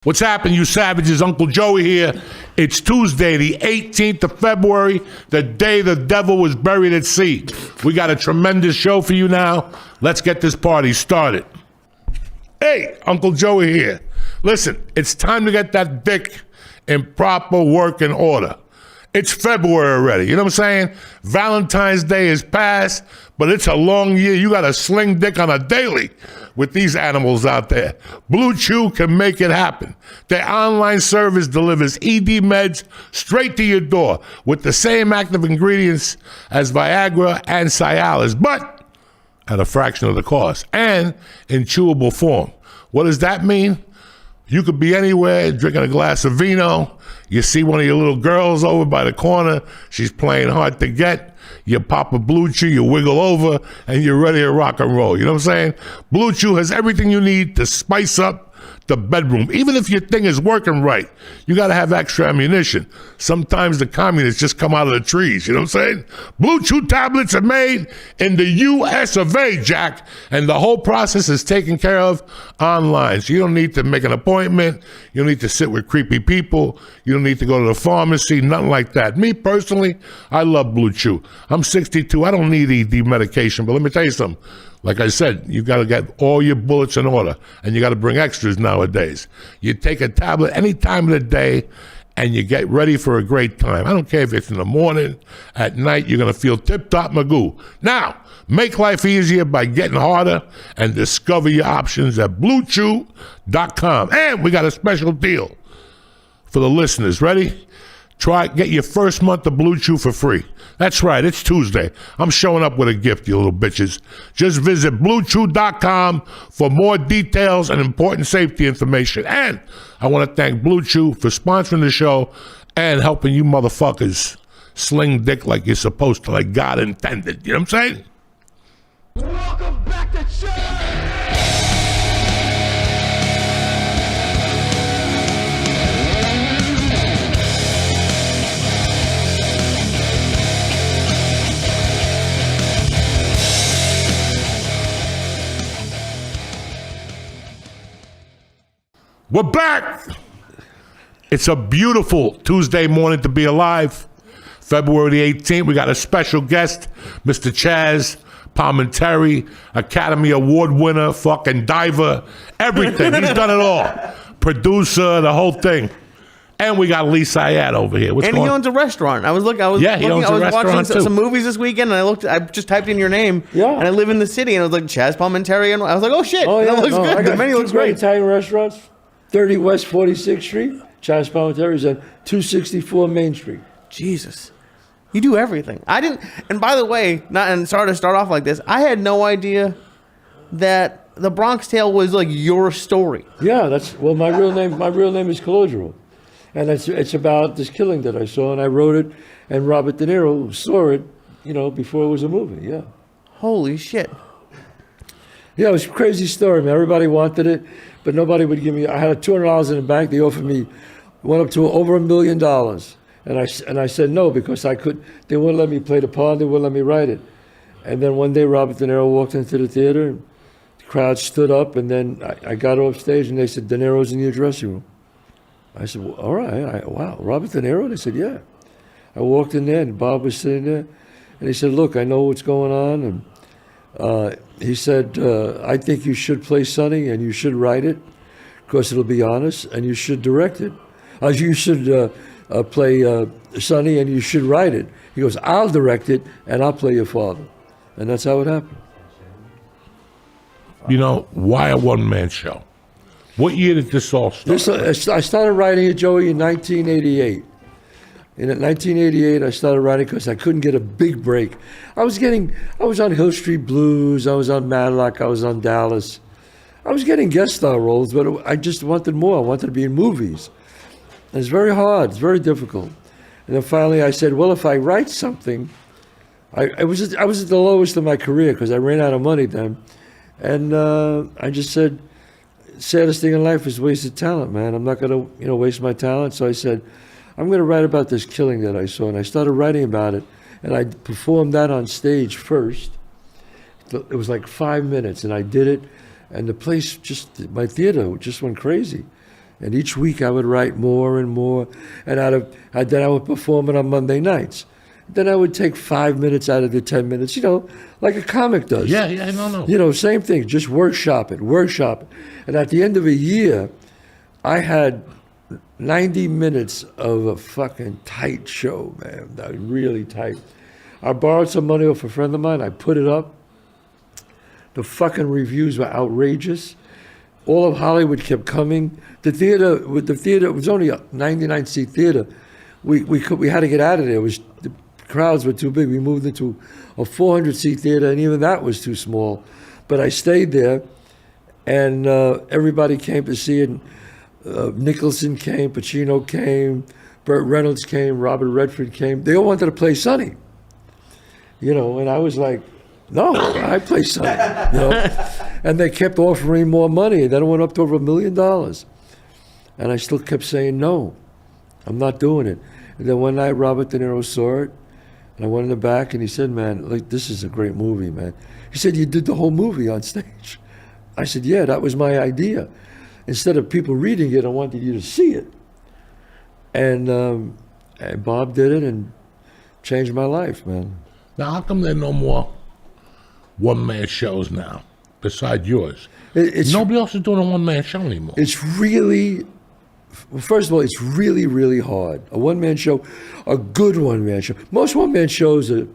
What's happening, you savages? Uncle Joey here. It's Tuesday, the 18th of February, the day the devil was buried at sea. We got a tremendous show for you now. Let's get this party started. Hey, Uncle Joey here. Listen, it's time to get that dick in proper working order. It's February already, you know what I'm saying? Valentine's Day is past, but it's a long year. You got to sling dick on a daily with these animals out there. Blue Chew can make it happen. Their online service delivers ED meds straight to your door with the same active ingredients as Viagra and Cialis, but at a fraction of the cost and in chewable form. What does that mean? You could be anywhere drinking a glass of vino. You see one of your little girls over by the corner. She's playing hard to get. You pop a Blue Chew, you wiggle over, and you're ready to rock and roll. You know what I'm saying? Blue Chew has everything you need to spice up the bedroom. Even if your thing is working right, you got to have extra ammunition. Sometimes the communists just come out of the trees. You know what I'm saying? Blue Chew tablets are made in the US of A, Jack, and the whole process is taken care of online. So you don't need to make an appointment. You don't need to sit with creepy people. You don't need to go to the pharmacy, nothing like that. Me personally, I love Blue Chew. I'm 62. I don't need ED medication, but let me tell you something. Like I said, you got to get all your bullets in order, and you got to bring extras nowadays. You take a tablet any time of the day, and you get ready for a great time. I don't care if it's in the morning, at night, you're going to feel tip-top magoo. Now, make life easier by getting harder and discover your options at BlueChew.com. And we got a special deal for the listeners. Ready? Get your first month of Blue Chew for free. That's right, it's Tuesday. I'm showing up with a gift, you little bitches. Just visit BlueChew.com for more details and important safety information. And I want to thank Blue Chew for sponsoring the show and helping you motherfuckers sling dick like you're supposed to, like God intended. You know what I'm saying? Welcome back to Chazz! We're back. It's a beautiful Tuesday morning to be alive. February the 18th, we got a special guest, Mr. Chazz, Palminteri, Academy Award winner, fucking diver, everything. He's done it all. Producer, the whole thing. And we got Lee Syed over here. He owns a restaurant. I was watching some movies this weekend, and I just typed in your name. Yeah. And I live in the city, and I was like, Chazz Palminteri, and I was like, oh shit. Oh yeah, that looks good. The menu looks great. Italian restaurants. 30 West 46th Street. Chazz Palminteri is at 264 Main Street. Jesus. You do everything. I didn't, and by the way, sorry to start off like this, I had no idea that the Bronx Tale was like your story. Yeah, my real name is Calogero. And it's about this killing that I saw, and I wrote it, and Robert De Niro saw it, before it was a movie, yeah. Holy shit. Yeah, it was a crazy story, man. Everybody wanted it, but nobody would give me. I had $200 in the bank. They offered me, went up to over $1 million, and I said no because I could. They wouldn't let me play the part. They wouldn't let me write it. And then one day, Robert De Niro walked into the theater, and the crowd stood up, and then I got off stage, and they said, De Niro's in your dressing room. I said, well, all right. Wow, Robert De Niro? They said, yeah. I walked in there, and Bob was sitting there, and he said, look, I know what's going on, and he said, I think you should play Sonny and you should write it because it'll be honest, and you should direct it. You should play Sonny and you should write it. He goes, I'll direct it and I'll play your father. And that's how it happened. Why a one-man show? What year did this all start? I started writing it, Joey, in 1988. In 1988, I started writing because I couldn't get a big break. I was on Hill Street Blues, I was on Matlock, I was on Dallas. I was getting guest star roles, but I just wanted more. I wanted to be in movies. And it's very hard, it's very difficult. And then finally I said, well, if I write something, I was at the lowest of my career because I ran out of money then. And I just said, saddest thing in life is wasted talent, man. I'm not going to waste my talent. So I said, I'm going to write about this killing that I saw. And I started writing about it, and I performed that on stage first. It was like 5 minutes, and I did it, and the place my theater just went crazy. And each week I would write more and more, and then I would perform it on Monday nights. Then I would take 5 minutes out of the 10 minutes, like a comic does. Yeah, no. Same thing, just workshop it. And at the end of a year, I had 90 minutes of a fucking tight show, man. Really tight. I borrowed some money off a friend of mine. I put it up. The fucking reviews were outrageous. All of Hollywood kept coming. The theater, it was only a 99-seat theater. We had to get out of there. The crowds were too big. We moved into a 400-seat theater, and even that was too small. But I stayed there, and everybody came to see it. Nicholson came, Pacino came, Burt Reynolds came, Robert Redford came. They all wanted to play Sonny. And I was like, no, I play Sonny. And they kept offering more money. Then it went up to over $1 million. And I still kept saying, no, I'm not doing it. And then one night, Robert De Niro saw it, and I went in the back, and he said, man, this is a great movie, man. He said, you did the whole movie on stage. I said, yeah, that was my idea. Instead of people reading it, I wanted you to see it. And Bob did it and changed my life, man. Now, how come there are no more one-man shows now, besides yours? Nobody else is doing a one-man show anymore. It's really, first of all, it's really, really hard. A one-man show, a good one-man show. Most one-man shows are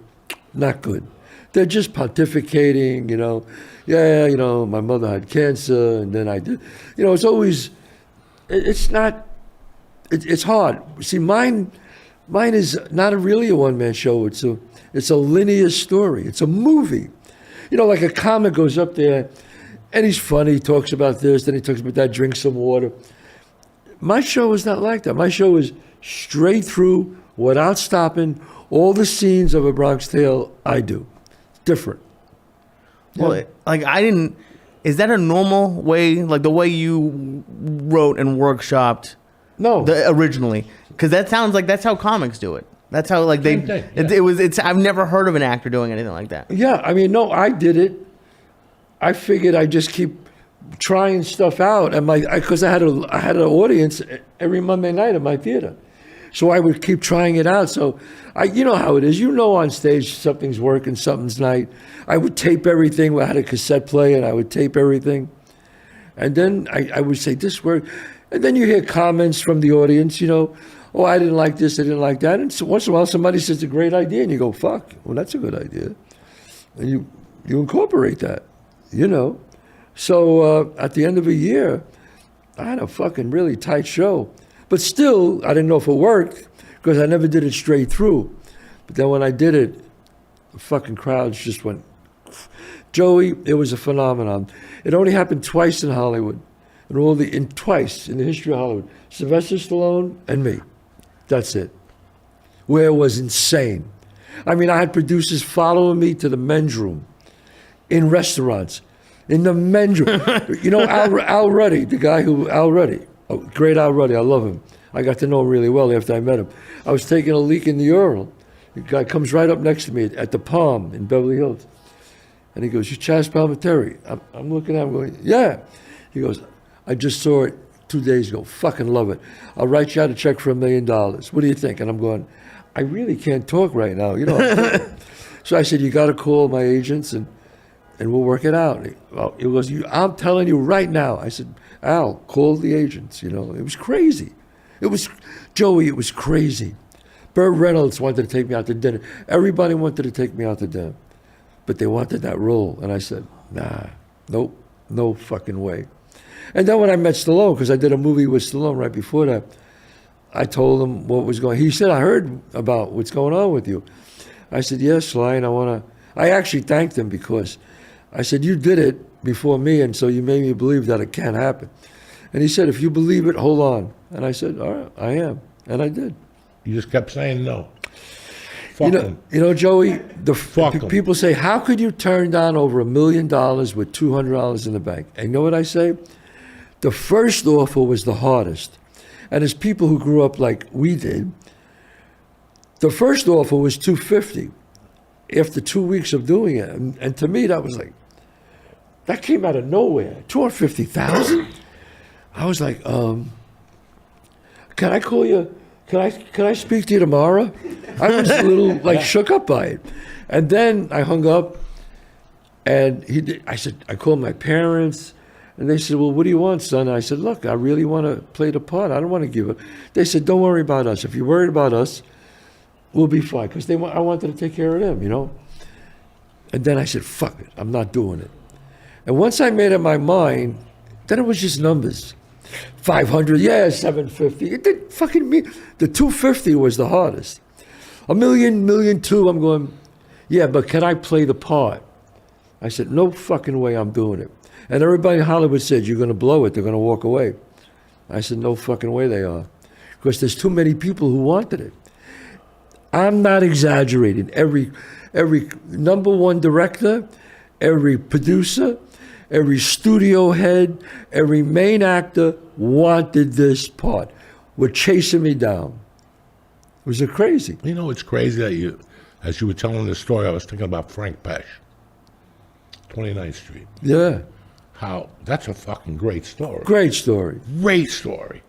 not good. They're just pontificating, my mother had cancer, and then I did. It's always, it's not, it's hard. See, mine is not really a one-man show. It's a linear story. It's a movie. Like a comic goes up there, and he's funny, he talks about this, then he talks about that, drinks some water. My show is not like that. My show is straight through, without stopping, all the scenes of A Bronx Tale I do. Different. Well, is that a normal way, like the way you wrote and workshopped No. Originally? Because that sounds like that's how comics do it. That's how Same thing, yeah. I've never heard of an actor doing anything like that. Yeah, no, I did it. I figured I'd just keep trying stuff out, and because I had an audience every Monday night at my theater, so I would keep trying it out. So you know how it is. On stage something's working, something's not. I would tape everything. I had a cassette player, and I would tape everything, and then I would say this worked, and then you hear comments from the audience. Oh, I didn't like this, I didn't like that, and so once in a while somebody says a great idea, and you go, fuck, well that's a good idea, and you incorporate that. So at the end of a year, I had a fucking really tight show. But still, I didn't know if it worked because I never did it straight through. But then when I did it, the fucking crowds just went. Joey, it was a phenomenon. It only happened twice in Hollywood. Twice in the history of Hollywood. Sylvester Stallone and me. That's it. Where it was insane. I had producers following me to the men's room. In restaurants, in the men's room. Al Ruddy, Al Ruddy, great Al Ruddy, I love him. I got to know him really well after I met him. I was taking a leak in the urinal. The guy comes right up next to me at the Palm in Beverly Hills. And he goes, you Chazz Palminteri? I'm looking at him going, yeah. He goes, I just saw it 2 days ago, fucking love it. I'll write you out a check for $1 million. What do you think? And I'm going, I really can't talk right now, So I said, you got to call my agents and we'll work it out. It was, I'm telling you right now. I said, Al, call the agents. It was crazy. It was crazy. Burt Reynolds wanted to take me out to dinner. Everybody wanted to take me out to dinner. But they wanted that role. And I said, nah, nope, no fucking way. And then when I met Stallone, because I did a movie with Stallone right before that, I told him what was going on. He said, I heard about what's going on with you. I said, yes, Sly, and I actually thanked him because I said, you did it before me, and so you made me believe that it can happen. And he said, if you believe it, hold on. And I said, all right, I am. And I did. You just kept saying no. Fuck them. Joey, Fuck 'em. People say, how could you turn down over $1 million with $200 in the bank? And you know what I say? The first offer was the hardest. And as people who grew up like we did, the first offer was $250 after 2 weeks of doing it. And to me, that was like, that came out of nowhere. $250,000? I was like, can I call you? Can I speak to you tomorrow? I was a little like shook up by it. And then I hung up, and I said, I called my parents, and they said, well, what do you want, son? And I said, look, I really want to play the part. I don't want to give it. They said, don't worry about us. If you're worried about us, we'll be fine. Because I wanted to take care of them, you know? And then I said, fuck it, I'm not doing it. And once I made up my mind, then it was just numbers. 500, yeah, 750. It didn't fucking mean. The 250 was the hardest. $1 million, $1.2 million, I'm going, yeah, but can I play the part? I said, no fucking way I'm doing it. And everybody in Hollywood said, you're going to blow it, they're going to walk away. I said, no fucking way they are. Because there's too many people who wanted it. I'm not exaggerating. Every number one director, every producer, every studio head, every main actor wanted this part. Were chasing me down. Was it crazy? You know, it's crazy that as you were telling this story, I was thinking about Frank Pesh, 29th Street. Yeah. How that's a fucking great story. Great story. Great story.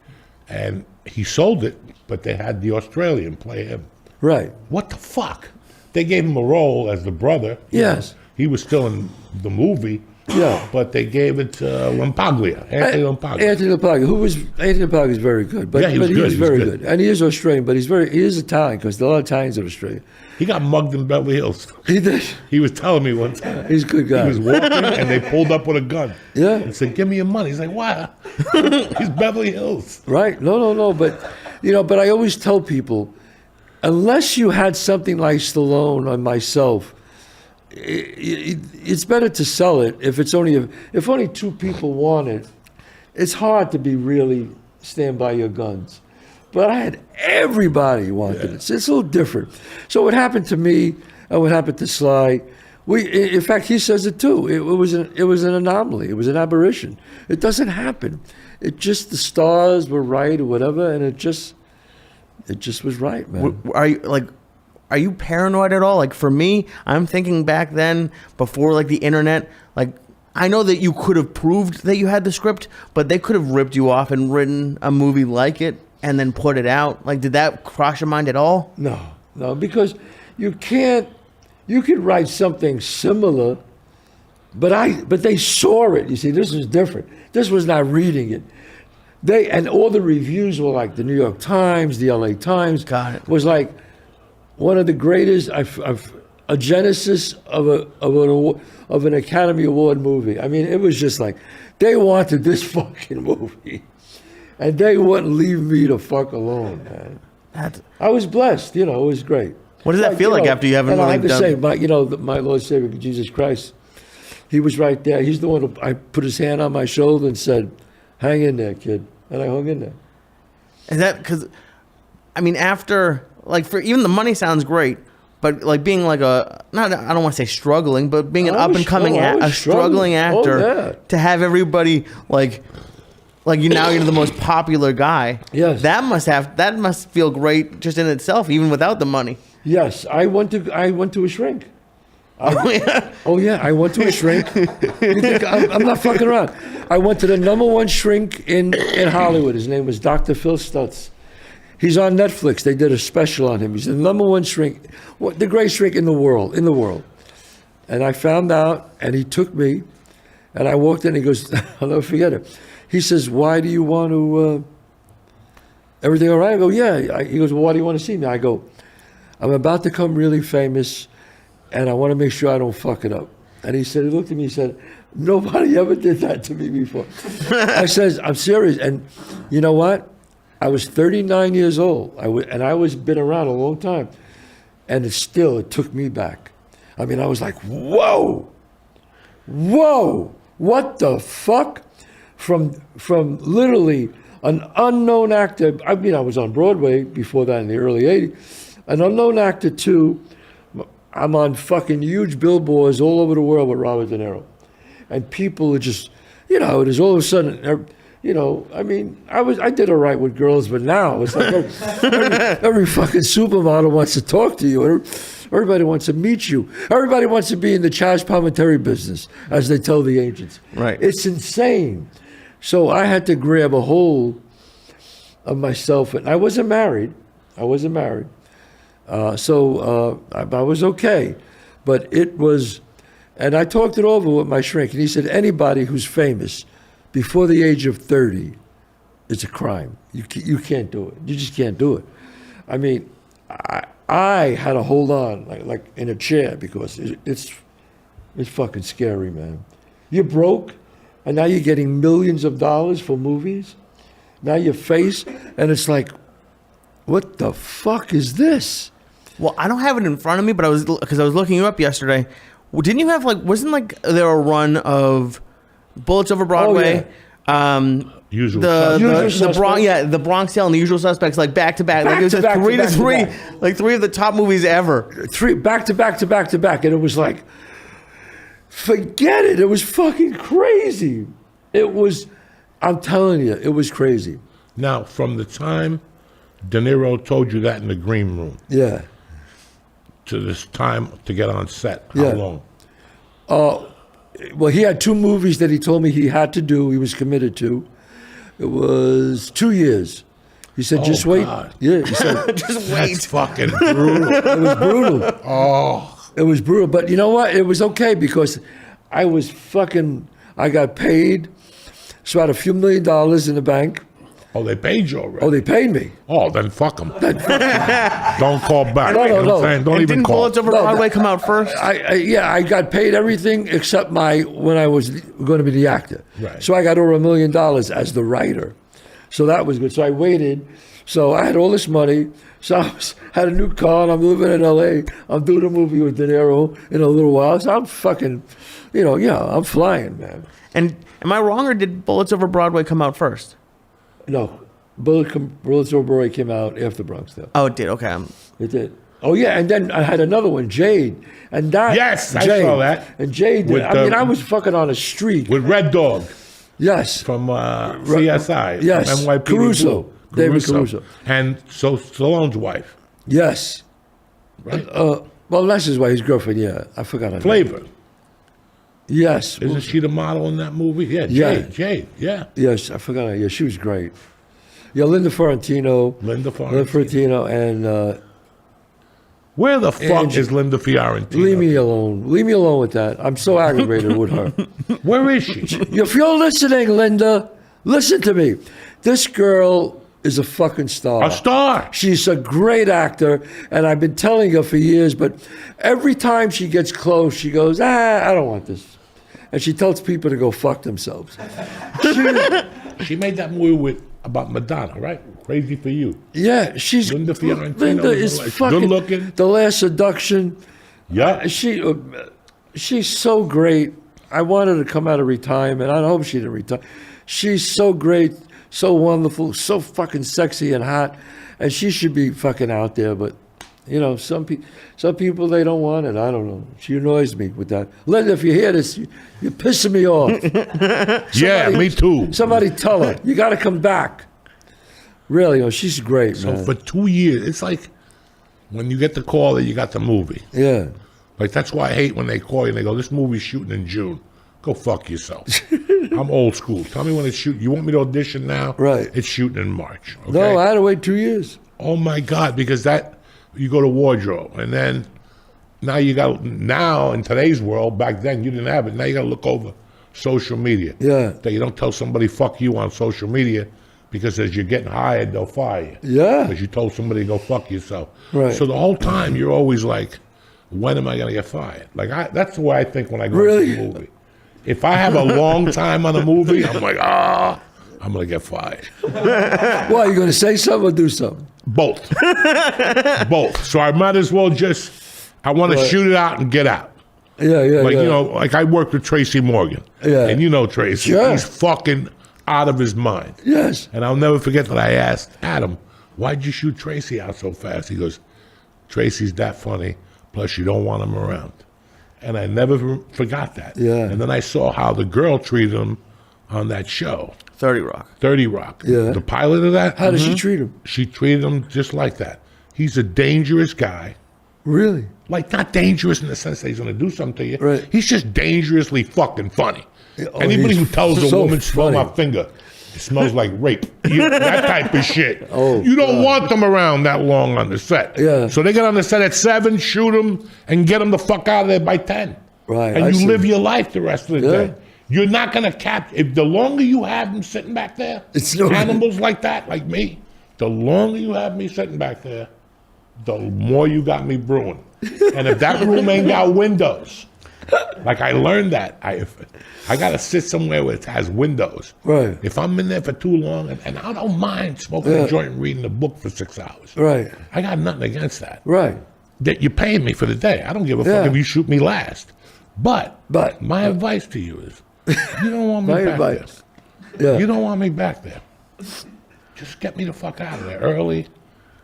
And he sold it, but they had the Australian play him. Right. What the fuck? They gave him a role as the brother. Yes. He was still in the movie. Yeah. But they gave it to Lampaglia, Anthony Lampaglia. Anthony Lampaglia is very good. But, Yeah, he was good. He was He was very good. good. And he is Australian, but he is Italian, because a lot of Italians are Australian. He got mugged in Beverly Hills. He did. He was telling me one time. He's a good guy. He was walking and they pulled up with a gun. Yeah. And said, give me your money. He's like, what? He's Beverly Hills. Right? No. But, but I always tell people, unless you had something like Stallone or myself, it's better to sell it if only two people want it. It's hard to be really stand by your guns. But I had everybody wanted it. So it's a little different. So what happened to me and what happened to Sly, in fact, he says it too. It was an anomaly. It was an aberration. It doesn't happen. It just, the stars were right or whatever, and it just was right, man. Are you paranoid at all? Like, for me, I'm thinking back then, before like the internet, like, I know that you could have proved that you had the script, but they could have ripped you off and written a movie like it and then put it out. Like, did that cross your mind at all? No, because you could write something similar, but they saw it. You see, this was different. This was not reading it. And all the reviews were like the New York Times, the LA Times. Got it. Was like one of the greatest, a genesis of an Academy Award movie. I mean, it was just like, they wanted this fucking movie. And they wouldn't leave me the fuck alone, man. I was blessed, it was great. What does that feel like after you haven't and really I have to done? say, my Lord Savior, Jesus Christ, he was right there. He's the one who I put his hand on my shoulder and said, hang in there, kid. And I hung in there. Is that because, I mean, after, like, for even the money sounds great, but like being like I don't want to say struggling, but being an up and coming a struggling actor, to have everybody like you're the most popular guy. Yes. That must feel great just in itself, even without the money. Yes, I went to a shrink. Oh yeah, I went to a shrink. You think I'm not fucking around? I went to the #1 shrink in Hollywood. His name was Dr. Phil Stutz. He's on Netflix. They did a special on him. He's the #1 shrink, the greatest shrink in the world. And I found out, and he took me, and I walked in. He goes, I'll never forget it. He says, "Why do you want to? Everything all right?" I go, "Yeah." He goes, "Well, why do you want to see me?" I go, "I'm about to become really famous, and I want to make sure I don't fuck it up." And he looked at me, he said, "Nobody ever did that to me before." I says, "I'm serious." And you know what? I was 39 years old, and I was been around a long time, and it took me back. I mean, I was like, whoa, what the fuck? From literally an unknown actor. I mean, I was on Broadway before that in the early 80s. An unknown actor too. I'm on fucking huge billboards all over the world with Robert De Niro. And people are just, it is all of a sudden, I mean, I did all right with girls, but now it's like every fucking supermodel wants to talk to you. Everybody wants to meet you. Everybody wants to be in the Chazz Palminteri business, as they tell the agents. Right. It's insane. So I had to grab a hold of myself, and I wasn't married. So I was okay, but it was, and I talked it over with my shrink, and he said anybody who's famous before the age of 30, it's a crime. You can't do it. You just can't do it. I mean, I had to hold on like in a chair because it's fucking scary, man. You're broke, and now you're getting millions of dollars for movies. Now you're face, and it's like, what the fuck is this? Well, I don't have it in front of me, but I was looking you up yesterday. Didn't you have wasn't there a run of Bullets Over Broadway? Usual the Bronx Tale and The Usual Suspects, like back to back. Like it was a 3-3, like 3 of the top movies ever. 3 back to back to back to back, and it was like, forget it. It was fucking crazy. It was, I'm telling you, it was crazy. Now, from the time De Niro told you that in the green room, Yeah. to this time to get on set, how long? Well, he had 2 movies that he told me he had to do. He was committed to. It was 2 years. He said, just wait. God. Yeah, he said, Just That's wait. fucking brutal. it was brutal. Oh, It was brutal. But you know what? It was okay because I got paid. So I had a few $1 million in the bank. oh, they paid you already. Oh, they paid me. Oh, then fuck them. Don't call back. No, You know what no. I'm saying? Don't And even didn't call. Bullets Over Broadway come out first? I got paid everything except when I was going to be the actor. Right. So I got over $1 million as the writer. So that was good. So I waited. So I had all this money. So I had a new car, and I'm living in L.A. I'm doing a movie with De Niro in a little while. So I'm fucking, I'm flying, man. And am I wrong, or did Bullets Over Broadway come out first? No, Bullets Over Broadway came out after Bronx Tale. Oh, it did. Okay. It did. Oh yeah, and then I had another one, Jade, and that. Yes, I Jade, saw that. And Jade, With, I was fucking on a streak. With Red Dog Yes. from CSI. Yes, From NYPD Caruso. Blue. David Caruso. And so Stallone's wife, Yes. right? Well, that's his wife, his girlfriend. Yeah, I forgot her name. Flavor. Yes. Isn't she the model in that movie? Yeah, Yeah. Jade, yeah. Yes, I forgot her. Yeah, she was great. Yeah, Linda Fiorentino. Linda Fiorentino. And Where the fuck Angie. is Linda Fiorentino? leave me alone. Leave me alone with that. I'm so aggravated with her. Where is she? If you're listening, Linda, listen to me. This girl is a fucking star. A star. She's a great actor, and I've been telling her for years, but every time she gets close, she goes, I don't want this. And she tells people to go fuck themselves. She made that movie about Madonna, right? Crazy for You. Yeah, she's... Linda Fiorentino Linda is is fucking... good looking. The Last Seduction. Yeah. She's so great. I want her to come out of retirement. I hope she didn't retire. She's so great, so wonderful, so fucking sexy and hot, and she should be fucking out there. But some people they don't want it. I don't know. She annoys me with that. Linda, if you hear this, you're pissing me off. Yeah, me too. Somebody tell her you got to come back. Really, she's great, So man. for 2 years, it's like when you get the call that you got the movie. Yeah. Like, that's why I hate when they call you and they go, this movie's shooting in June. Go fuck yourself. I'm old school. Tell me when it's shooting. You want me to audition now? Right. It's shooting in March. Okay? No, I had to wait 2 years. Oh my God, because you go to wardrobe and then now in today's world, back then you didn't have it. Now you got to look over social media. Yeah. That you don't tell somebody fuck you on social media because as you're getting hired, they'll fire you. Yeah. Because you told somebody to go fuck yourself. Right. So the whole time you're always like, when am I going to get fired? Like that's the way I think when I go Really? to a movie. If I have a long time on a movie, I'm like, I'm going to get fired. Well, you going to say something or do something? Both. Both. So I might as well I want to shoot it out and get out. Yeah. Like, like I worked with Tracy Morgan. Yeah. And you know Tracy. Sure. He's fucking out of his mind. Yes. And I'll never forget that I asked Adam, why'd you shoot Tracy out so fast? He goes, Tracy's that funny, plus you don't want him around. And I never forgot that. Yeah. And then I saw how the girl treated him on that show, 30 Rock. 30 Rock. Yeah. The pilot of that. How does she treat him? She treated him just like that. He's a dangerous guy. Really? Like, not dangerous in the sense that he's going to do something to you. Right. He's just dangerously fucking funny. Oh, Anybody he's who tells a so woman, smell my funny. finger, It smells like rape. That type of shit. Oh, you don't God. want them around that long on the set. Yeah. So they get on the set at 7, shoot them, and get them the fuck out of there by 10. Right, And I you see. live your life the rest of the Yeah. day. You're not going to if the longer you have them sitting back there, It's no good. animals like that, like me, the longer you have me sitting back there, the more you got me brewing. And if that room ain't got windows, like I learned that, I got to sit somewhere where it has windows. Right. If I'm in there for too long, and I don't mind smoking a joint and reading a book for 6 hours. Right. I got nothing against that. Right. That you're paying me for the day. I don't give a Yeah. fuck if you shoot me last. But But- my advice to you is, you don't want me My back advice. there. Yeah. You don't want me back there. Just get me the fuck out of there early.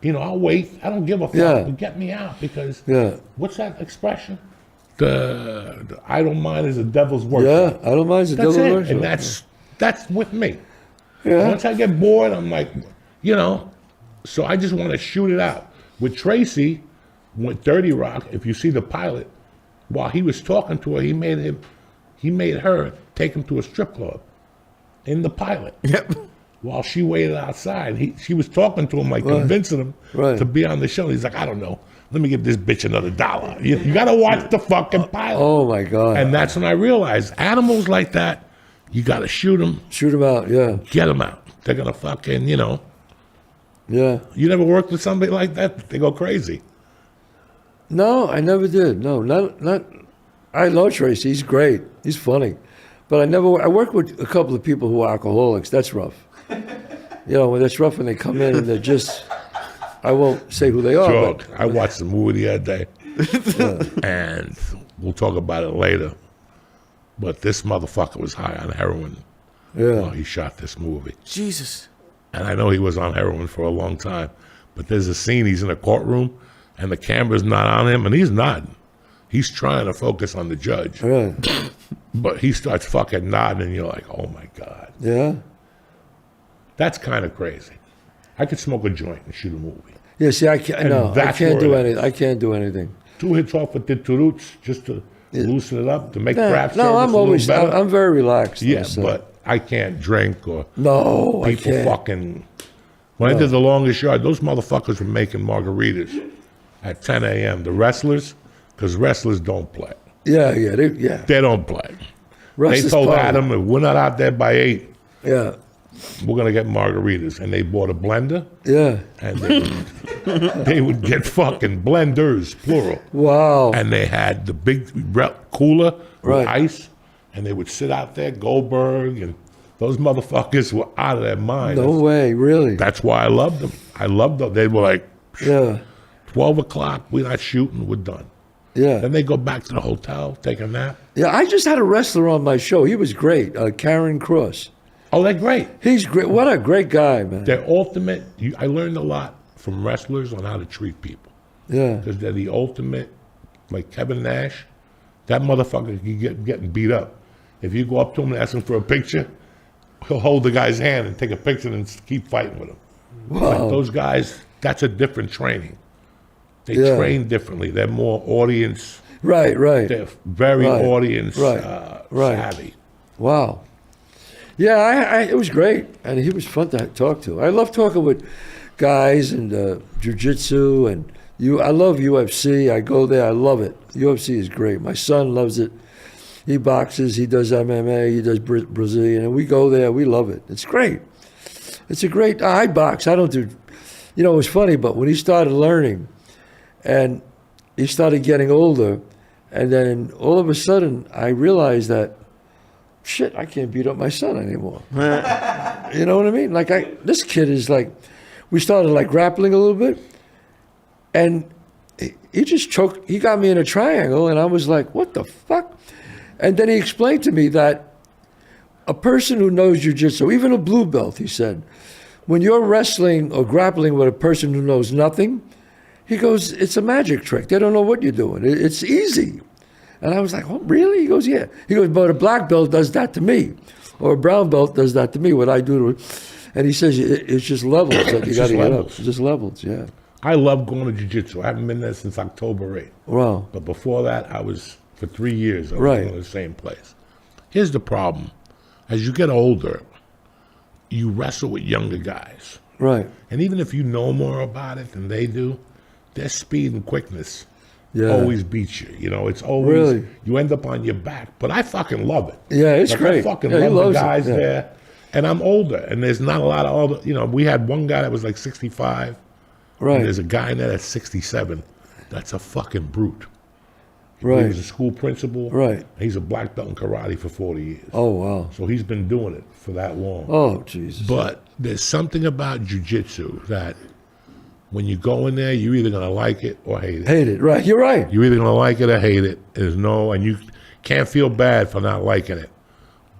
I'll wait. I don't give a fuck. Yeah. But get me out because Yeah. what's that expression? The idle mind is the devil's work. Yeah. I don't mind the That's devil it. worship. And that's with me. Yeah. Once I get bored, I'm like, so I just want to shoot it out. With Tracy, with 30 Rock, if you see the pilot, while he was talking to her, he made her take him to a strip club in the pilot. Yep. While she waited outside, she was talking to him, like convincing him Right. to be on the show. He's like, I don't know. Let me give this bitch another $1. You got to watch the fucking pilot. Oh my God. And that's when I realized animals like that, you got to shoot them, Shoot him out. Yeah. get them out. They're going to fucking, Yeah. You never worked with somebody like that? They go crazy. No, I never did. No, not. I love Tracy. He's great. He's funny, but I worked with a couple of people who are alcoholics. That's rough. When that's rough when they come in and they're just. I won't say who they are. Sure. But, I watched the movie the other day, and we'll talk about it later. But this motherfucker was high on heroin while yeah. he shot this movie. Jesus. And I know he was on heroin for a long time. But there's a scene, he's in a courtroom, and the camera's not on him, and he's nodding. He's trying to focus on the judge. Right. But he starts fucking nodding, and you're like, oh my God. Yeah. That's kind of crazy. I could smoke a joint and shoot a movie. Yeah. See, I can't. And No, I that's can't do where it anything. I can't do anything. 2 hits off with the roots just to loosen it up, to make Yeah. craft No, service I'm a little always. better. I'm very relaxed. Yeah, so- but I can't drink or no, I people can't. fucking. When I did the longest yard, those motherfuckers were making margaritas at 10 a.m. The wrestlers, because wrestlers don't play. Yeah. They don't play. Rest They is told part of it. Adam, if we're not out there by 8, Yeah. we're going to get margaritas. And they bought a blender, Yeah. and they would get fucking blenders, plural. Wow. And they had the big cooler with Right. ice, and they would sit out there, Goldberg, and those motherfuckers were out of their mind. No way. Really. That's why I loved them. I loved them. They were like, Yeah. 12 o'clock, we're not shooting, we're done. Yeah. Then they go back to the hotel, take a nap. Yeah. I just had a wrestler on my show. He was great. Karen Cross. Oh, they're great. He's great. What a great guy, man. They're ultimate. I learned a lot from wrestlers on how to treat people. Yeah. Because they're the ultimate, like Kevin Nash. That motherfucker can get getting beat up. If you go up to him and ask him for a picture, he'll hold the guy's hand and take a picture and keep fighting with him. Like Wow. those guys, that's a different training. They Yeah. train differently. They're more audience. Right. Right. They're very Right. audience Right. Right. savvy. Wow. Yeah. It was great, and he was fun to talk to. I love talking with guys and jiu-jitsu and I love UFC. I go there. I love it. UFC is great. My son loves it. He boxes. He does MMA. He does Brazilian, and we go there. We love it. It's great. It's a great. I box. I don't do. It was funny, but when he started learning, and he started getting older, and then all of a sudden I realized that, shit, I can't beat up my son anymore. You know what I mean? Like this kid is like, we started like grappling a little bit, and he just choked. He got me in a triangle, and I was like, what the fuck? And then he explained to me that a person who knows jiu-jitsu, even a blue belt, he said, when you're wrestling or grappling with a person who knows nothing, he goes, it's a magic trick. They don't know what you're doing. It's easy. And I was like, oh, really? He goes, yeah. He goes, but a black belt does that to me. Or a brown belt does that to me, what I do to. And he says, it's just levels that you got to get up. It's just levels, yeah. I love going to jiu-jitsu. I haven't been there since October 8th. Wow. But before that, for 3 years, I was Right. going to the same place. Here's the problem. As you get older, you wrestle with younger guys. Right. And even if you know more about it than they do, their speed and quickness Yeah. always beats you. You know, it's always, Really? you end up on your back. But I fucking love it. Yeah, it's great. I fucking Yeah, he love the loves it, guys yeah. there. And I'm older, and there's not a lot of older, you know, we had one guy that was like 65. Right. And there's a guy in there that's 67. That's a fucking brute. He Right. was a school principal. Right. He's a black belt in karate for 40 years. Oh, wow. So he's been doing it for that long. Oh, Jesus. But there's something about jiu-jitsu that when you go in there, you're either going to like it or hate it. Hate it. Right. You're right. You're either going to like it or hate it. There's no, and you can't feel bad for not liking it.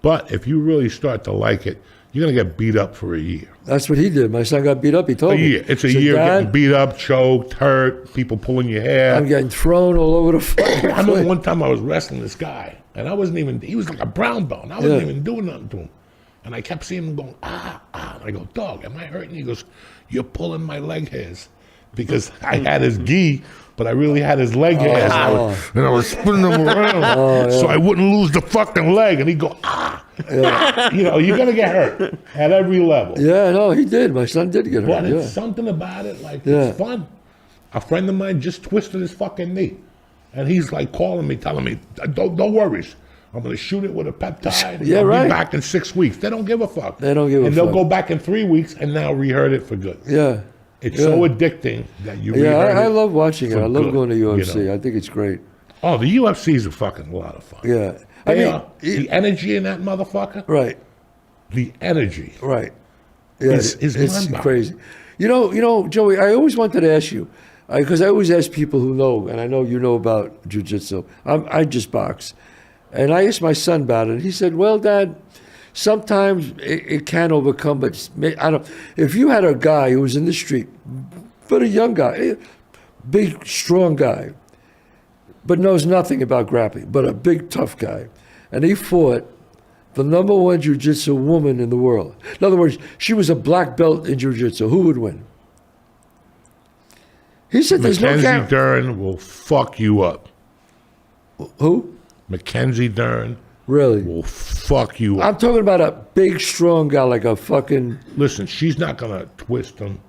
But if you really start to like it, you're going to get beat up for a year. That's what he did. My son got beat up. He told A me. year. It's a He said, year "Dad, getting beat up, choked, hurt, people pulling your hair. I'm getting thrown all over the fucking I remember place." one time I was wrestling this guy, and I wasn't even, he was like a brown belt, and I wasn't Yeah. even doing nothing to him. And I kept seeing him going, ah, ah. And I go, dog, am I hurting? He goes, you're pulling my leg hairs. Because I had his gi, but I really had his leg hairs. And I was spinning them around so I wouldn't lose the fucking leg. And he'd go, ah. You know, you're going to get hurt at every level. Yeah, no, he did. My son did get But hurt. it's Yeah. something about it, like, Yeah. it's fun. A friend of mine just twisted his fucking knee. And he's like calling me, telling me, don't worry. I'm going to shoot it with a peptide. Yeah, I'll right. be back in 6 weeks. They don't give a fuck. They don't give a And fuck. they'll go back in 3 weeks and now rehurt it for good. Yeah. It's Yeah. so addicting that you Yeah, rehurt I it love watching it. for I love good, going to UFC. you know. I think it's great. Oh, the UFC's a fucking lot of fun. Yeah. The energy in that motherfucker, Right. the energy. Right. Yeah, It's it's mind-boggling. crazy. You know, Joey, I always wanted to ask you, because I always ask people who know, and I know you know about jiu-jitsu. I just box. And I asked my son about it, and he said, well, Dad, sometimes it can overcome, but I don't. If you had a guy who was in the street, but a young guy, big, strong guy, but knows nothing about grappling, but a big, tough guy, and he fought the number one jiu-jitsu woman in the world. In other words, she was a black belt in jiu-jitsu. Who would win? He said there's no Mackenzie guarantee. Dern will fuck you up. Who? Mackenzie Dern Really? will fuck you up. I'm talking about a big, strong guy like a fucking... Listen, she's not going to twist him,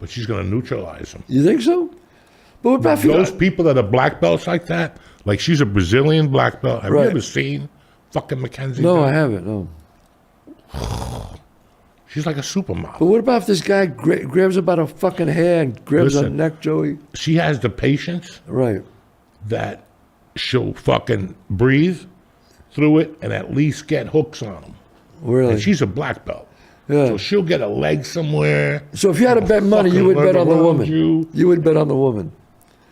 but she's going to neutralize him. You think so? But what about Those people that are black belts like that, like she's a Brazilian black belt. Have Right. you ever seen fucking Mackenzie No, Dern? I haven't, no. She's like a supermodel. But what about if this guy grabs her by the fucking hair and grabs her Listen. neck, Joey? She has the patience Right. that she'll fucking breathe through it and at least get hooks on them. Really? And she's a black belt. Yeah. So she'll get a leg somewhere. So if you had to bet money, you would fucking bet on the around woman. you. You would bet on the woman.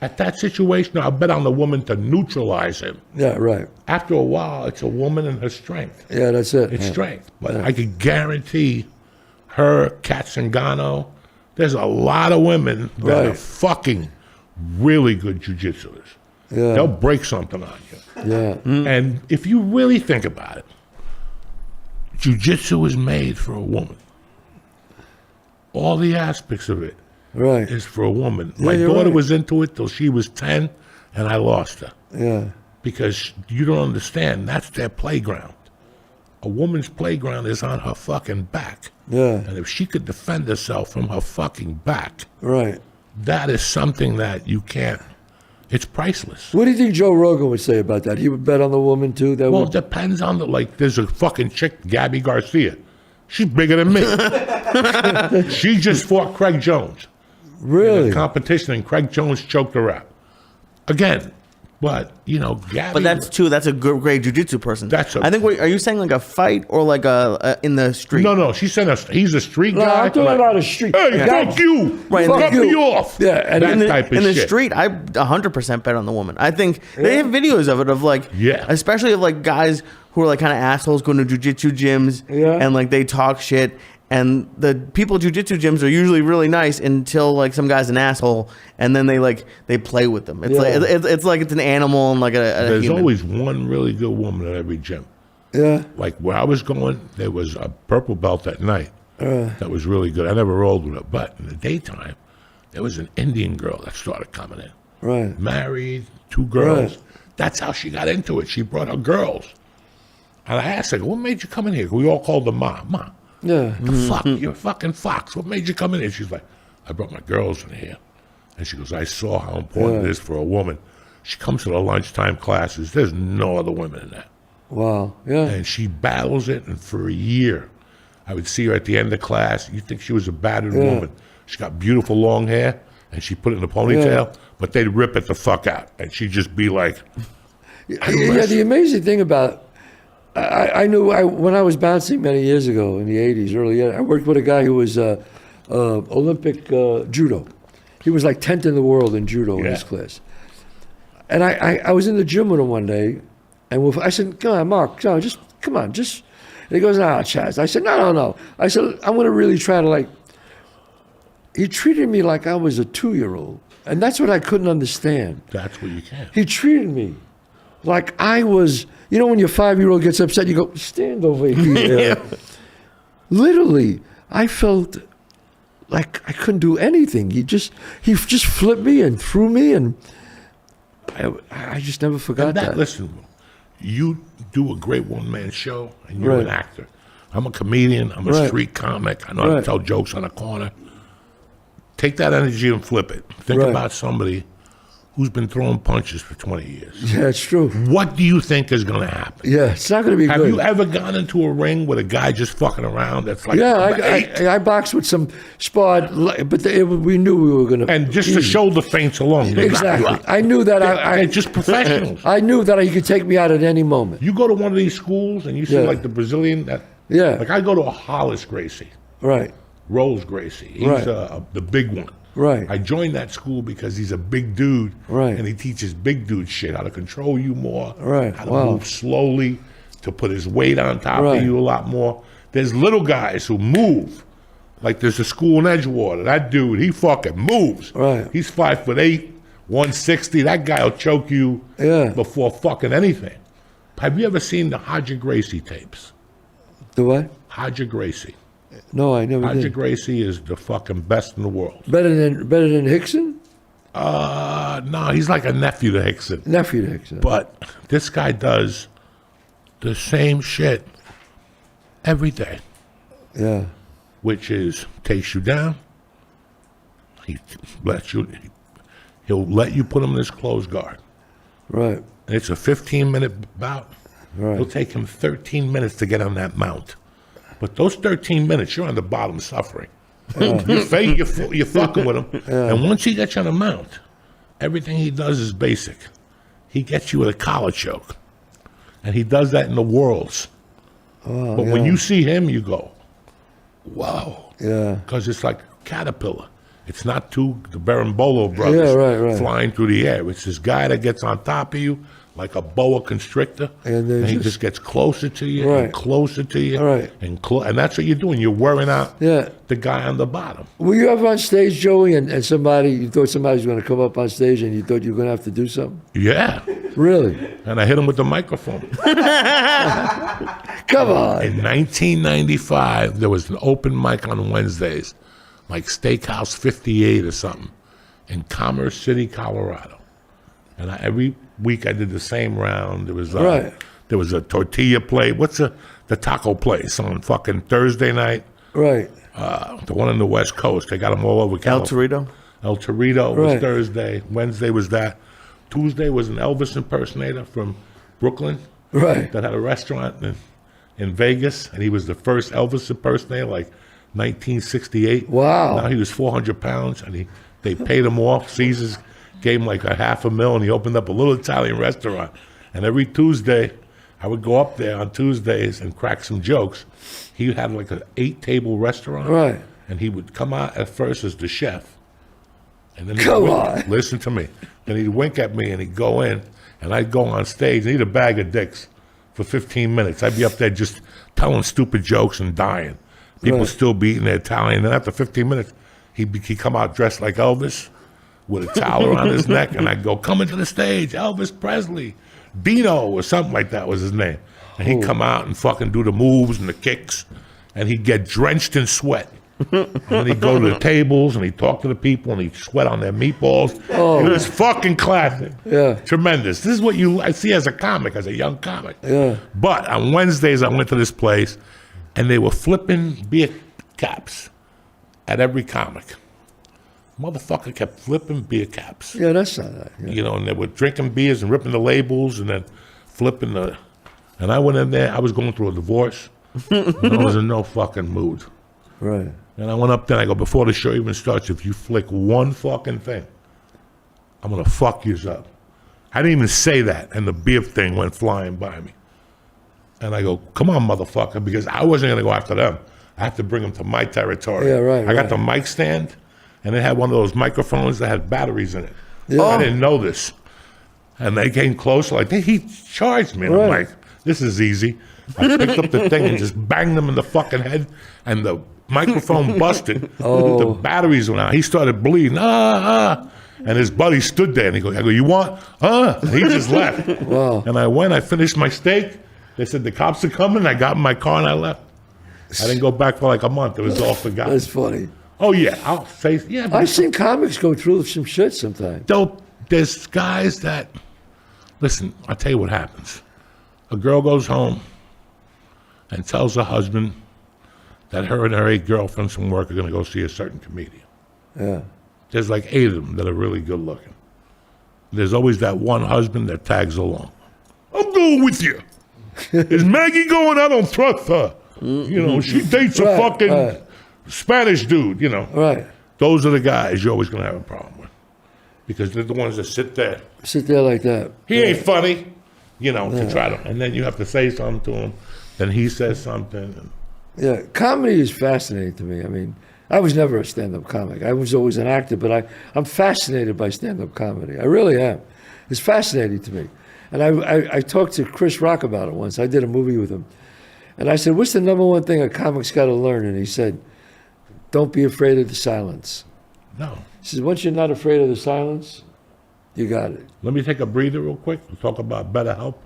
At that situation, I'll bet on the woman to neutralize him. Yeah, right. After a while, it's a woman and her strength. Yeah, that's it. It's Yeah. strength. But I can guarantee her, Katsungano, there's a lot of women that are Right. fucking really good jujitsuers. Yeah. They'll break something on you. Yeah. And if you really think about it, jiu-jitsu is made for a woman. All the aspects of it Right. is for a woman. My you're daughter right. was into it till she was 10, and I lost her. Yeah. Because you don't understand, that's their playground. A woman's playground is on her fucking back. Yeah. And if she could defend herself from her fucking back, Right. that is something that you can't, it's priceless. What do you think Joe Rogan would say about that? He would bet on the woman too. That Well, it would, depends on the, like, there's a fucking chick, Gabby Garcia. She's bigger than me. She just fought Craig Jones in really? a competition, and Craig Jones choked her out. Again, but, you know, Gabby. But that's a good, great jujitsu person. That's a- I think. Are you saying like a fight or like a in the street? No, she said he's a street No, guy. I'm talking about a street. Hey, Yeah. fuck you! Right, Cut fuck me you. off! Yeah, and that in the, type of in the shit. street, I 100% bet on the woman. I think they have videos of it of like, Yeah. especially of like guys who are like kind of assholes going to jujitsu gyms, Yeah. and like they talk shit. And the people at jujitsu gyms are usually really nice until like some guy's an asshole, and then they play with them. It's Yeah. like it's like it's an animal and like a There's human. always one really good woman at every gym. Yeah. Like where I was going, there was a purple belt at night that was really good. I never rolled with her, but in the daytime, there was an Indian girl that started coming in. Right. Married, 2 girls. Right. That's how she got into it. She brought her girls. And I asked her, what made you come in here? We all called her Ma. Ma, Yeah. The fuck? You're a fucking fox. What made you come in here? She's like, I brought my girls in here. And she goes, I saw how important it is for a woman. She comes to the lunchtime classes. There's no other women in there. Wow. Yeah. And she battles it, and for a year, I would see her at the end of class. You think she was a battered woman. She got beautiful long hair, and she put it in a ponytail, but they'd rip it the fuck out. And she'd just be like... Yeah, the amazing thing about... I knew when I was bouncing many years ago in the 80s, early 80s, I worked with a guy who was Olympic judo. He was like 10th in the world in judo in his class. And I was in the gym with him one day, and I said, come on, Mark, just come on, just... And he goes, Chazz. I said, no. I said, I'm going to really try to like... He treated me like I was a 2-year-old, and that's what I couldn't understand. That's what you can. He treated me like I was... You know when your 5-year-old gets upset, you go, stand over here. Literally, I felt like I couldn't do anything. He just flipped me and threw me, and I just never forgot that. Listen, you do a great one-man show, and you're an actor. I'm a comedian. I'm a street comic. I know how to tell jokes on a corner. Take that energy and flip it. Think about somebody who's been throwing punches for 20 years. Yeah, it's true. What do you think is going to happen? Yeah, it's not going to be good. Have you ever gone into a ring with a guy just fucking around that's like... Yeah, I boxed with some sparred, but we knew we were going to... And just the shoulder feints alone. Exactly. I knew that They're just professionals. I knew that he could take me out at any moment. You go to one of these schools and you see like the Brazilian... Like I go to a Hollis Gracie. Right. Rolls Gracie. He's the big one. Right. I joined that school because he's a big dude. Right. And he teaches big dude shit, how to control you more. Right. How to move slowly, to put his weight on top of you a lot more. There's little guys who move. Like there's a school in Edgewater. That dude, he fucking moves. Right. He's 5'8", 160. That guy will choke you before fucking anything. Have you ever seen the Hodger Gracie tapes? The what? Hodger Gracie. No, I never Hodger did. Gracie is the fucking best in the world. Better than Hickson? No, he's like a nephew to Hickson. Nephew to Hickson. But this guy does the same shit every day. Yeah. Which is takes you down. He'll let you put him in his closed guard. Right. And it's a 15-minute bout. Right. It'll take him 13 minutes to get on that mount. But those 13 minutes, you're on the bottom suffering. You're fucking with him. And once he gets you on the mount, everything he does is basic. He gets you with a collar choke. And he does that in the worlds. Oh, but when you see him, you go, wow. Yeah. Because it's like Caterpillar. It's not the Berimbolo brothers flying through the air. It's this guy that gets on top of you like a boa constrictor, and he just gets closer to you and closer to you, and that's what you're doing. You're wearing out the guy on the bottom. Were you ever on stage, Joey, and you thought somebody was going to come up on stage and you thought you were going to have to do something? Yeah. Really? And I hit him with the microphone. Come on. In 1995, there was an open mic on Wednesdays, like Steakhouse 58 or something, in Commerce City, Colorado. And every week I did the same round. There was a tortilla plate. What's the taco place on fucking Thursday night? Right. The one on the West Coast. They got them all over California. El Torito was Thursday. Wednesday was that. Tuesday was an Elvis impersonator from Brooklyn. Right. That had a restaurant in Vegas, and he was the first Elvis impersonator, like 1968. Wow. Now he was 400 pounds, and they paid him off. Caesars gave him like $500,000, and he opened up a little Italian restaurant. And every Tuesday, I would go up there on Tuesdays and crack some jokes. He had like an 8-table restaurant. Right. And he would come out at first as the chef. And then listen to me. Then he'd wink at me and he'd go in, and I'd go on stage and eat a bag of dicks for 15 minutes. I'd be up there just telling stupid jokes and dying. People still be eating their Italian. And then after 15 minutes, he'd come out dressed like Elvis with a towel around his neck, and I'd go, "Coming to the stage, Elvis Presley, Dino," or something like that was his name. And he'd come out and fucking do the moves and the kicks, and he'd get drenched in sweat. And then he'd go to the tables, and he'd talk to the people, and he'd sweat on their meatballs. It was fucking classic. Yeah. Tremendous. This is what I see as a comic, as a young comic. Yeah. But on Wednesdays, I went to this place, and they were flipping beer caps at every comic. Motherfucker kept flipping beer caps. Yeah, that's not that. Yeah. You know, and they were drinking beers and ripping the labels and then flipping the. And I went in there. I was going through a divorce. And I was in no fucking mood. Right. And I went up there and I go, before the show even starts, if you flick one fucking thing, I'm gonna fuck yous up. I didn't even say that, and the beer thing went flying by me. And I go, come on, motherfucker, because I wasn't gonna go after them. I have to bring them to my territory. Yeah, right, I got right. the mic stand, and it had one of those microphones that had batteries in it. Yeah. I didn't know this. And they came close, like, he charged me. And I'm Right. like, this is easy. I picked up the thing and just banged them in the fucking head, and the microphone busted. Oh. The batteries went out. He started bleeding. And his buddy stood there, and I go, you want? And he just left. Wow. And I went, I finished my steak. They said, the cops are coming. I got in my car and I left. I didn't go back for like a month. It was all forgotten. That's funny. Oh, yeah. I'll say, yeah. I've seen comics go through some shit sometimes. There's guys that, listen, I'll tell you what happens. A girl goes home and tells her husband that her and her 8 girlfriends from work are going to go see a certain comedian. Yeah. There's like 8 of them that are really good looking. There's always that one husband that tags along. I'm going with you. Is Maggie going? I don't trust her. You know, she dates a Right, fucking right. Spanish dude, you know. Right. Those are the guys you're always going to have a problem with. Because they're the ones that sit there. Sit there like that. He ain't funny, you know, to try to. And then you have to say something to him. Then he says something. And, Yeah, comedy is fascinating to me. I mean, I was never a stand-up comic. I was always an actor, but I'm fascinated by stand-up comedy. I really am. It's fascinating to me. And I talked to Chris Rock about it once. I did a movie with him. And I said, what's the number one thing a comic's got to learn? And he said, don't be afraid of the silence. no. He says, once you're not afraid of the silence, you got it. Let me take a breather real quick. We'll talk about BetterHelp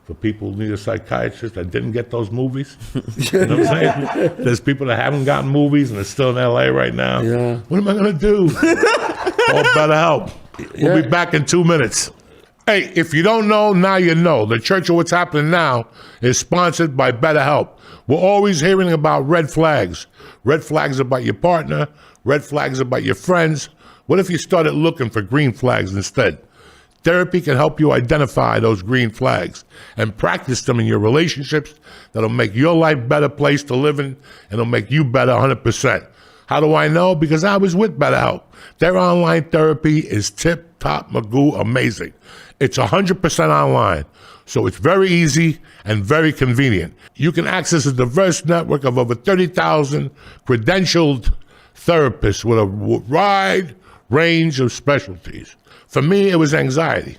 for people who need a psychiatrist that didn't get those movies. You know what I'm saying? There's people that haven't gotten movies and are still in LA right now. Yeah. What am I going to do? All BetterHelp. We'll be Yeah. back in 2 minutes. Hey, if you don't know, now you know. The Church of What's Happening Now is sponsored by BetterHelp. We're always hearing about red flags. Red flags about your partner. Red flags about your friends. What if you started looking for green flags instead? Therapy can help you identify those green flags and practice them in your relationships that'll make your life a better place to live in and it'll make you better 100%. How do I know? Because I was with BetterHelp. Their online therapy is tip-top, magoo, amazing. It's 100% online, so it's very easy and very convenient. You can access a diverse network of over 30,000 credentialed therapists with a wide range of specialties. For me, it was anxiety.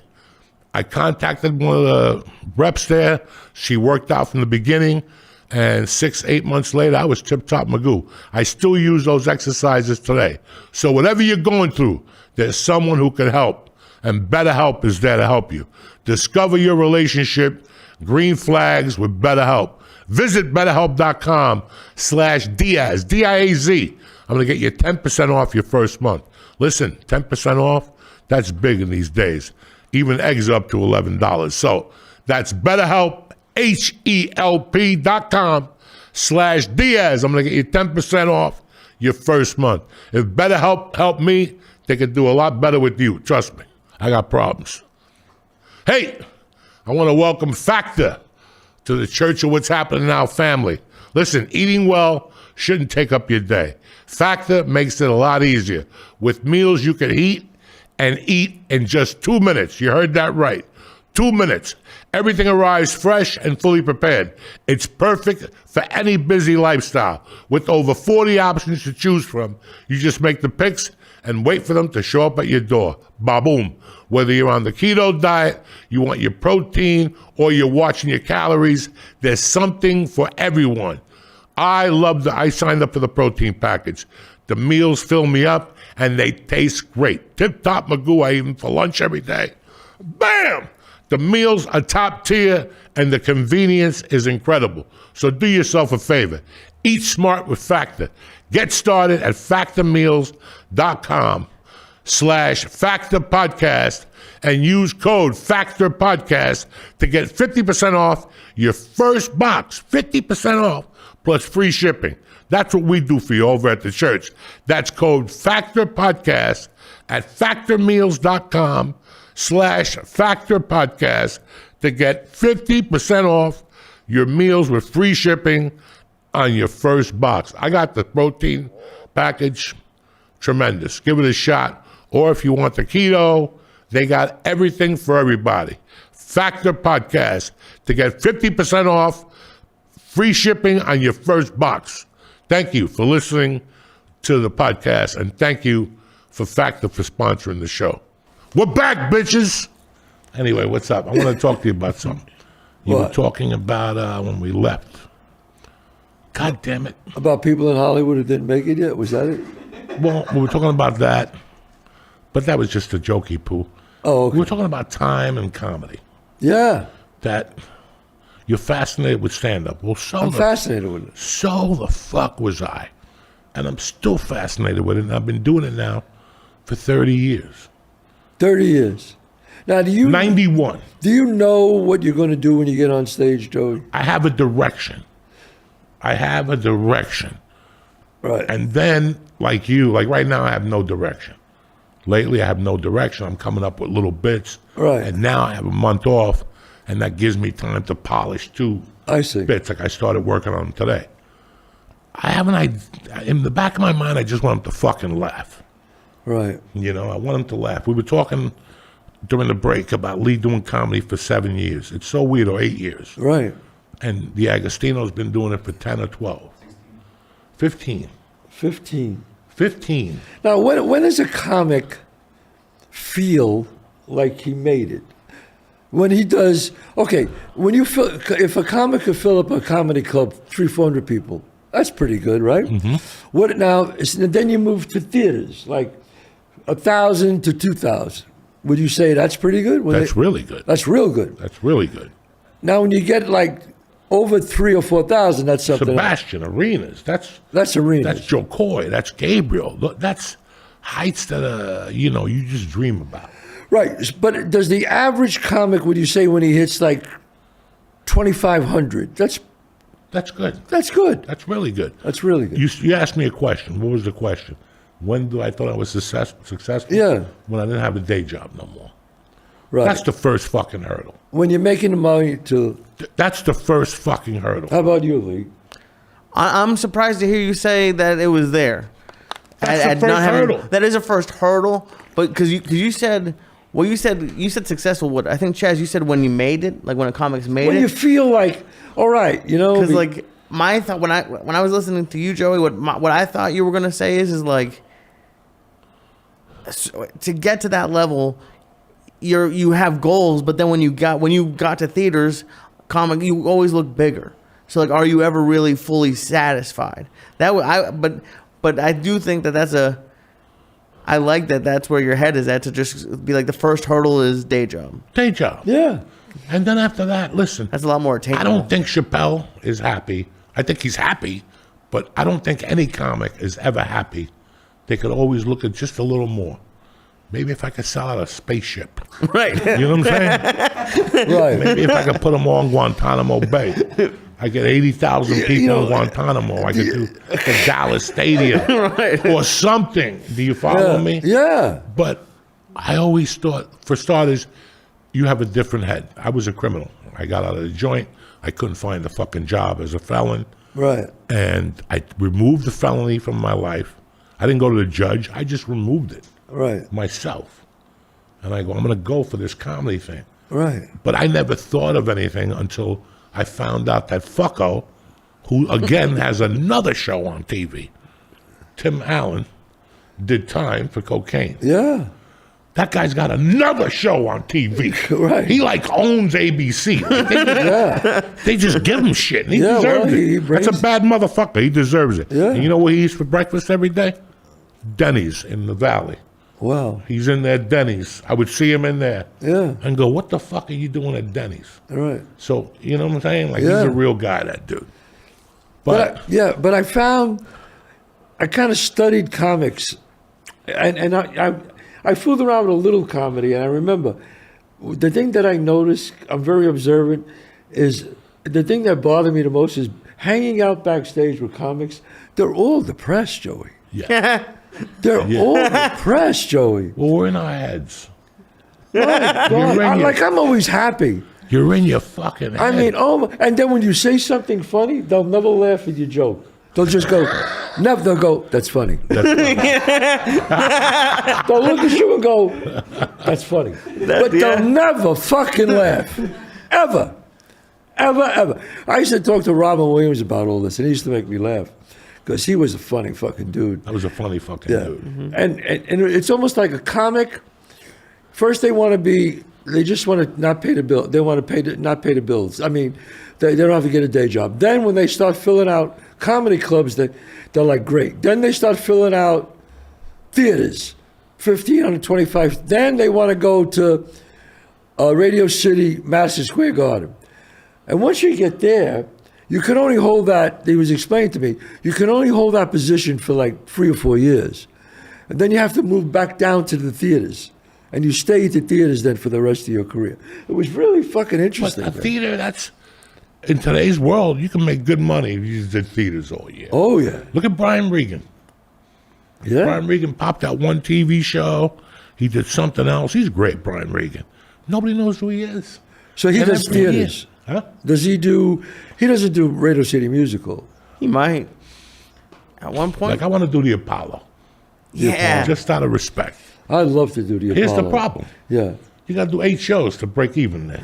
I contacted one of the reps there. She worked out from the beginning, and 6-8 months later, I was tip-top magoo. I still use those exercises today. So whatever you're going through, there's someone who can help, and BetterHelp is there to help you. Discover your relationship, green flags with BetterHelp. Visit BetterHelp.com/Diaz, D-I-A-Z. I'm going to get you 10% off your first month. Listen, 10% off, that's big in these days. Even eggs are up to $11. So that's BetterHelp, HELP.com/Diaz. I'm going to get you 10% off your first month. If BetterHelp helped me, they could do a lot better with you. Trust me, I got problems. Hey, I want to welcome Factor to the Church of What's Happening Now family. Listen, eating well shouldn't take up your day. Factor makes it a lot easier. With meals you can eat in just 2 minutes. You heard that right. 2 minutes. Everything arrives fresh and fully prepared. It's perfect for any busy lifestyle. With over 40 options to choose from, you just make the picks and wait for them to show up at your door. Ba-boom. Whether you're on the keto diet, you want your protein, or you're watching your calories, there's something for everyone. I signed up for the protein package. The meals fill me up, and they taste great. Tip-top magoo, I eat them for lunch every day. Bam! The meals are top tier, and the convenience is incredible. So do yourself a favor. Eat smart with Factor. Get started at factormeals.com. factor podcast and use code factor podcast to get 50% off your first box. 50% off plus free shipping. That's what we do for you over at the church. That's code factor podcast at factormeals.com/factor podcast to get 50% off your meals with free shipping on your first box. I got the protein package. Tremendous. Give it a shot. Or if you want the keto, they got everything for everybody. Factor Podcast to get 50% off, free shipping on your first box. Thank you for listening to the podcast, and thank you for Factor for sponsoring the show. We're back, bitches. Anyway, what's up? I want to talk to you about something. You were talking about when we left. God damn it. About people in Hollywood who didn't make it yet? Was that it? Well, we were talking about that, but that was just a jokey poo. Oh, okay. We were talking about time and comedy. Yeah. That you're fascinated with stand-up. Well, I'm fascinated with it. So the fuck was I. And I'm still fascinated with it, and I've been doing it now for 30 years. 30 years. Now, 91. Do you know what you're going to do when you get on stage, Joey? I have a direction. Right. And then, like right now, I have no direction. Lately, I have no direction. I'm coming up with little bits. Right. And now I have a month off, and that gives me time to polish 2 I see. bits, like I started working on them today. I have an idea. In the back of my mind, I just want them to fucking laugh. Right. You know, I want them to laugh. We were talking during the break about Lee doing comedy for 7 years. It's so weird, or 8 years. Right. And the Agostino's been doing it for 10 or 12. 15. 15. 15. Now, when does a comic feel like he made it? When he does, okay, if a comic could fill up a comedy club, 300-400 people, that's pretty good, right? Mm-hmm. Then you move to theaters, like 1,000 to 2,000. Would you say that's pretty good? That's really good. That's real good. That's really good. Now, when you get like over 3,000 or 4,000, that's something. Sebastian, arenas. That's arenas. That's Joe Coy. That's Gabriel. That's heights that you just dream about. Right, but does the average comic, would you say, when he hits like 2,500, that's good. That's good. That's really good. That's really good. You asked me a question. What was the question? When do I thought I was successful? Yeah. When I didn't have a day job no more. Right. That's the first fucking hurdle. When you're making the money to. That's the first fucking hurdle. How about you, Lee? I'm surprised to hear you say that it was there. That's the first hurdle. That is a first hurdle, but because you said. Well, you said successful. What I think, Chazz, you said when you made it, like when a comic's made when it. You feel like, all right, Because like my thought when I was listening to you, Joey, what I thought you were gonna say is like to get to that level, you have goals, but then when you got to theaters, you always look bigger. So like, are you ever really fully satisfied? But I do think that's I like that that's where your head is at, to just be like the first hurdle is day job. Day job. Yeah. And then after that, listen. That's a lot more attainable. I don't think Chappelle is happy. I think he's happy, but I don't think any comic is ever happy. They could always look at just a little more. Maybe if I could sell out a spaceship. Right. You know what I'm saying? Right. Maybe if I could put them all in Guantanamo Bay. I get 80,000 people in Guantanamo. I could do the Dallas Stadium or something. Do you follow me? Yeah. But I always thought, for starters, you have a different head. I was a criminal. I got out of the joint. I couldn't find a fucking job as a felon. Right. And I removed the felony from my life. I didn't go to the judge. I just removed it myself. And I go, I'm going to go for this comedy thing. Right. But I never thought of anything until I found out that fucko, who again has another show on TV, Tim Allen, did time for cocaine. Yeah. That guy's got another show on TV. Right. He like owns ABC. Like, they just give him shit, and he deserves it. That's a bad motherfucker. He deserves it. Yeah. And you know what he eats for breakfast every day? Denny's in the Valley. Wow. He's in there, Denny's. I would see him in there. Yeah. And go, what the fuck are you doing at Denny's? Right. So, you know what I'm saying? Like, he's a real guy, that dude. But I found, I kind of studied comics, and I fooled around with a little comedy, and I remember the thing that I noticed. I'm very observant. Is the thing that bothered me the most is hanging out backstage with comics. They're all depressed, Joey. Yeah. They're all depressed, Joey. Well, we're in our heads. My God. I'm always happy. You're in your fucking head. I mean, and then when you say something funny, they'll never laugh at your joke. They'll just go, they'll go, that's funny. They'll look at you and go, that's funny. But they'll never fucking laugh. Ever. Ever. I used to talk to Robin Williams about all this, and he used to make me laugh. Because he was a funny fucking dude. That was a funny fucking dude. Mm-hmm. And it's almost like a comic. First, they just want to not pay the bill. They want to not pay the bills. I mean, they don't have to get a day job. Then when they start filling out comedy clubs, they're like, great. Then they start filling out theaters, 1,525. Then they want to go to Radio City, Madison Square Garden. And once you get there, you can only hold that, he was explaining to me, you can only hold that position for like 3 or 4 years. And then you have to move back down to the theaters. And you stay at the theaters then for the rest of your career. It was really fucking interesting. But a theater, that's, in today's world, you can make good money if you did theaters all year. Oh, yeah. Look at Brian Regan. Yeah. Brian Regan popped out one TV show. He did something else. He's great, Brian Regan. Nobody knows who he is. So he And does every year- theaters. Huh? He doesn't do Radio City Musical. He might. At one point. Like, I want to do the Apollo. Yeah. Just out of respect. I'd love to do the Apollo. Here's the problem. Yeah. You got to do 8 shows to break even there.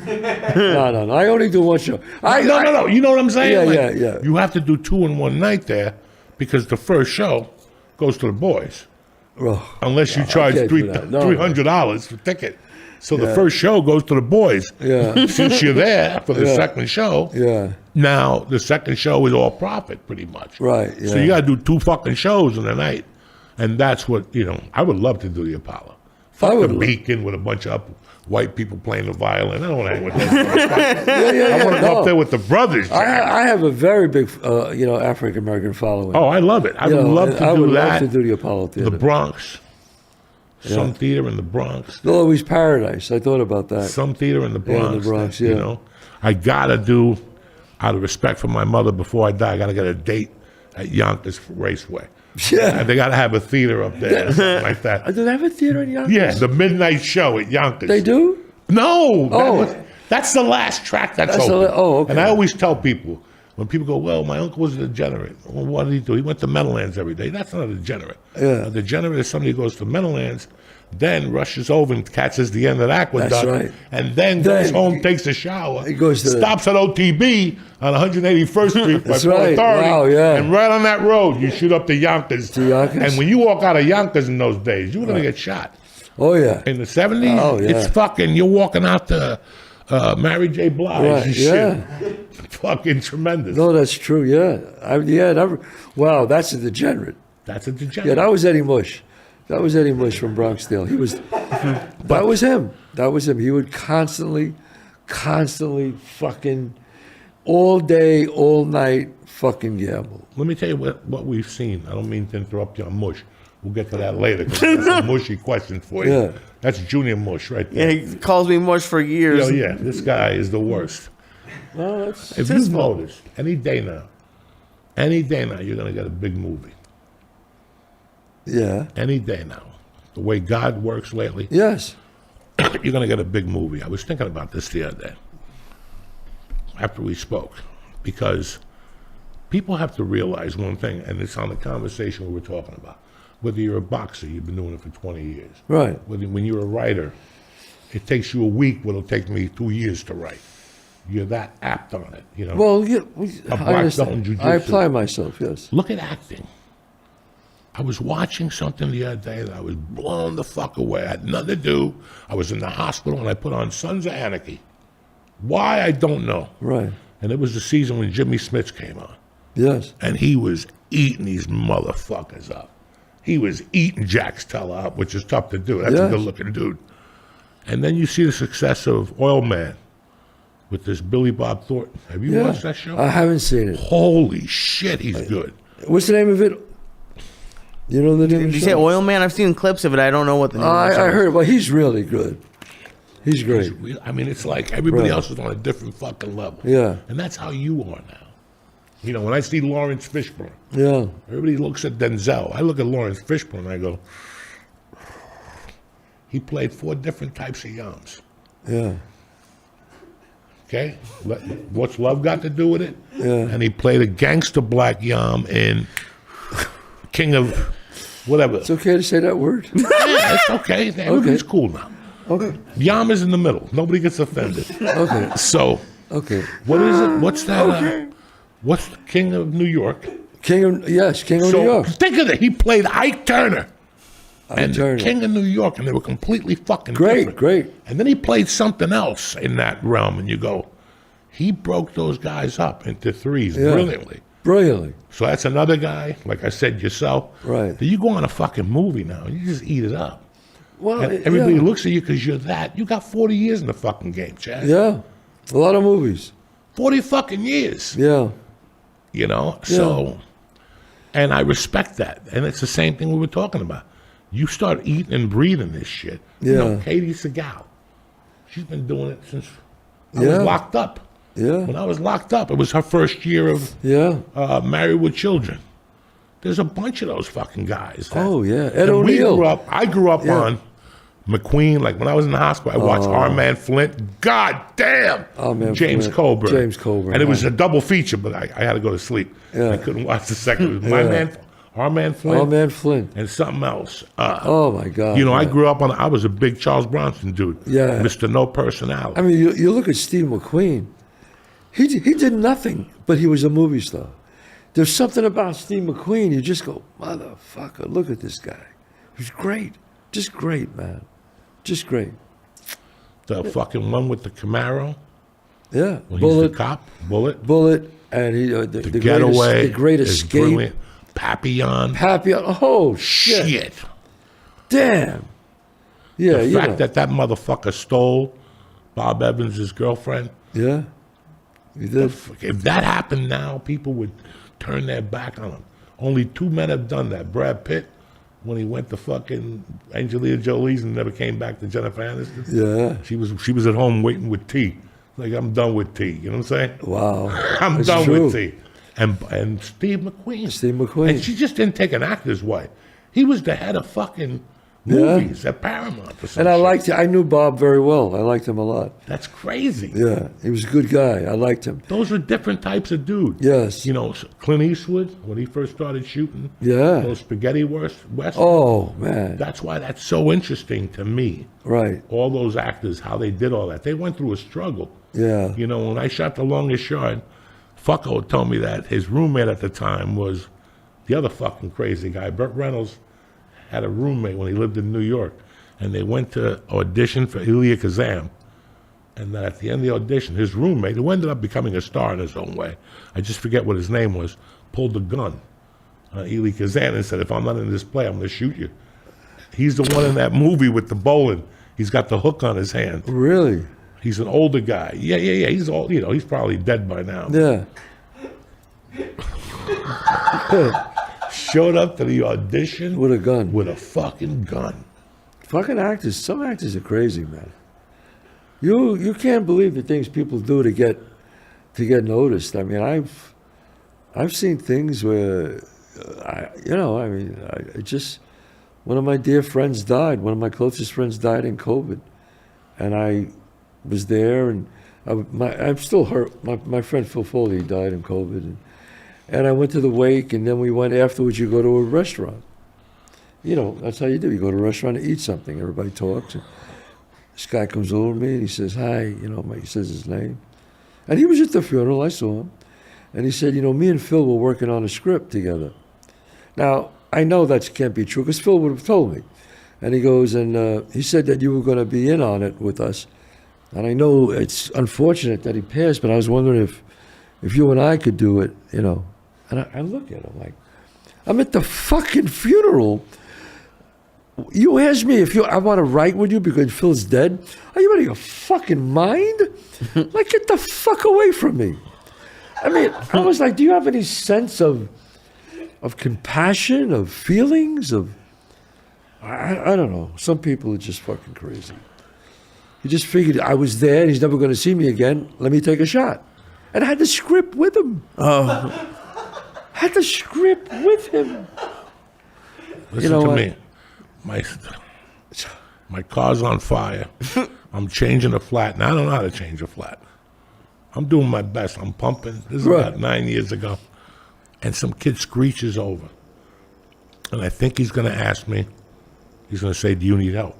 No. I only do one show. No. You know what I'm saying? Yeah. You have to do 2 in one night there because the first show goes to the boys. Oh, Unless you charge can't do that. No. $300 for ticket. So the first show goes to the boys. Yeah. Since you're there for the second show, yeah. now the second show is all profit pretty much. Right, So yeah. you got to do 2 fucking shows in a night. And that's what, I would love to do the Apollo. Fuck the Beacon with a bunch of white people playing the violin. I don't want to hang with them. I want to go up there with the brothers. I have a very big, African American following. Oh, I love it. I would love to do I would that. love to do the Apollo Theater. The Bronx. Some theater in the Bronx. Always Paradise. I thought about that. Some theater in the Bronx. in the Bronx, that, yeah. I got to do, out of respect for my mother before I die, I got to get a date at Yonkers Raceway. Yeah. And they got to have a theater up there or something like that. Do they have a theater in Yonkers? Yeah, the midnight show at Yonkers. They do? No. That's the last track that's open. okay. And I always tell people, when people go, well, my uncle was a degenerate. Well, what did he do? He went to Meadowlands every day. That's not a degenerate. Yeah. A degenerate is somebody who goes to Meadowlands, then rushes over and catches the end of the aqueduct, That's right. and then goes home, takes a shower, He goes to stops at OTB on 181st Street by That's Port right. Authority, Wow, yeah. and right on that road, you shoot up to Yonkers. To Yonkers. And when you walk out of Yonkers in those days, you're going to get shot. Oh, yeah. In the 70s, Oh, yeah. it's fucking, you're walking out to Mary J. Blige Right, and yeah. shit. Fucking tremendous. No, that's true, yeah. Wow, that's a degenerate. That's a degenerate. Yeah, that was Eddie Mush. That was Eddie Mush from Bronxdale. He was, that was him. That was him. He would constantly fucking, all day, all night, fucking gamble. Let me tell you what we've seen. I don't mean to interrupt you on Mush. We'll get to that later because that's a mushy question for you. Yeah. That's Junior Mush right Yeah, there. he calls me mush for years. Yeah, this guy is the worst. No, that's If you notice, any day now, you're going to get a big movie. yeah. Any day now. The way God works lately, Yes. you're going to get a big movie. I was thinking about this the other day after we spoke because people have to realize one thing, and it's on the conversation we were talking about. Whether you're a boxer, you've been doing it for 20 years. Right. When you're a writer, it takes you a week what it'll take me 2 years to write. You're that apt on it, Well, yeah, A I black understand. belt in jiu-jitsu. I apply myself, yes. Look at acting. I was watching something the other day that I was blown the fuck away. I had nothing to do. I was in the hospital and I put on Sons of Anarchy. Why, I don't know. Right. And it was the season when Jimmy Smits came on. Yes. And he was eating these motherfuckers up. He was eating Jax Teller up, which is tough to do. That's a Yes. good-looking dude. And then you see the success of Oil Man with this Billy Bob Thornton. Have you Yeah. watched that show? I haven't seen it. Holy shit, he's good. What's the name of it? You know the name of Did the you say show? Oil Man? I've seen clips of it. I don't know what the name of the show I is. heard. Well, he's really good. He's great. I mean, it's like everybody Right. else is on a different fucking level. Yeah. And that's how you are now. You know, when I see Lawrence Fishburne, Yeah. everybody looks at Denzel. I look at Lawrence Fishburne and I go, he played 4 different types of yams. Yeah. Okay? What's love got to do with it? Yeah. And he played a gangster black yam in King of whatever. It's okay to say that word. Yeah, it's okay. Everything's cool now. Okay. Yam is in the middle. Nobody gets offended. Okay. So, Okay. what is it? What's that? What's the King of New York? King of New So York. think of it. He played Ike Turner and Turner. King of New York, and they were completely fucking Great, different. great. And then he played something else in that realm, and you go, he broke those guys up into threes Yeah. brilliantly. Brilliantly. So that's another guy, like I said yourself. Right. That you go on a fucking movie now, you just eat it up. Well, And everybody yeah. looks at you because you're that. You got 40 years in the fucking game, Chaz. Yeah. A lot of movies. 40 fucking years. Yeah. You know? So, and I respect that. And it's the same thing we were talking about. You start eating and breathing this shit. You know, Yeah. Katie Segal, she's been doing it since I Yeah. was locked up. Yeah. When I was locked up, it was her first year of Yeah. Married with Children. There's a bunch of those fucking guys. that- Oh, yeah. Ed and we O'Neill. grew up. I grew up Yeah. on McQueen. Like when I was in the hospital, I watched Our Man Flint. God damn, Our Man James Flint. Coburn. James Coburn, and it was right. a double feature, but I had to go to sleep. Yeah. I couldn't watch the second. It was My Yeah. Man, Our Man Flint, Oh, man, Flint. and something else. Oh, my God. You know, I yeah. grew up on. I was a big Charles Bronson dude. Yeah. Mr. No Personality. I mean, you look at Steve McQueen. He did nothing, but he was a movie star. There's something about Steve McQueen. You just go, motherfucker, look at this guy. He's great. Just great, man. Just great. The fucking one with the Camaro. Yeah. When he's Bullet, the cop. Bullet. and he the Getaway. the great is escape. brilliant. Papillon. Papillon. Oh shit! Shit. Damn. Yeah, The you fact know. that motherfucker stole Bob Evans' girlfriend. Yeah. He did. If that happened now, people would turn their back on him. Only 2 men have done that. Brad Pitt, when he went to fucking Angelina Jolie's and never came back to Jennifer Aniston. Yeah. She was at home waiting with tea. Like, I'm done with tea. You know what I'm saying? Wow. I'm That's done true. with tea. And Steve McQueen. Steve McQueen. And she just didn't take an actor's wife. He was the head of fucking movies at Paramount. Or some And shit. I knew Bob very well. I liked him a lot. That's crazy. Yeah. He was a good guy. I liked him. Those are different types of dudes. Yes. You know, Clint Eastwood, when he first started shooting Yeah. those spaghetti westerns. Oh, man. That's why that's so interesting to me. Right. All those actors, how they did all that. They went through a struggle. Yeah. You know, when I shot The Longest Yard, Fucko told me that his roommate at the time was the other fucking crazy guy. Burt Reynolds had a roommate when he lived in New York, and they went to audition for Elia Kazan. And then at the end of the audition, his roommate, who ended up becoming a star in his own way, I just forget what his name was, pulled a gun on Elia Kazan and said, if I'm not in this play, I'm going to shoot you. He's the one in that movie with the bowling. He's got the hook on his hand. Really? He's an older guy. Yeah. He's all, you know, he's probably dead by now. Yeah. Showed up to the audition With a gun. with a fucking gun. Fucking actors. Some actors are crazy, man. You can't believe the things people do to get noticed. I mean, I've seen things where, it just one of my dear friends died. One of my closest friends died in COVID, and I was there, and I'm still hurt. My friend Phil Foley died in COVID, and I went to the wake, and then we went afterwards. You go to a restaurant. You know, that's how you do. You go to a restaurant and eat something. Everybody talks. And this guy comes over to me and he says, hi, he says his name. And he was at the funeral, I saw him. And he said, me and Phil were working on a script together. Now, I know that can't be true because Phil would have told me. And he goes, and he said that you were going to be in on it with us. And I know it's unfortunate that he passed, but I was wondering if you and I could do it, And I look at him like, I'm at the fucking funeral. You asked me if I want to write with you because Phil's dead. Are you out of your fucking mind? Like, get the fuck away from me. I mean, I was like, do you have any sense of of compassion, of feelings, of I don't know. Some people are just fucking crazy. He just figured I was there and he's never going to see me again. Let me take a shot. And I had the script with him. Had the script with him. Listen know to what? me. My car's on fire. I'm changing a flat. Now I don't know how to change a flat. I'm doing my best. I'm pumping. This is Right. about 9 years ago. And some kid screeches over. And I think he's going to ask me, he's going to say, do you need help?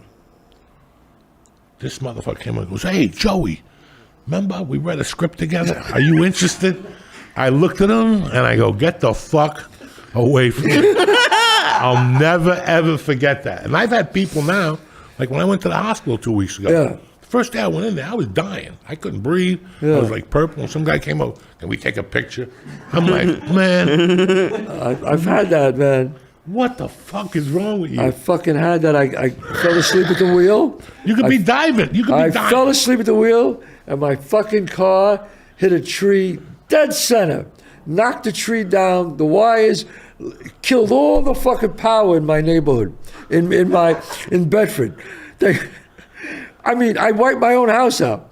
This motherfucker came and goes, hey, Joey, remember we read a script together? Are you interested? I looked at him and I go, get the fuck away from me. I'll never, ever forget that. And I've had people now, like when I went to the hospital 2 weeks ago. Yeah. The first day I went in there, I was dying. I couldn't breathe. Yeah. I was like purple. And some guy came over, can we take a picture? I'm like, man, I've had that, man. what the fuck is wrong with you? I fucking had that. I fell asleep at the wheel. You could be diving. You could be I diving. fell asleep at the wheel, and my fucking car hit a tree dead center. Knocked the tree down. The wires killed all the fucking power in my neighborhood, in Bedford. I wiped my own house out.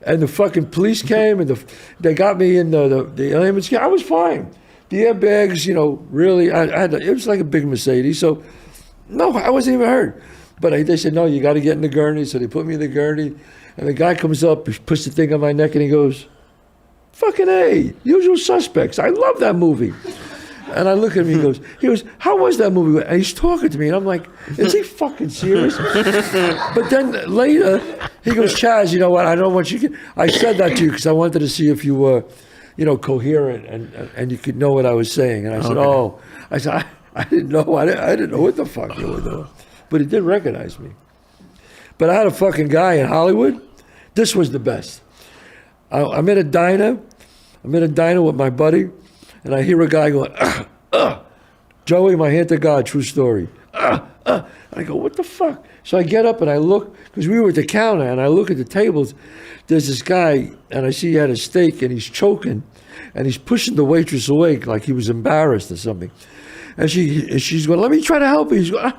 And the fucking police came, and they got me in the ambulance. I was fine. The airbags, really, it was like a big Mercedes. So, no, I wasn't even hurt. But they said, no, you got to get in the gurney. So they put me in the gurney. And the guy comes up, he puts the thing on my neck, and he goes, fucking A, Usual Suspects. I love that movie. And I look at him, he goes, how was that movie? And he's talking to me, and I'm like, is he fucking serious? But then later, he goes, Chazz, you know what? I don't want you. I said that to you because I wanted to see if you were, coherent and you could know what I was saying. And I said, I didn't know. I didn't know what the fuck you were doing. But he did recognize me. But I had a fucking guy in Hollywood. This was the best. I'm in a diner. With my buddy. And I hear a guy going, Joey, my hand to God, true story. And I go, what the fuck? So I get up and I look, because we were at the counter, and I look at the tables. There's this guy, and I see he had a steak, and he's choking, and he's pushing the waitress away like he was embarrassed or something. And she's going, let me try to help you. He's going,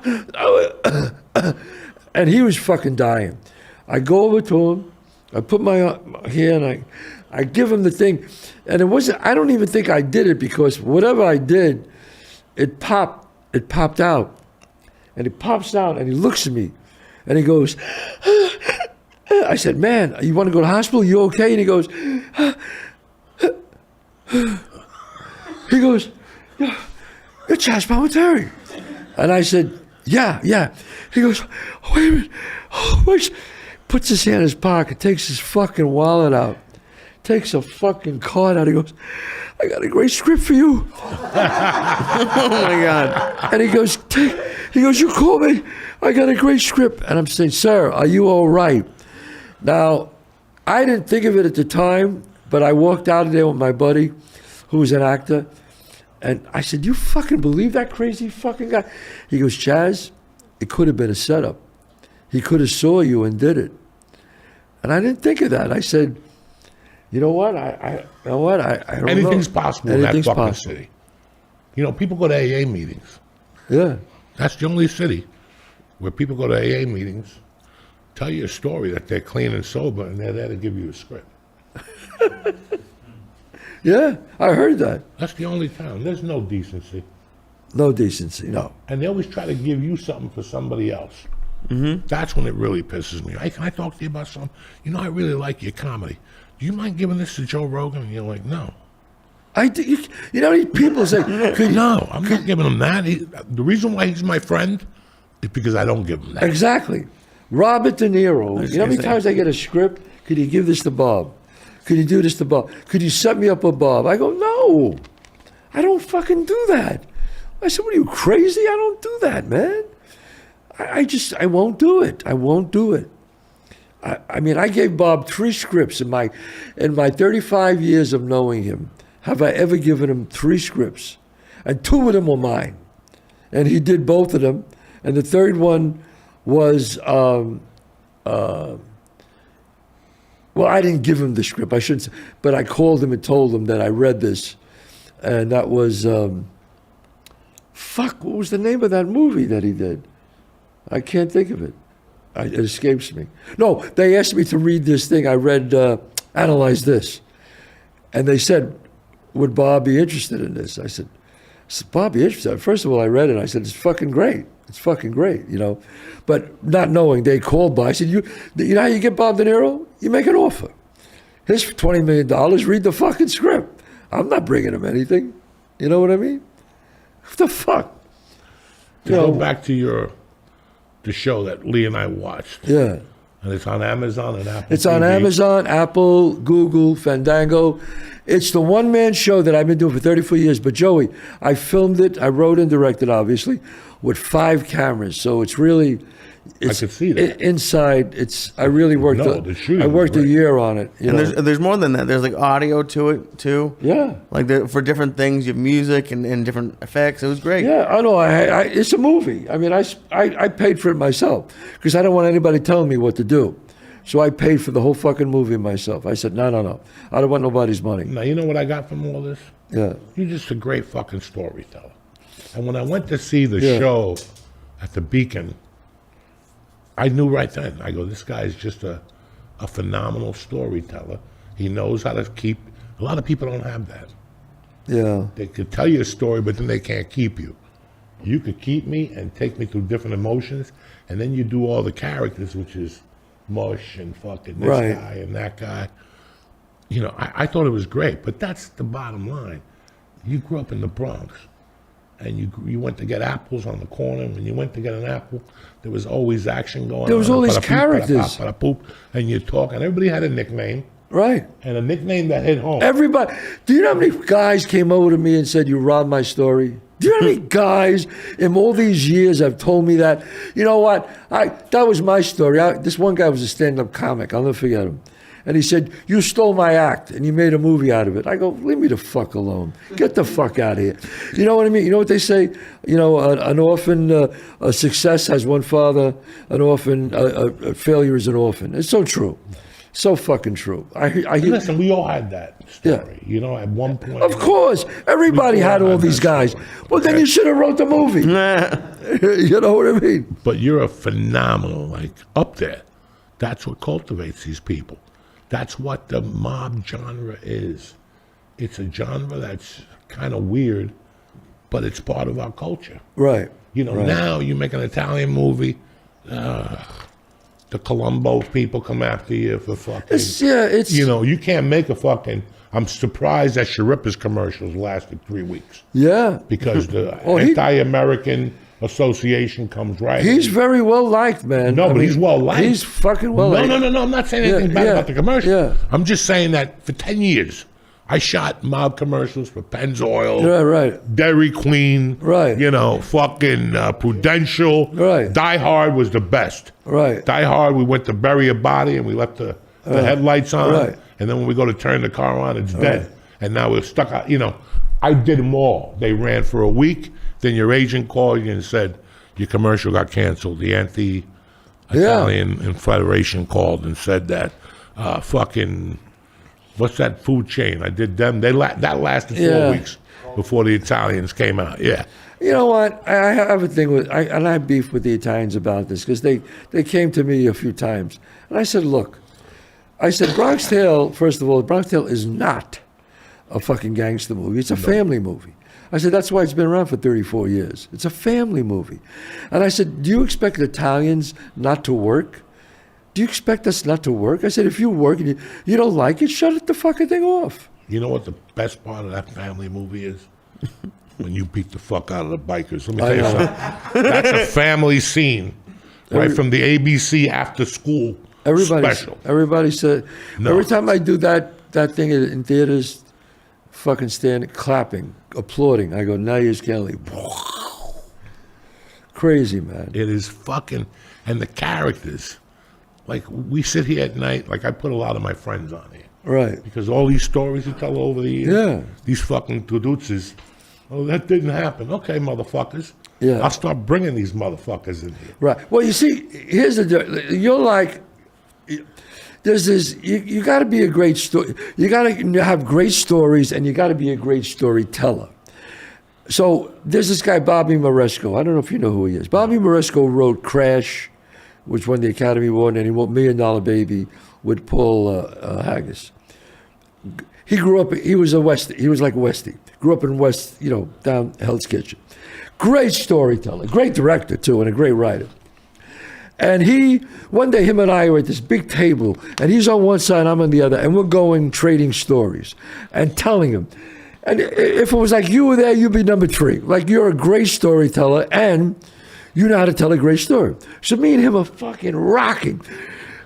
and he was fucking dying. I go over to him, I put my here, and I give him the thing. And it wasn't, I don't even think I did it, because whatever I did, it popped out. And it pops out, and he looks at me, and he goes, I said, man, you want to go to the hospital? You okay? And he goes, you're Chazz Palminteri. And I said, yeah. He goes, wait a minute. Oh, wait. Puts his hand in his pocket, takes his fucking wallet out, takes a fucking card out. He goes, I got a great script for you. Oh my God. And he goes, you call me. I got a great script. And I'm saying, sir, are you all right? Now, I didn't think of it at the time, but I walked out of there with my buddy, who was an actor. And I said, you fucking believe that crazy fucking guy? He goes, Chazz, it could have been a setup. He could have saw you and did it. And I didn't think of that. I said, you know what? I don't know. Anything's possible in that Anything's fucking possible. city. People go to AA meetings. Yeah. That's the only city where people go to AA meetings, tell you a story that they're clean and sober, and they're there to give you a script. Yeah, I heard that. That's the only town. There's no decency. No decency, no. And they always try to give you something for somebody else. Mm-hmm. That's when it really pisses me. Hey, can I talk to you about something? I really like your comedy. Do you mind giving this to Joe Rogan? And you're like, no. These people say, No, I'm not giving him that. The reason why he's my friend is because I don't give him that. exactly. Robert De Niro. You know how many times I get a script? Could you give this to Bob? Could you do this to Bob? Could you set me up with Bob? I go, no. I don't fucking do that. I said, what are you, crazy? I don't do that, man. I won't do it. I won't do it. I gave Bob 3 scripts in my 35 years of knowing him. Have I ever given him 3 scripts? And 2 of them were mine. And he did both of them. And the third one was, well, I didn't give him the script. I shouldn't say, but I called him and told him that I read this. And that was, Fuck, what was the name of that movie that he did? I can't think of it. It escapes me. No, they asked me to read this thing. I read Analyze This. And they said, would Bob be interested in this? I said, Bob be interested? First of all, I read it. I said, it's fucking great. It's fucking great, you know. But not knowing, they called Bob. I said, you know how you get Bob De Niro? You make an offer. Here's $20 million. Read the fucking script. I'm not bringing him anything. You know what I mean? What the fuck? To go back to the show that Lee and I watched. Yeah. And it's on Amazon and Apple It's on TV. Amazon, Apple, Google, Fandango. It's the one-man show that I've been doing for 34 years. But Joey, I filmed it, I wrote and directed, obviously, with 5 cameras. So it's really, it's, I could see that. Inside, I really worked. The shooting I worked was a great. year on it. You And know? there's more than that. There's like audio to it too. Yeah. Like for different things, you have music and different effects. It was great. Yeah, I know. It's a movie. I mean, I paid for it myself because I don't want anybody telling me what to do. So I paid for the whole fucking movie myself. I said, no. I don't want nobody's money. Now, you know what I got from all this? Yeah. You're just a great fucking storyteller. And when I went to see the Yeah. show at the Beacon, I knew right then. I go, this guy's just a phenomenal storyteller. He knows how to keep. A lot of people don't have that. Yeah. They could tell you a story, but then they can't keep you. You could keep me and take me through different emotions, and then you do all the characters, which is mush and fucking this Right. guy and that guy. You know, I thought it was great, but that's the bottom line. You grew up in the Bronx, and you went to get apples on the corner. When you went to get an apple, there was always action going on. There was all these Ba-da-poop, characters. ba-da-pop, ba-da-poop, and you talk, and everybody had a nickname, Right. and a nickname that hit home. Everybody. Do you know how many guys came over to me and said, you robbed my story? Do you know how many guys in all these years have told me that? You know what? That was my story. This one guy was a stand-up comic. I'll never forget him. And he said, you stole my act and you made a movie out of it. I go, leave me the fuck alone. Get the fuck out of here. You know what I mean? You know what they say? You know, an orphan, a success has one father. An orphan, a failure is an orphan. It's so true. So fucking true. I hear. Listen, we all had that story. Yeah. You know, at one point. Of course, everybody We all had all had these that guys. story. Well, then you should have wrote the movie. You know what I mean? But you're a phenomenal, like, up there. That's what cultivates these people. That's what the mob genre is. It's a genre that's kind of weird, but it's part of our culture. Right. You know, right. now you make an Italian movie, the Colombo people come after you for fucking. It's You know, you can't make a fucking. I'm surprised that Sharippa's commercials lasted 3 weeks yeah. because the Oh, he- anti-American association comes right. He's very well liked, man. No, I but mean, he's well liked. He's fucking well No, liked. no. I'm not saying anything bad yeah, about the commercial. yeah. I'm just saying that for 10 years, I shot mob commercials for Pennzoil, Right, right. Dairy Queen, Right. you know, fucking Prudential. Right. Die Hard was the best. Right. Die Hard, we went to bury a body and we left the headlights on. Right. And then when we go to turn the car on, it's dead. And now we're stuck out. You know, I did them all. They ran for a week. Then your agent called you and said, your commercial got canceled. The anti-Italian Federation called and said that fucking, what's that food chain? I did them. That lasted 4 Yeah. weeks before the Italians came out. Yeah. You know what? I have a thing with, and I have beef with the Italians about this because they came to me a few times. And I said, look, Bronx Tale, first of all, Bronx Tale is not a fucking gangster movie. It's a family movie. I said, that's why it's been around for 34 years. It's a family movie. And I said, do you expect Italians not to work? Do you expect us not to work? I said, if you work and you don't like it, shut it the fucking thing off. You know what the best part of that family movie is? When you beat the fuck out of the bikers. Let me tell you something. That's a family scene, right from the ABC after school special. Everybody said, No. every time I do that thing in theaters, fucking standing, clapping, applauding, I go, now you just can't leave. Crazy, man. It is fucking, and the characters, like we sit here at night, like I put a lot of my friends on here. Right. Because all these stories you tell over the years, Yeah. these fucking tudutsis, oh, that didn't happen. Okay, motherfuckers. Yeah. I'll start bringing these motherfuckers in here. Right. Well, you see, here's you're like, there's this, you got to be a great story. You got to have great stories and you got to be a great storyteller. So there's this guy, Bobby Moresco. I don't know if you know who he is. Bobby Moresco wrote Crash, which won the Academy Award, and he wrote $1 Million Baby with Paul Haggis. He grew up, he was a Westie. He was like a Westie. Grew up in West, down Hell's Kitchen. Great storyteller, great director too, and a great writer. And one day him and I were at this big table, and he's on one side, I'm on the other, and we're going trading stories and telling him. And if it was like you were there, you'd be number 3. Like you're a great storyteller and you know how to tell a great story. So me and him are fucking rocking.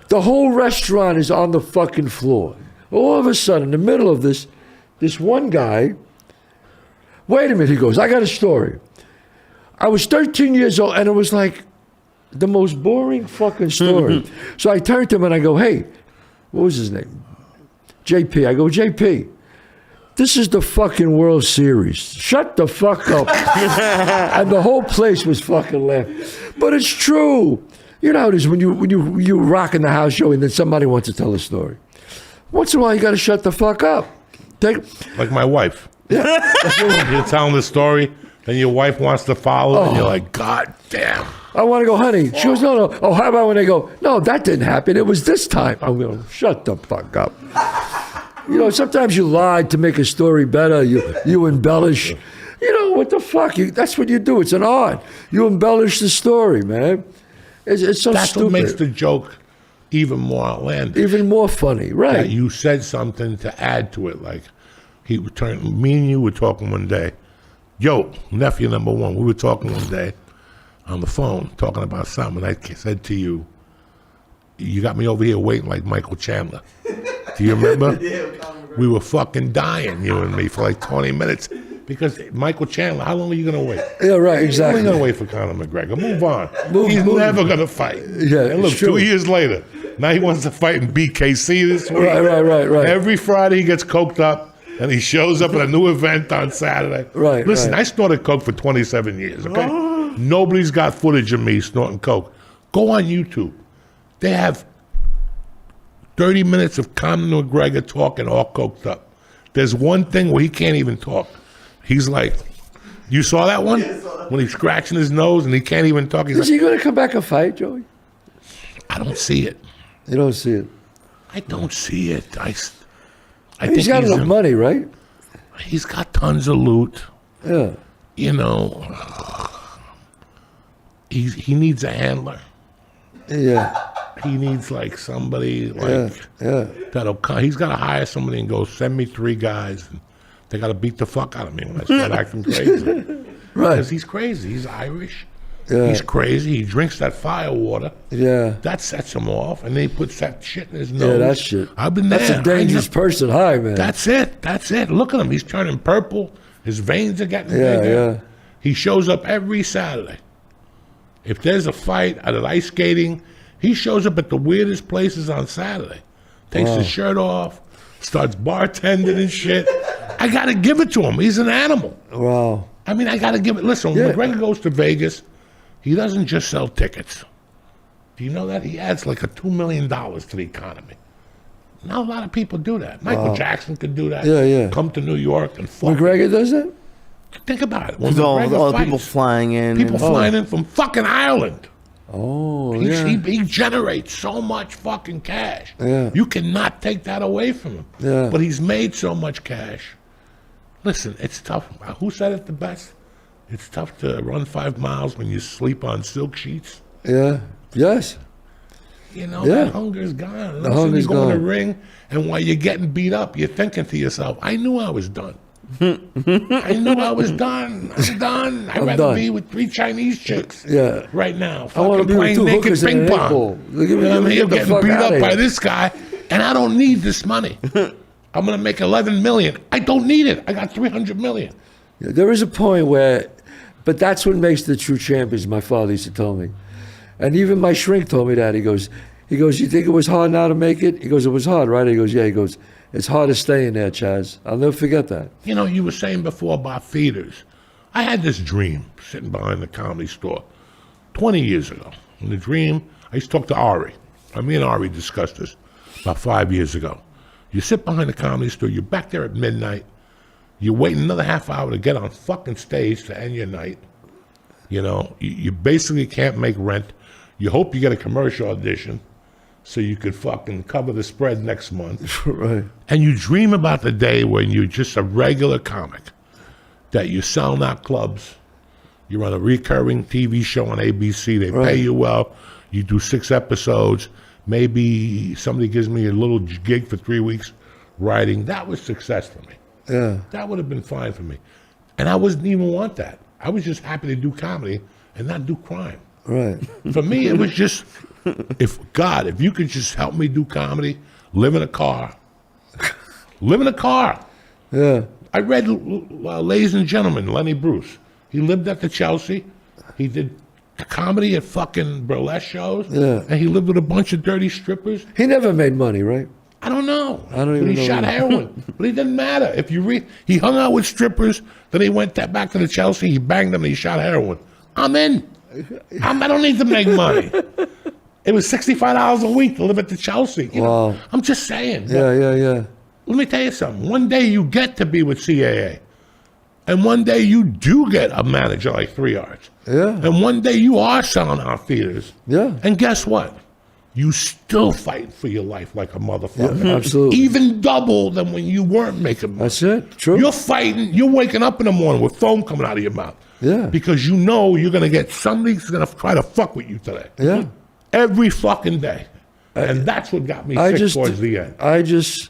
The whole restaurant is on the fucking floor. All of a sudden, in the middle of this one guy, wait a minute, he goes, I got a story. I was 13 years old and it was like the most boring fucking story. So I turned to him and I go, hey, what was his name? JP. I go, JP, this is the fucking World Series. Shut the fuck up. And the whole place was fucking laughing. But it's true. You know how it is when you rock in the house show and then somebody wants to tell a story. Once in a while, you got to shut the fuck up. Like my wife. Yeah. You're telling the story, and your wife wants to follow, and you're like, God damn. I want to go, honey. She goes, no. Oh, how about when they go, no, that didn't happen. It was this time. I'm going, shut the fuck up. Sometimes you lie to make a story better. You embellish. What the fuck? That's what you do. It's an art. You embellish the story, man. It's so That's stupid. what makes the joke even more outlandish. Even more funny, right? That you said something to add to it. Like, me and you were talking one day. Yo, nephew number 1, we were talking one day on the phone, talking about something. I said to you, you got me over here waiting like Michael Chandler. Do you remember? We were fucking dying, you and me, for like 20 minutes. Because Michael Chandler, how long are you going to wait? Yeah, right, exactly. You're going to wait for Conor McGregor. Move on. He's move. never going to fight. Yeah, and look, 2 years later, now he wants to fight in BKC this week. Right. Every Friday he gets coked up, and he shows up at a new event on Saturday. Right. Listen, I snorted coke for 27 years, okay? Nobody's got footage of me snorting coke. Go on YouTube. They have 30 minutes of Conor McGregor talking all coked up. There's one thing where he can't even talk. He's like, you saw that one? When he's scratching his nose and he can't even talk. He's Is he going to come back and fight, Joey? I don't see it. You don't see it? I don't see it. I He's got enough money, right? He's got tons of loot. Yeah. He needs a handler. Yeah. He needs like somebody that'll come. He's got to hire somebody and go, send me 3 guys. And they got to beat the fuck out of me when I start acting crazy. Right. Because he's crazy. He's Irish. Yeah. He's crazy. He drinks that fire water. Yeah. That sets him off. And then he puts that shit in his nose. Yeah, that shit. I've been there. That's a dangerous person. Hi, man. That's it. Look at him. He's turning purple. His veins are getting bigger. Yeah. He shows up every Saturday. If there's a fight at an ice skating, he shows up at the weirdest places on Saturday. Takes his shirt off, starts bartending and shit. I got to give it to him. He's an animal. Wow. I mean, I got to give it. Listen, when McGregor goes to Vegas, he doesn't just sell tickets. Do you know that? He adds like $2 million to the economy. Not a lot of people do that. Michael Jackson could do that. Yeah. Come to New York and fuck. McGregor does that? Think about it. When All McGregor the people fights, flying in. people flying in from fucking Ireland. Oh, He generates so much fucking cash. Yeah. You cannot take that away from him. Yeah. But he's made so much cash. Listen, it's tough. Who said it the best? It's tough to run 5 miles when you sleep on silk sheets. Yeah. Yes. That hunger's gone. The hunger's you go in the gone. ring, and while you're getting beat up, you're thinking to yourself, I knew I was done. I knew I was done. I'm done. I'd rather done. be with 3 Chinese chicks Yeah. right now. I want to Fucking be with playing 2 naked hookers and ping an pong. ankle. I'm here Get the getting fuck beat outta up by here. this guy, and I don't need this money. I'm going to make $11 million. I don't need it. I got $300 million. Yeah, there is a point where, but that's what makes the true champions, my father used to tell me. And even my shrink told me that. He goes, you think it was hard now to make it? He goes, it was hard, right? He goes, yeah. He goes, it's hard to stay in there, Chazz. I'll never forget that. You were saying before about theaters. I had this dream sitting behind the Comedy Store 20 years ago. In the dream, I used to talk to Ari. Me and Ari discussed this about 5 years ago. You sit behind the Comedy Store, you're back there at midnight, You wait another half hour to get on fucking stage to end your night. You know, you basically can't make rent. You hope you get a commercial audition so you could fucking cover the spread next month. Right. And you dream about the day when you're just a regular comic, that you're selling out clubs. You're on a recurring TV show on ABC. They pay you well. You do 6 episodes. Maybe somebody gives me a little gig for 3 weeks writing. That was success for me. Yeah. That would have been fine for me. And I wouldn't even want that. I was just happy to do comedy and not do crime. Right. For me, it was just, if you could just help me do comedy, live in a car. Live in a car. Yeah. I read Ladies and Gentlemen, Lenny Bruce. He lived at the Chelsea. He did comedy at fucking burlesque shows. Yeah. And he lived with a bunch of dirty strippers. He never made money, right? I don't know. I don't even But know he shot either. heroin. But it didn't matter. If you read, he hung out with strippers. Then he went back to the Chelsea. He banged them and he shot heroin. I'm in. I don't need to make money. It was $65 a week to live at the Chelsea. You know? I'm just saying. Yeah. Let me tell you something. One day you get to be with CAA. And one day you do get a manager like 3 Arts. Yeah. And one day you are selling out theaters. Yeah. And guess what? You still fight for your life like a motherfucker. Yeah, absolutely. Even double than when you weren't making money. That's it. True. You're fighting. You're waking up in the morning with foam coming out of your mouth. Yeah. Because you know you're going to get somebody's going to try to fuck with you today. Yeah. Every fucking day. And that's what got me sick towards the end. I just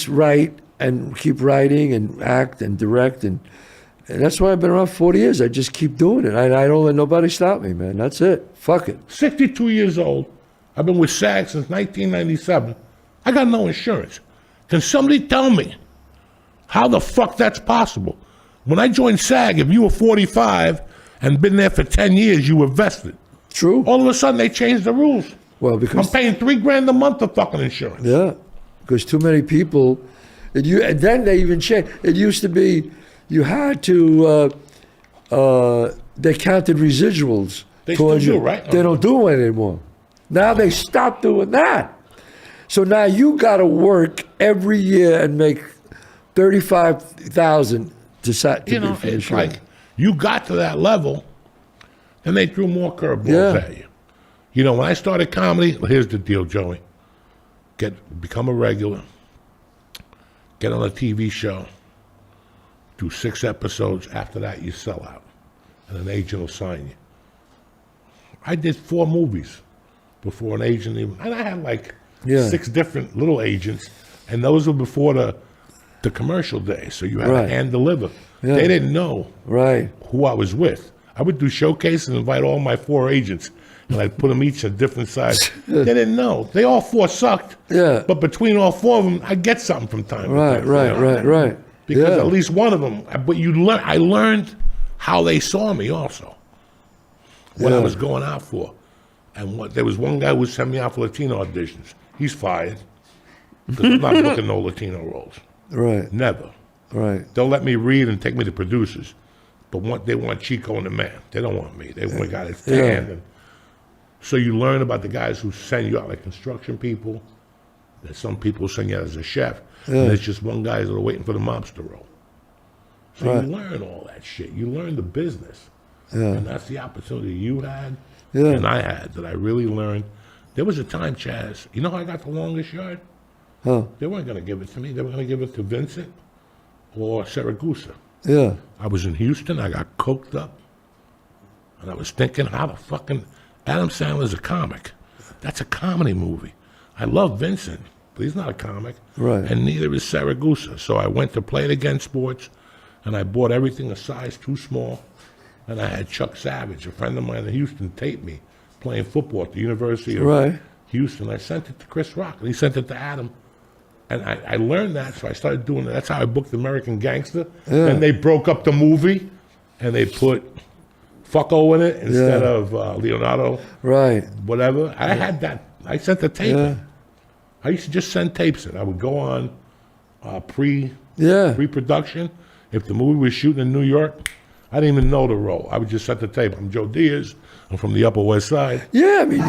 write and keep writing and act and direct and that's why I've been around 40 years. I just keep doing it. I don't let nobody stop me, man. That's it. Fuck it. 62 years old. I've been with SAG since 1997. I got no insurance. Can somebody tell me how the fuck that's possible? When I joined SAG, if you were 45 and been there for 10 years, you were vested. True. All of a sudden, they changed the rules. Well, I'm because paying $3,000 a month of fucking insurance. yeah, because too many people. And then they even changed. It used to be you had to. They counted residuals. They still towards do, you. right? They don't do it anymore. Now they stopped doing that. So now you got to work every year and make $35,000 to You know, it's like you got to that level, and they threw more curveballs at you. You know, when I started comedy, here's the deal, Joey. Become a regular, get on a TV show, do 6 episodes. After that, you sell out, and an agent will sign you. I did 4 movies before an agent even, and I had like 6 different little agents, and those were before the commercial day, so you had to hand deliver. Yeah. They didn't know who I was with. I would do showcases and invite all my 4 agents, and I'd put them each on different sides. They didn't know. They all 4 sucked. Yeah. But between all 4 of them, I'd get something from time to time. Right. Because at least one of them, but I learned how they saw me also. What I was going out for. And there was one guy who sent me out for Latino auditions. He's fired. Because I'm not booking no Latino roles. Right. Never. Right. They'll let me read and take me to producers. But they want Chico and the Man. They don't want me. They want a guy that's tanned. And so you learn about the guys who send you out like construction people. There's some people send you out as a chef. And there's just one guy that are waiting for the mobster role. So you learn all that shit. You learn the business. And that's the opportunity you had and I had that I really learned. There was a time, Chazz, you know how I got the longest yard? Huh. They weren't going to give it to me. They were going to give it to Vincent or Saragusa. Yeah. I was in Houston. I got coked up. And I was thinking, how the fucking... Adam Sandler's a comic. That's a comedy movie. I love Vincent, but he's not a comic. Right. And neither is Saragusa. So I went to Play It Again Sports, and I bought everything a size too small. And I had Chuck Savage, a friend of mine in Houston, tape me playing football at the University of Houston. I sent it to Chris Rock, and he sent it to Adam. And I learned that, so I started doing that. That's how I booked American Gangster. And they broke up the movie, and they put Fucko in it instead of Leonardo. Right. Whatever. I had that. I sent the tape in. I used to just send tapes in. I would go on pre-production. If the movie was shooting in New York, I didn't even know the role. I would just set the tape. I'm Joe Diaz. I'm from the Upper West Side. Yeah, I mean,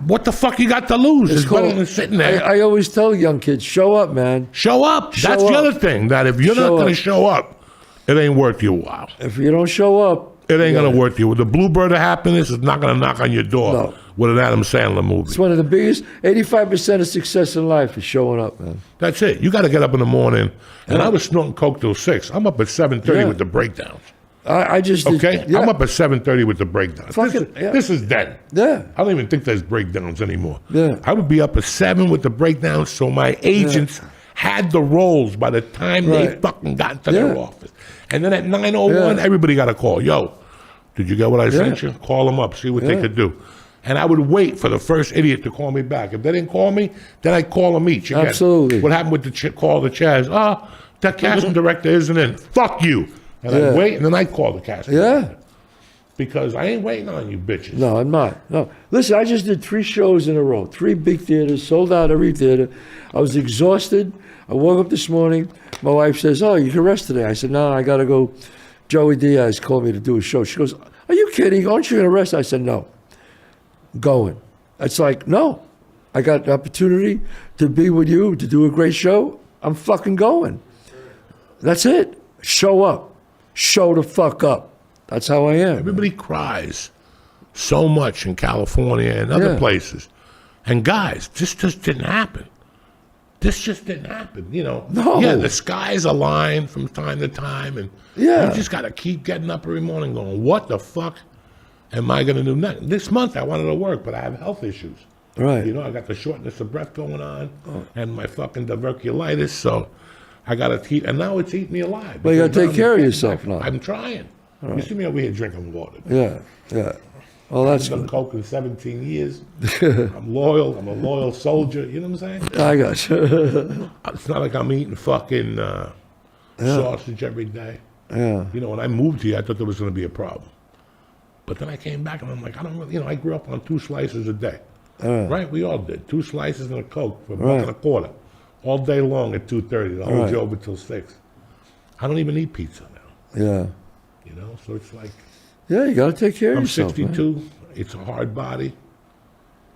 What the fuck you got to lose? It's better than sitting there. I always tell young kids, show up, man. Show up. That's Show the up. other thing. That if you're not Show going to up. show up, it ain't worth your while. If you don't show up, It ain't going to worth you. The Bluebird of Happiness is not going to knock on your door No. with an Adam Sandler movie. it's one of the biggest, 85% of success in life is showing up, man. That's it. You got to get up in the morning. And I was snorting coke till 6. I'm up at 7:30 Yeah. with the breakdowns. I just did, Okay? yeah. I'm up at 7:30 with the breakdowns. Fucking- yeah. This is dead. Yeah. I don't even think there's breakdowns anymore. Yeah. I would be up at 7 with the breakdowns, so my agents had the roles by the time they Right. fucking got to their Yeah. office. And then at 9:01, Yeah. everybody got a call. Yo, did you get what I sent you? Call them up, see what they Yeah. could do. And I would wait for the first idiot to call me back. If they didn't call me, then I'd call them each again. Absolutely. What happened with the call to Chazz? The casting director isn't in. Fuck you. And Yeah. I'd wait, and then I'd call the casting Yeah. director. Because I ain't waiting on you bitches. No, I'm not. No. Listen, I just did 3 shows in a row, 3 big theaters, sold out every theater. I was exhausted. I woke up this morning. My wife says, "Oh, you can rest today." I said, "No, I got to go. Joey Diaz called me to do a show." She goes, "Are you kidding? Aren't you going to rest?" I said, "No, I'm going." It's like, no, I got the opportunity to be with you, to do a great show. I'm fucking going. That's it. Show up. Show the fuck up. That's how I am. Everybody cries so much in California and other Yeah. places. And guys, this just didn't happen. This just didn't happen, you know. No. Yeah, the skies align from time to time, and Yeah. you just got to keep getting up every morning going, what the fuck am I going to do next? This month I wanted to work, but I have health issues. Right. You know, I got the shortness of breath going on and my fucking diverculitis, so I got to keep, and now it's eating me alive. Well, you Because gotta take now I'm care of getting yourself back. now. I'm trying. You see me over here drinking water. Yeah, yeah. Well, that's I've done good. coke in 17 years. I'm loyal. I'm a loyal soldier. You know what I'm saying? I got you. It's not like I'm eating fucking sausage every day. Yeah, You know, when I moved here, I thought there was going to be a problem. But then I came back and I'm like, I don't really, you know, I grew up on 2 slices a day. Right? We all did. 2 slices and a Coke for $1.25. All day long at 2:30. I'll hold Right. you over till 6. I don't even eat pizza now. yeah. You know, so it's like, Yeah, you got to take care of I'm yourself. 62. Man. It's a hard body.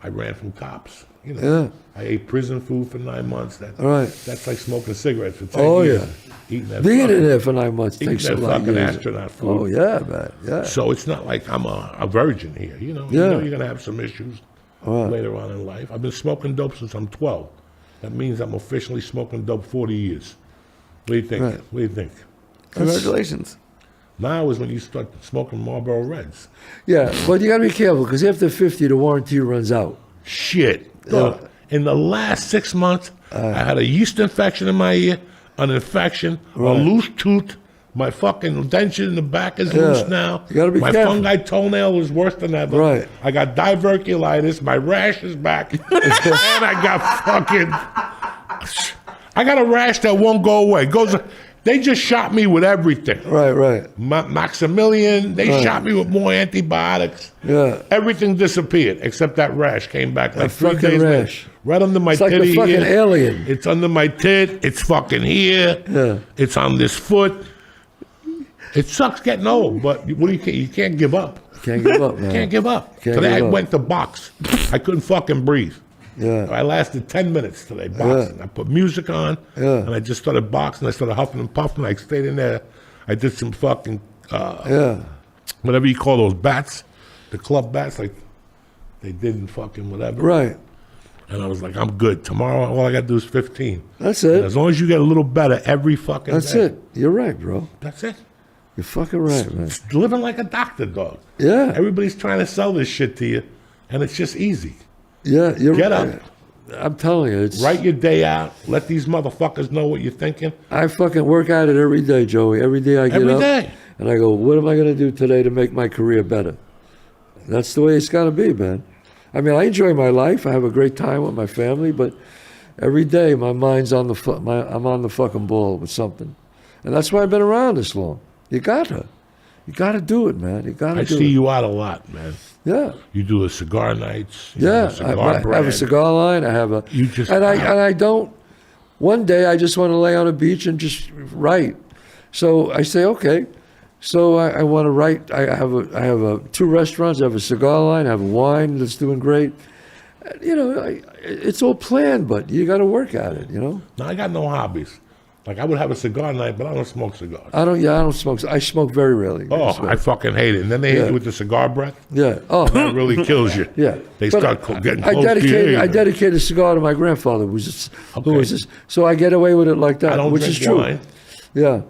I ran from cops. You know, Yeah. I ate prison food for 9 months. Right. That's like smoking cigarettes for 10 Oh, years. yeah. Eating that Being fucking- in there for 9 months eating takes that a lot of fucking years. astronaut food. Oh, yeah, man. Yeah. So it's not like I'm a virgin here. You know, Yeah. you're going to have some issues Right. later on in life. I've been smoking dope since I'm 12. That means I'm officially smoking dope 40 years. What do you think? Right. What do you think? Congratulations. Now is when you start smoking Marlboro Reds. Yeah, but you got to be careful because after 50, the warranty runs out. Shit. Look, in the last 6 months, I had a yeast infection in my ear, an infection, a loose tooth. My fucking denture in the back is loose now. You gotta be my careful. fungi toenail is worse than ever. Right. I got diverculitis. My rash is back. And I got fucking... I got a rash that won't go away. They just shot me with everything. Right. Maximilian, they shot me with more antibiotics. Yeah. Everything disappeared except that rash came back like That 3 fucking days later. rash. Right under my It's like titty the fucking here. alien. It's under my tit. It's fucking here. Yeah. It's on this foot. It sucks getting old, but what do you can't give up. Can't give up, man. Can't give up. Can't Today give I up. went to box. I couldn't fucking breathe. Yeah. I lasted 10 minutes today boxing. I put music on, Yeah. and I just started boxing. I started huffing and puffing. I stayed in there. I did some fucking, Yeah. whatever you call those bats, the club bats, like they did in fucking whatever. Right. And I was like, I'm good. Tomorrow, all I got to do is 15. That's And it. as long as you get a little better every fucking That's day. it. You're right, bro. That's it. You're fucking right, man. It's living like a doctor, dog. Yeah. Everybody's trying to sell this shit to you, and it's just easy. Yeah, you're Get right. up. I'm telling you, it's. Write your day out. Let these motherfuckers know what you're thinking. I fucking work at it every day, Joey. Every day I get Every up. day. And I go, what am I going to do today to make my career better? That's the way it's got to be, man. I mean, I enjoy my life. I have a great time with my family, but every day my mind's on I'm on the fucking ball with something. And that's why I've been around this long. You got to do it, man. You got to I do see it. you out a lot, man. Yeah. You do the cigar nights. You Yeah, do the cigar I have a brand. cigar line. I have a, You just- and I don't. One day I just want to lay on a beach and just write. So I say, okay, So I want to write. I have 2 restaurants. I have a cigar line. I have a wine that's doing great. You know, it's all planned, but you got to work at it. You know. No, I got no hobbies. Like I would have a cigar night, but I don't smoke cigars. I don't smoke. I smoke very rarely. Oh, I fucking hate it. And then they hit Yeah. you with the cigar breath. Yeah. Oh. That really kills you. Yeah. They But start getting close to you. I dedicated a cigar to my grandfather, who was Okay. so I get away with it like that, I don't which drink is true. wine, Yeah.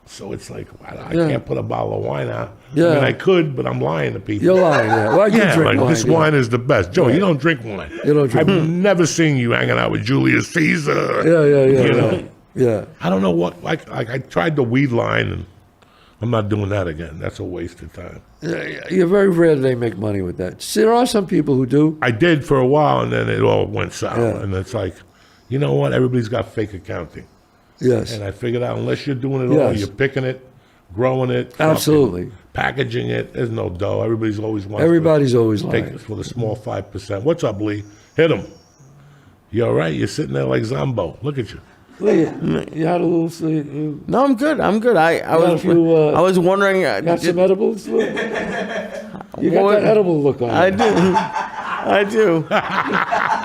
so it's like I Yeah. can't put a bottle of wine out. Yeah. I mean, I could, but I'm lying to people. You're lying. Yeah. Well, I do Yeah, drink like wine. this yeah. wine is the best. Joe, you don't drink wine. You don't drink I've never seen you hanging out with Julius Caesar. Yeah. You know, Yeah. I don't know what. Like I tried the weed line, and I'm not doing that again. That's a waste of time. You're very rare they make money with that. See, there are some people who do. I did for a while, and then it all went sour. Yeah. And it's like, you know what? Everybody's got fake accounting. Yes. And I figured out unless you're doing it all, Yes. you're picking it, growing it, fucking Absolutely. packaging it. There's no dough. Everybody's always wants Everybody's always to take lying. this for the small 5%. What's up, Lee? Hit him. You all right? You're sitting there like Zombo. Look at you. Lee, you had a little. You No, I'm good. I'm good. I was you, I was wondering. got some edibles? Lou? You got that edible look on. I do. I do.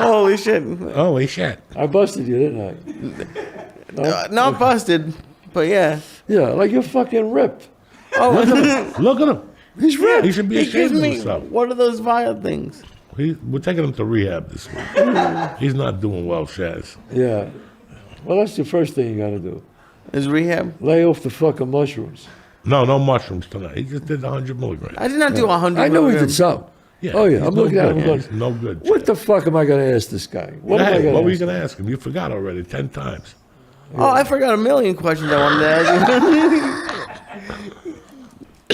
Holy shit. Holy shit. I busted you, didn't I? Not busted, but yeah. Yeah, like you're fucking ripped. Oh, Look at him. He's ripped. He should be he gives ashamed of me. himself. What are those vile things? We're taking him to rehab this week. He's not doing well, Chazz. Yeah. Well, that's the first thing you got to do. Is rehab? Lay off the fucking mushrooms. No mushrooms tonight. He just did 100 milligrams. I did not do 100. I know he did milligrams. some. Yeah, Oh, yeah. he's I'm no looking at him good. going, He's no good. what the fuck am I going to ask this guy? What Go am I ahead. going What to were you ask? going to ask him? You forgot already 10 times. Oh, I forgot a million questions I wanted to ask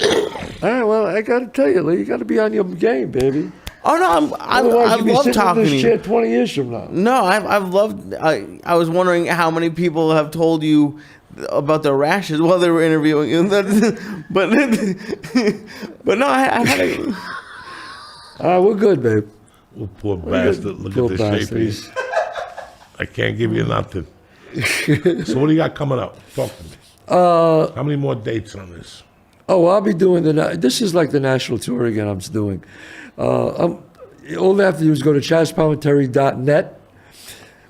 you. All right, well, I got to tell you, Lee, you got to be on your game, baby. Oh no, I Otherwise, you'll be love sitting in talking to this you. chair 20 years from now. No, I've loved. I was wondering how many people have told you about their rashes while they were interviewing you. but no, I had a, We're good, babe. Oh, poor bastard. Look Poor at the shape bastard. he's. I can't give you nothing. So what do you got coming up? Talk to me. How many more dates on this? Oh, I'll be doing this is like the national tour again I'm doing. All they have to do is go to ChazzPalminteri.net.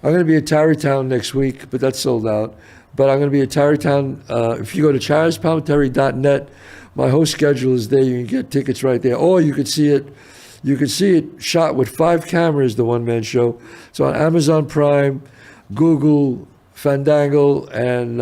I'm going to be at Tarrytown next week, but that's sold out. But I'm going to be at Tarrytown. If you go to ChazzPalminteri.net, my whole schedule is there. You can get tickets right there. Or you could see it. You could see it shot with 5 cameras, the one-man show. It's on Amazon Prime, Google, Fandango, and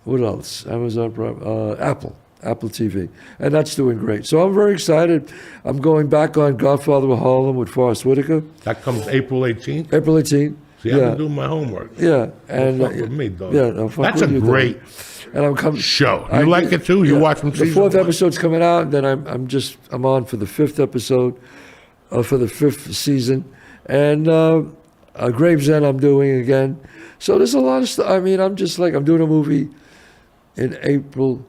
what else? Amazon Prime, Apple TV. And that's doing great. So I'm very excited. I'm going back on Godfather of Harlem with Forrest Whitaker, That comes April 18th. April 18th. See, I've been doing my homework. Yeah, and Fuck with me, dog. yeah, no, fuck That's with a you, dog. great And I'm coming. show. You like it too? You watch from The season 4th 1? episode's coming out, and then I'm on for the 5th episode, for the 5th season, and Gravesend I'm doing again. So there's a lot of stuff. I mean, I'm doing a movie in April,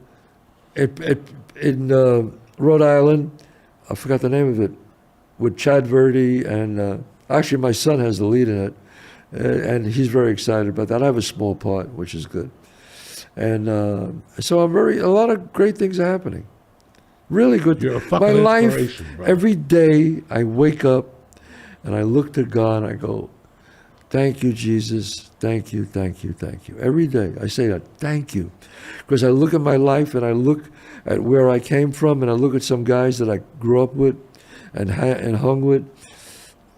in Rhode Island. I forgot the name of it, with Chad Verdi, and actually my son has the lead in it, and he's very excited about that. I have a small part, which is good. And so a lot of great things are happening. Really good. You're a fucking My life, inspiration, bro. every day I wake up and I look to God and I go, thank you, Jesus. Thank you, thank you, thank you. Every day I say that, thank you. Because I look at my life and I look at where I came from and I look at some guys that I grew up with and hung with.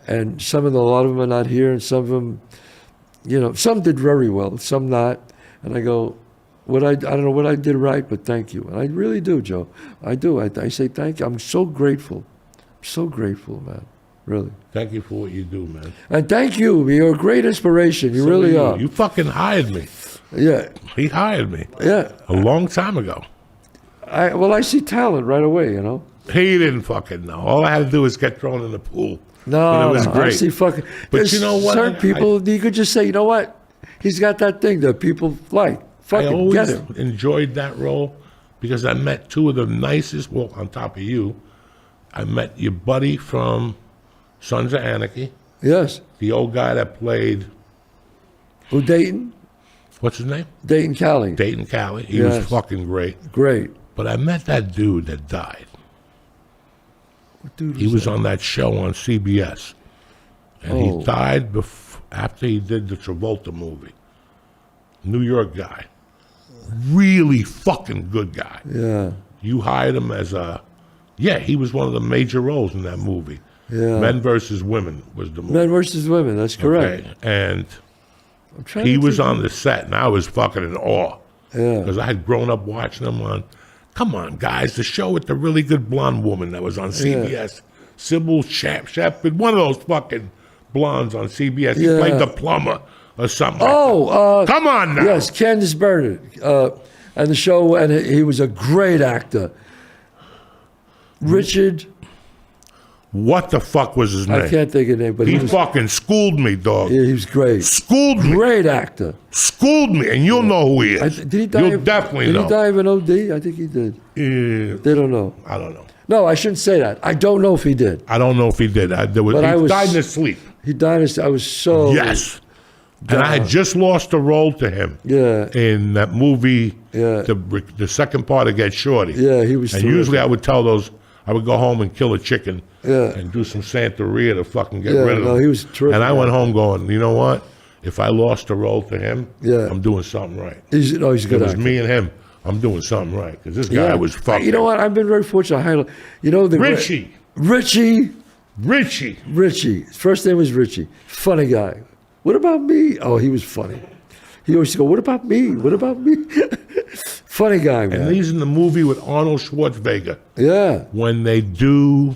And a lot of them are not here, and some of them, some did very well, some not. And I go, I don't know what I did right, but thank you. And I really do, Joe. I do. I say thank you. I'm so grateful. I'm so grateful, man. Really. Thank you for what you do, man. And thank you. You're a great inspiration. You So really you. are. You fucking hired me. Yeah. He hired me Yeah. a long time ago. I see talent right away, He didn't fucking know. All I had to do was get thrown in the pool. No, And it was no, great. I see fucking. But there's you know what? Certain people, you could just say, you know what? He's got that thing that people like. I Fucking get always him. enjoyed that role because I met two of the nicest, well, on top of you, I met your buddy from Sons of Anarchy, Yes. the old guy that played, Who Dayton? What's his name? Dayton Cali. Dayton Cali. He was Yes. fucking great. Great. But I met that dude that died. What dude He was on that show on CBS. And Oh. he died after he did the Travolta movie. New York guy. Really fucking good guy. Yeah. You hired him as a... Yeah, he was one of the major roles in that movie. Yeah. Men versus Women was the movie. Men versus women. That's correct. Okay, and I'm trying he to was think- on the set, and I was fucking in awe. Yeah. Because I had grown up watching him on... Come on, guys, the show with the really good blonde woman that was on CBS. Sybil Shepherd, one of those fucking blondes on CBS. He Yeah. played the plumber or something. Oh, Come on now. yes, Candice Bernard, and the show, and he was a great actor. Richard, What the fuck was his name? I can't think of his name, but He he was, fucking schooled me, dog. yeah, he was great. Schooled me. Great actor. Schooled me, and you'll know who he is. Did he die? You'll of- definitely did know. he die of an OD? I think he did. They don't know. I don't know. No, I shouldn't say that. I don't know if he did. I don't know if he did. But I He was- died in his sleep. He died. I was so Yes. And I had just lost a role to him. Yeah. In that movie, Yeah. the second part of Get Shorty. Yeah, he was And terrific. usually I would tell those, I would go home and kill a chicken. Yeah. And do some Santeria to fucking get Yeah, rid of no, him. he was terrific. And I went home going, you know what? If I lost a role to him, Yeah. I'm doing something right. He's a It good was actor. me and him. I'm doing something right. Because this guy was fucking... You know what? I've been very fortunate. You know the Richie. Richie. Richie. His first name was Richie. Funny guy. What about me? Oh, he was funny. He always go, what about me? What about me? Funny guy, man. And he's in the movie with Arnold Schwarzenegger. Yeah. When they do...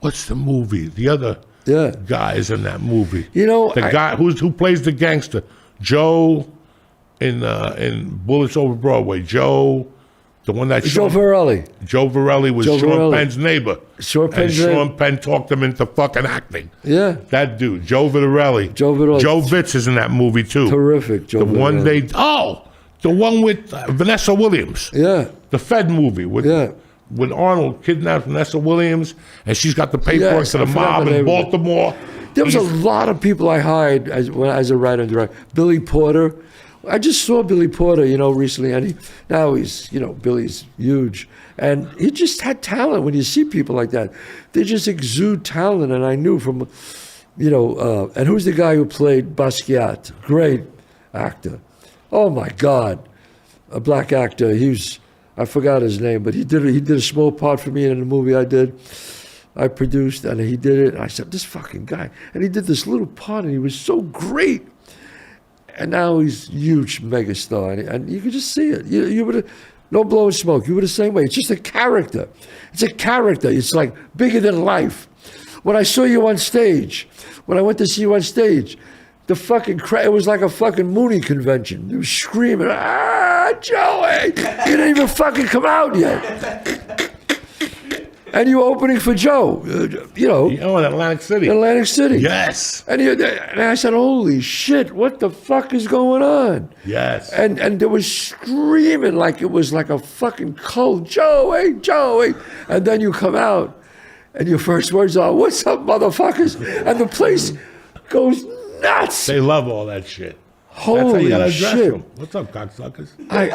What's the movie? The other Yeah. guy is in that movie. You know, The guy who plays the gangster. Joe in Bullets Over Broadway. Joe... The one that Joe Varelli. Joe Varelli was Joe Sean Varelli. Penn's neighbor. Sean Penn's and neighbor. Sean Penn talked him into fucking acting. Yeah. That dude, Joe Varelli. Joe Varelli. Joe Vitz is in that movie too. Terrific, Joe The one Varelli. the one with Vanessa Williams. Yeah. The Fed movie with Yeah. when Arnold kidnapped Vanessa Williams and she's got the paperwork Yes, to the I forgot mob the in name of it. Baltimore. There was a lot of people I hired as a writer and director. Billy Porter. I just saw Billy Porter, recently, and now he's, Billy's huge. And he just had talent. When you see people like that, they just exude talent. And I knew from, and who's the guy who played Basquiat? Great actor. Oh my God. A black actor. I forgot his name, but he did a small part for me in a movie I produced, and he did it. And I said, this fucking guy. And he did this little part, and he was so great. And now he's a huge megastar, and you could just see it. You would no blowing smoke. You were the same way. It's just a character. It's a character. It's like bigger than life. When I saw you on stage, when I went to see you on stage, the fucking it was like a fucking Mooney convention. You were screaming, Joey! You didn't even fucking come out yet. And you were opening for Joe, in Atlantic City. Atlantic City. Yes. And I said, holy shit, what the fuck is going on? Yes. And there was screaming like it was like a fucking cult, Joey. And then you come out and your first words are, what's up, motherfuckers? And the place goes nuts. They love all that shit. That's how Holy you gotta address shit. them. What's up, cocksuckers? I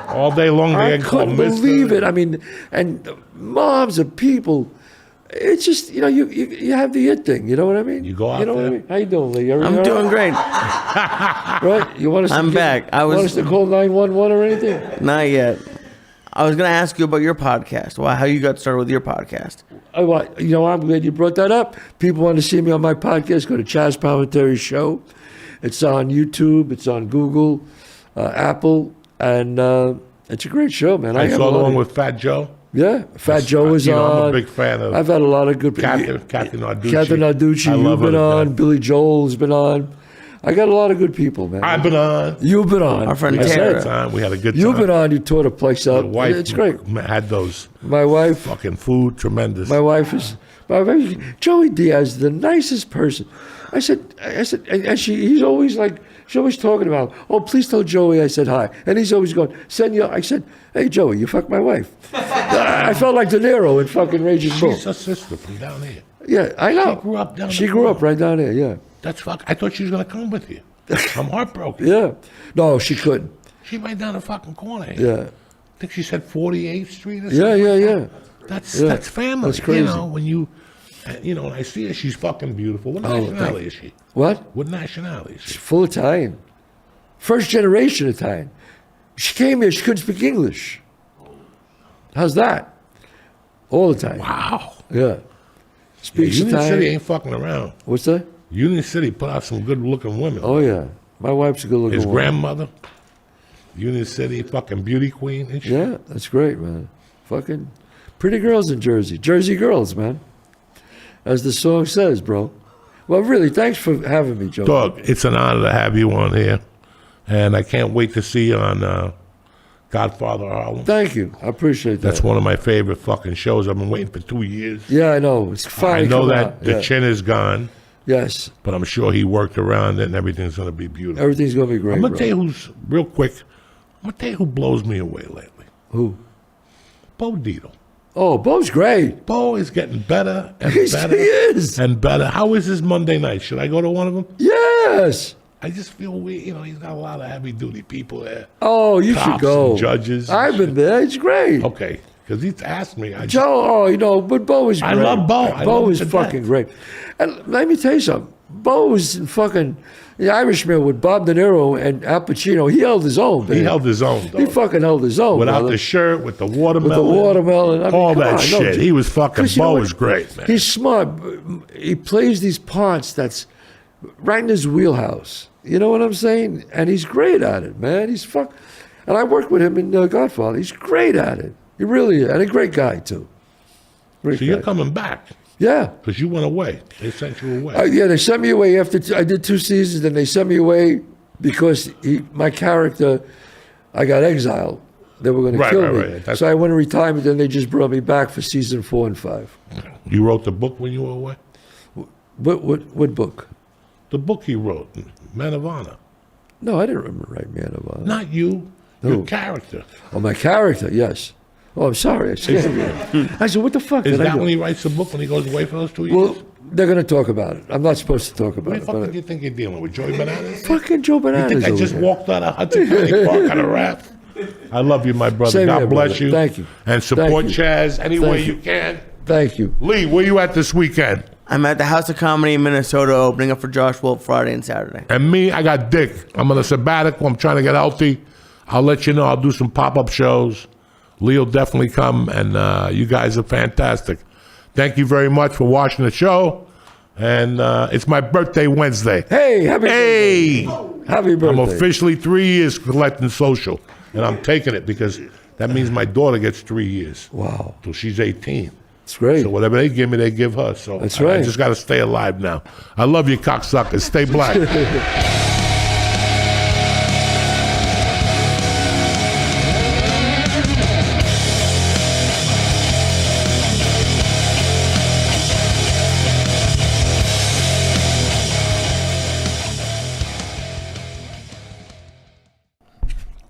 All day long they get called couldn't mister. believe it. I mean, and moms of people. It's just, you have the it thing. You know what I mean? You go out You know what I there. mean? How you doing, Lee? I'm doing great. Right? You want us to I'm back. Want us to call 911 or anything? Not yet. I was going to ask you about your podcast. How you got started with your podcast. I'm glad you brought that up. People want to see me on my podcast. Go to Chazz Palminteri Show. It's on YouTube. It's on Google, Apple, and it's a great show, man. I have saw a the lot one of- with Fat Joe. Yeah, Fat Joe was I'm on. a big fan of I've had a lot of good people. Kathy Narducci. Kathy Narducci, I you've love her been to on. death. Billy Joel's been on. I got a lot of good people, man. I've been on. You've been on. Our friend We had a Tara. good time. We had a good time. You've been on. You tore the place up. The wife It's great. had those My wife. fucking food, tremendous. My wife is Joey Diaz, the nicest person. I said, and he's always like, she's always talking about, oh, please tell Joey I said hi. And he's always going, I said, hey, Joey, you fucked my wife. I felt like De Niro in fucking Raging Bull. She's a sister from down here. Yeah, I know. She grew up down She the grew road. up right down there, yeah. I thought she was going to come with you. I'm heartbroken. Yeah. No, she couldn't. She right down the fucking corner here. Yeah. I think she said 48th Street or something. Yeah. That's family. That's crazy. You know, when I see her, she's fucking beautiful. What nationality is she? What? What nationality is she? She's full Italian. First generation Italian. She came here, she couldn't speak English. How's that? All the time. Wow. Yeah. Speaks Union Italian. City ain't fucking around. What's that? Union City put out some good-looking women. Oh, yeah. My wife's a good looking His woman. grandmother, Union City, fucking beauty queen. And shit. Yeah, that's great, man. Fucking pretty girls in Jersey. Jersey girls, man. As the song says, bro. Well, really, thanks for having me, Joe. Dog, it's an honor to have you on here. And I can't wait to see you on Godfather Harlem. Thank you. I appreciate that. That's one of my favorite fucking shows. I've been waiting for 2 years. Yeah, I know. It's I fine. know that the chin is gone, Yes. but I'm sure he worked around it and everything's going to be beautiful. Everything's going to be great, I'm going bro. to tell you who's, real quick, I'm going to tell you who blows me away lately. Who? Bo Dietl. Oh, Bo's great. Bo is getting better and He better is. and better. How is his Monday night? Should I go to one of them? Yes. I just feel weird. You know, he's got a lot of heavy-duty people there. Oh, you Cops should go. and judges and I've been shit. there. It's great. Okay, because he's asked me. Joe, but Bo is great. I love Bo. I Bo love him is to fucking death. great. And let me tell you something. Bo was in fucking The Irishman with Bob De Niro and Al Pacino. He held his own, baby. He held his own, He though. fucking held his own. Without brother. the shirt, with the With watermelon. the watermelon. I mean, all come that on, shit. He was fucking, 'Cause you know Bo what? was great, man. He's smart. He plays these parts that's right in his wheelhouse. You know what I'm saying? And he's great at it, man. And I worked with him in Godfather. He's great at it. He really is. And a great guy, too. Great So you're guy. coming back Yeah. because you went away. They sent you away. Yeah, they sent me away after I did 2 seasons. Then they sent me away because my character, I got exiled. They were going to Right, kill right, me. right. That's- So I went in retirement. Then they just brought me back for season 4 and 5. You wrote the book when you were away? What book? The book he wrote, Man of Honor. No, I didn't remember right, Man of Honor. Not you, your Who? character. Oh, my character, yes. Oh, I'm sorry. I scared you. I said, what the fuck Is did I that do? when he writes the book when he goes away for those 2 years? Well, they're going to talk about it. I'm not supposed to talk Who about the it. fuck But do you think you're dealing with? Joey Bananas? fucking Joe You Bananas. think I over just there. walked out of Hudson County Park on a raft? I love you, my brother. Same God here, bless brother. you. Thank you. And support Thank you. Chazz any way Thank you you. can. Thank you. Lee, where you at this weekend? I'm at the House of Comedy in Minnesota opening up for Josh Wolf Friday and Saturday. And me, I got Dick. I'm on a sabbatical. I'm trying to get healthy. I'll let you know. I'll do some pop-up shows. Lee will definitely come, and you guys are fantastic. Thank you very much for watching the show. And it's my birthday Wednesday. Hey, happy Hey! birthday. Happy birthday. I'm officially 3 years collecting social, and I'm taking it because that means my daughter gets 3 years. Wow. Till she's 18. It's great. So whatever they give me, they give her. So That's I right. just got to stay alive now. I love you, cocksuckers. Stay black.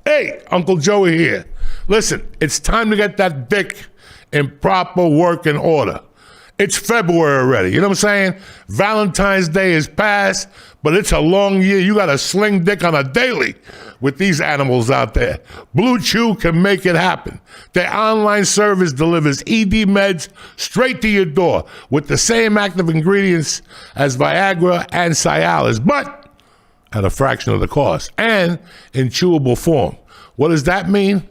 Hey, Uncle Joey here. Listen, it's time to get that dick in proper working order. It's February already, you know what I'm saying? Valentine's Day is past, but it's a long year. You got to sling dick on a daily with these animals out there. Blue Chew can make it happen. Their online service delivers ED meds straight to your door with the same active ingredients as Viagra and Cialis, but at a fraction of the cost and in chewable form. What does that mean?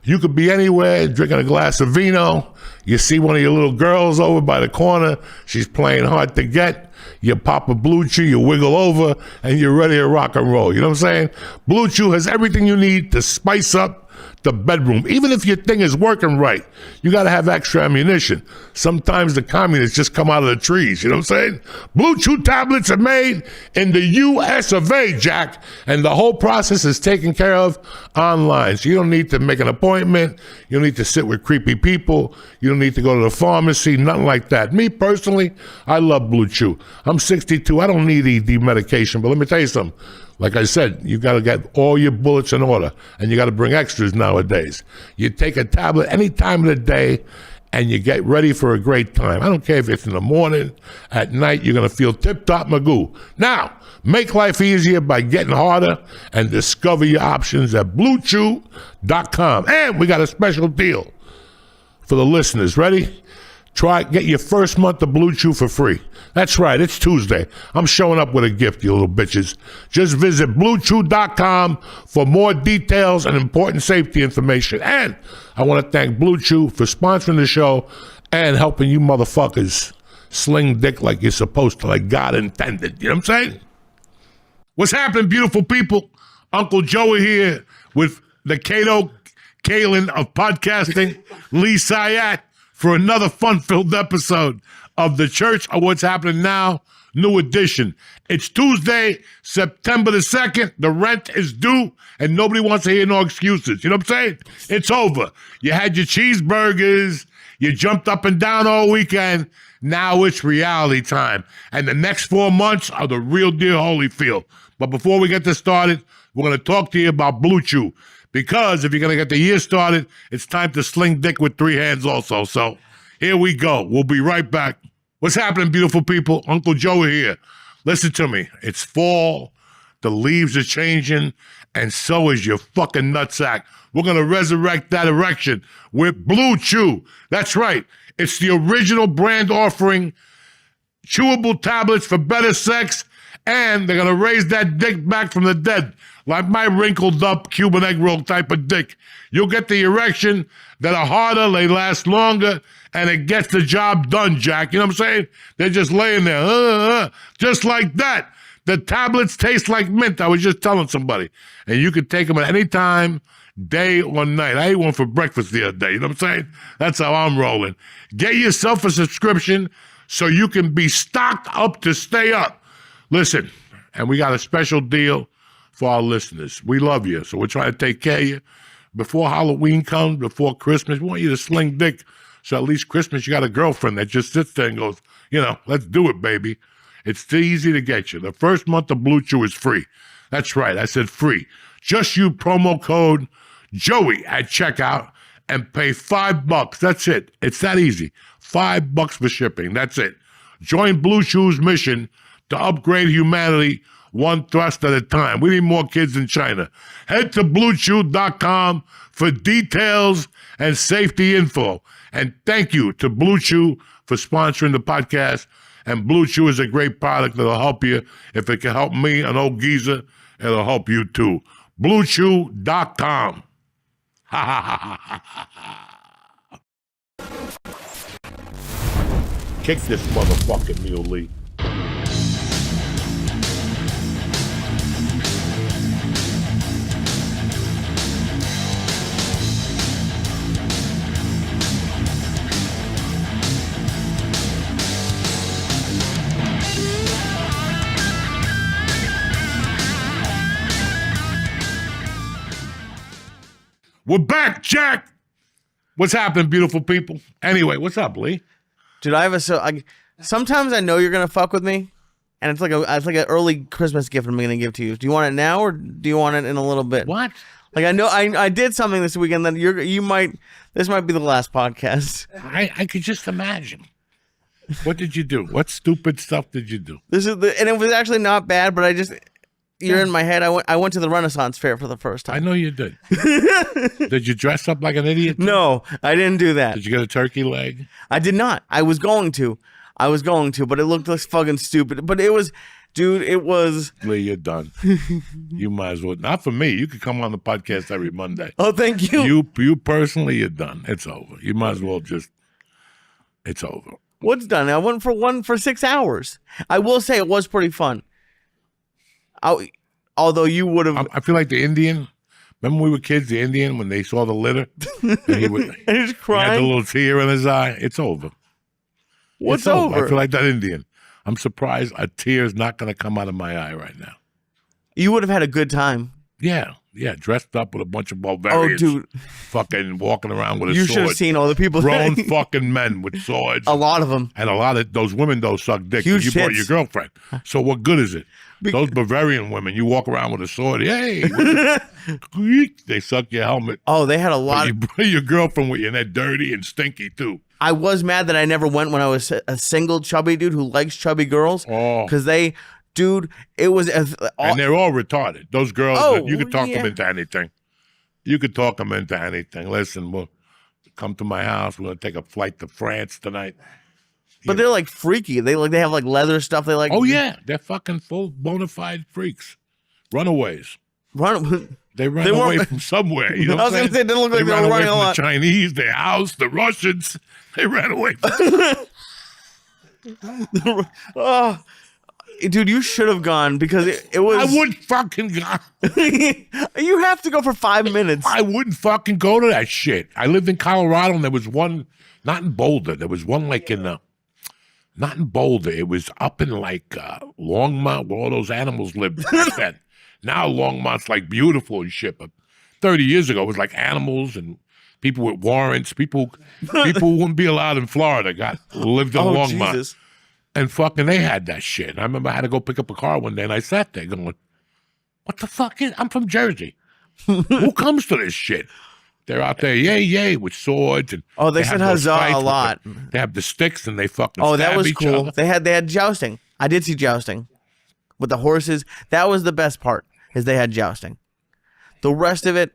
You could be anywhere drinking a glass of vino. You see one of your little girls over by the corner. She's playing hard to get. You pop a Blue Chew, you wiggle over, and you're ready to rock and roll. You know what I'm saying? Blue Chew has everything you need to spice up the bedroom. Even if your thing is working right, you got to have extra ammunition. Sometimes the communists just come out of the trees. You know what I'm saying? Blue Chew tablets are made in the U.S. of A., Jack, and the whole process is taken care of online. So you don't need to make an appointment. You don't need to sit with creepy people. You don't need to go to the pharmacy, nothing like that. Me, personally, I love Blue Chew. I'm 62. I don't need ED medication, but let me tell you something. Like I said, you got to get all your bullets in order, and you got to bring extras nowadays. You take a tablet any time of the day, and you get ready for a great time. I don't care if it's in the morning, at night, you're going to feel tip-top magoo. Now, make life easier by getting harder and discover your options at BlueChew.com. And we got a special deal for the listeners. Ready? Get your first month of Blue Chew for free. That's right, it's Tuesday. I'm showing up with a gift, you little bitches. Just visit BlueChew.com for more details and important safety information. And I want to thank Blue Chew for sponsoring the show and helping you motherfuckers sling dick like you're supposed to, like God intended. You know what I'm saying? What's happening, beautiful people? Uncle Joey here with the Cato Kalin of podcasting, Lee Syatt, for another fun-filled episode of The Church of What's Happening Now, new edition. It's Tuesday, September the 2nd. The rent is due, and nobody wants to hear no excuses. You know what I'm saying? It's over. You had your cheeseburgers. You jumped up and down all weekend. Now it's reality time. And the next 4 months are the real deal Holyfield. But before we get this started, we're going to talk to you about Blue Chew. Because if you're going to get the year started, it's time to sling dick with 3 hands also. So here we go. We'll be right back. What's happening, beautiful people? Uncle Joe here. Listen to me. It's fall. The leaves are changing. And so is your fucking nutsack. We're going to resurrect that erection with Blue Chew. That's right. It's the original brand offering chewable tablets for better sex. And they're going to raise that dick back from the dead. Like my wrinkled up Cuban egg roll type of dick. You'll get the erection that are harder, they last longer, and it gets the job done, Jack. You know what I'm saying? They're just laying there, just like that. The tablets taste like mint. I was just telling somebody. And you can take them at any time, day or night. I ate one for breakfast the other day. You know what I'm saying? That's how I'm rolling. Get yourself a subscription so you can be stocked up to stay up. Listen, and we got a special deal for our listeners. We love you, so we're trying to take care of you. Before Halloween comes, before Christmas, we want you to sling dick, so at least Christmas you got a girlfriend that just sits there and goes, let's do it, baby. It's too easy to get you. The first month of Blue Chew is free. That's right, I said free. Just use promo code Joey at checkout and pay $5. That's it. It's that easy. $5 for shipping. That's it. Join Blue Chew's mission to upgrade humanity one thrust at a time. We need more kids in China. Head to BlueChew.com for details and safety info. And thank you to Blue Chew for sponsoring the podcast. And Blue Chew is a great product that'll help you. If it can help me, an old geezer, it'll help you too. BlueChew.com. Ha ha ha ha ha ha. Kick this motherfucking Mule Lee. We're back, Jack. What's happening, beautiful people? Anyway, what's up, Lee? Dude, sometimes I know you're gonna fuck with me, and it's like an early Christmas gift I'm gonna give to you. Do you want it now or do you want it in a little bit? What? Like I know I did something this weekend that this might be the last podcast. I could just imagine. What did you do? What stupid stuff did you do? And it was actually not bad, but you're in my head. I went to the Renaissance Fair for the first time. I know you did. Did you dress up like an idiot? No, I didn't do that. Did you get a turkey leg? I did not. I was going to, but it looked like fucking stupid. But it was. Lee, you're done. You might as well. Not for me. You could come on the podcast every Monday. Oh, thank you. You personally, you're done. It's over. You might as well just. It's over. What's done? I went for 6 hours. I will say it was pretty fun. Although you would have. I feel like the Indian. Remember when we were kids, the Indian, when they saw the litter? And he was crying. He had the little tear in his eye. It's over. What's over? I feel like that Indian. I'm surprised a tear is not going to come out of my eye right now. You would have had a good time. Yeah, dressed up with a bunch of barbarians. Oh, dude. Fucking walking around with a sword. You should have seen all the people. Grown fucking men with swords. A lot of them. And a lot of those women, though, suck dick. Huge You brought tits. your girlfriend. So what good is it? Those Bavarian women, you walk around with a sword. Hey, they suck your helmet. Oh, they had a lot. You bring your girlfriend with you, and they're dirty and stinky, too. I was mad that I never went when I was a single chubby dude who likes chubby girls. Oh. Because dude, it was... And they're all retarded. Those girls, you could talk them yeah. into anything. You could talk them into anything. Listen, we'll come to my house. We're going to take a flight to France tonight. But they're like freaky. They have like leather stuff. They like... Oh, yeah. They're fucking full bona fide freaks. Runaways. They ran away from somewhere. You know I was going to say, it didn't look like they were running a lot. The Chinese, their house, the Russians. They ran away from Oh, dude, you should have gone because it was... I wouldn't fucking go. You have to go for 5 minutes. I wouldn't fucking go to that shit. I lived in Colorado, and there was one, not in Boulder. There was one like in, not in Boulder. It was up in like Longmont, where all those animals lived back then. Now Longmont's like beautiful and shit, but 30 years ago it was like animals and people with warrants. People who wouldn't be allowed in Florida lived in Longmont. Jesus. And fucking they had that shit. And I remember I had to go pick up a car one day and I sat there going, what the fuck is, I'm from Jersey. Who comes to this shit? They're out there, yay, with swords. And they said huzzah a lot. They have the sticks and they fucking that was each cool. other. They had jousting. I did see jousting with the horses. That was the best part, is they had jousting. The rest of it,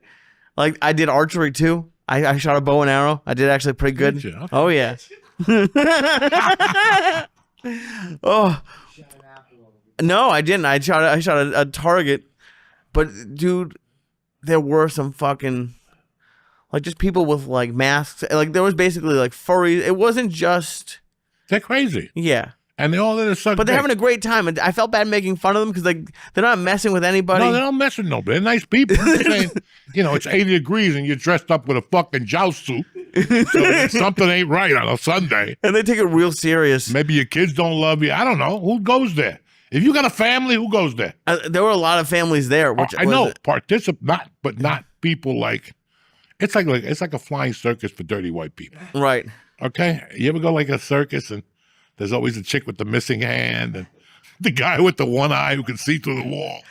like I did archery too. I shot a bow and arrow. I did actually pretty good. Did you? Okay. Oh yeah. Oh. No, I didn't. I shot a target. But dude, there were some fucking like just people with like masks. Like there was basically like furries. It wasn't just They're crazy. yeah. And they're all there to suck But they're dick. having a great time, and I felt bad making fun of them because like they're not messing with anybody. No, they don't mess with nobody. They're nice people. I'm saying, it's 80 degrees and you're dressed up with a fucking joust suit. So something ain't right on a Sunday. And they take it real serious. Maybe your kids don't love you. I don't know. Who goes there? If you got a family, who goes there? There were a lot of families there. Which I know. Not people like. It's like a flying circus for dirty white people. Right. Okay? You ever go like a circus and there's always a chick with the missing hand and the guy with the one eye who can see through the wall.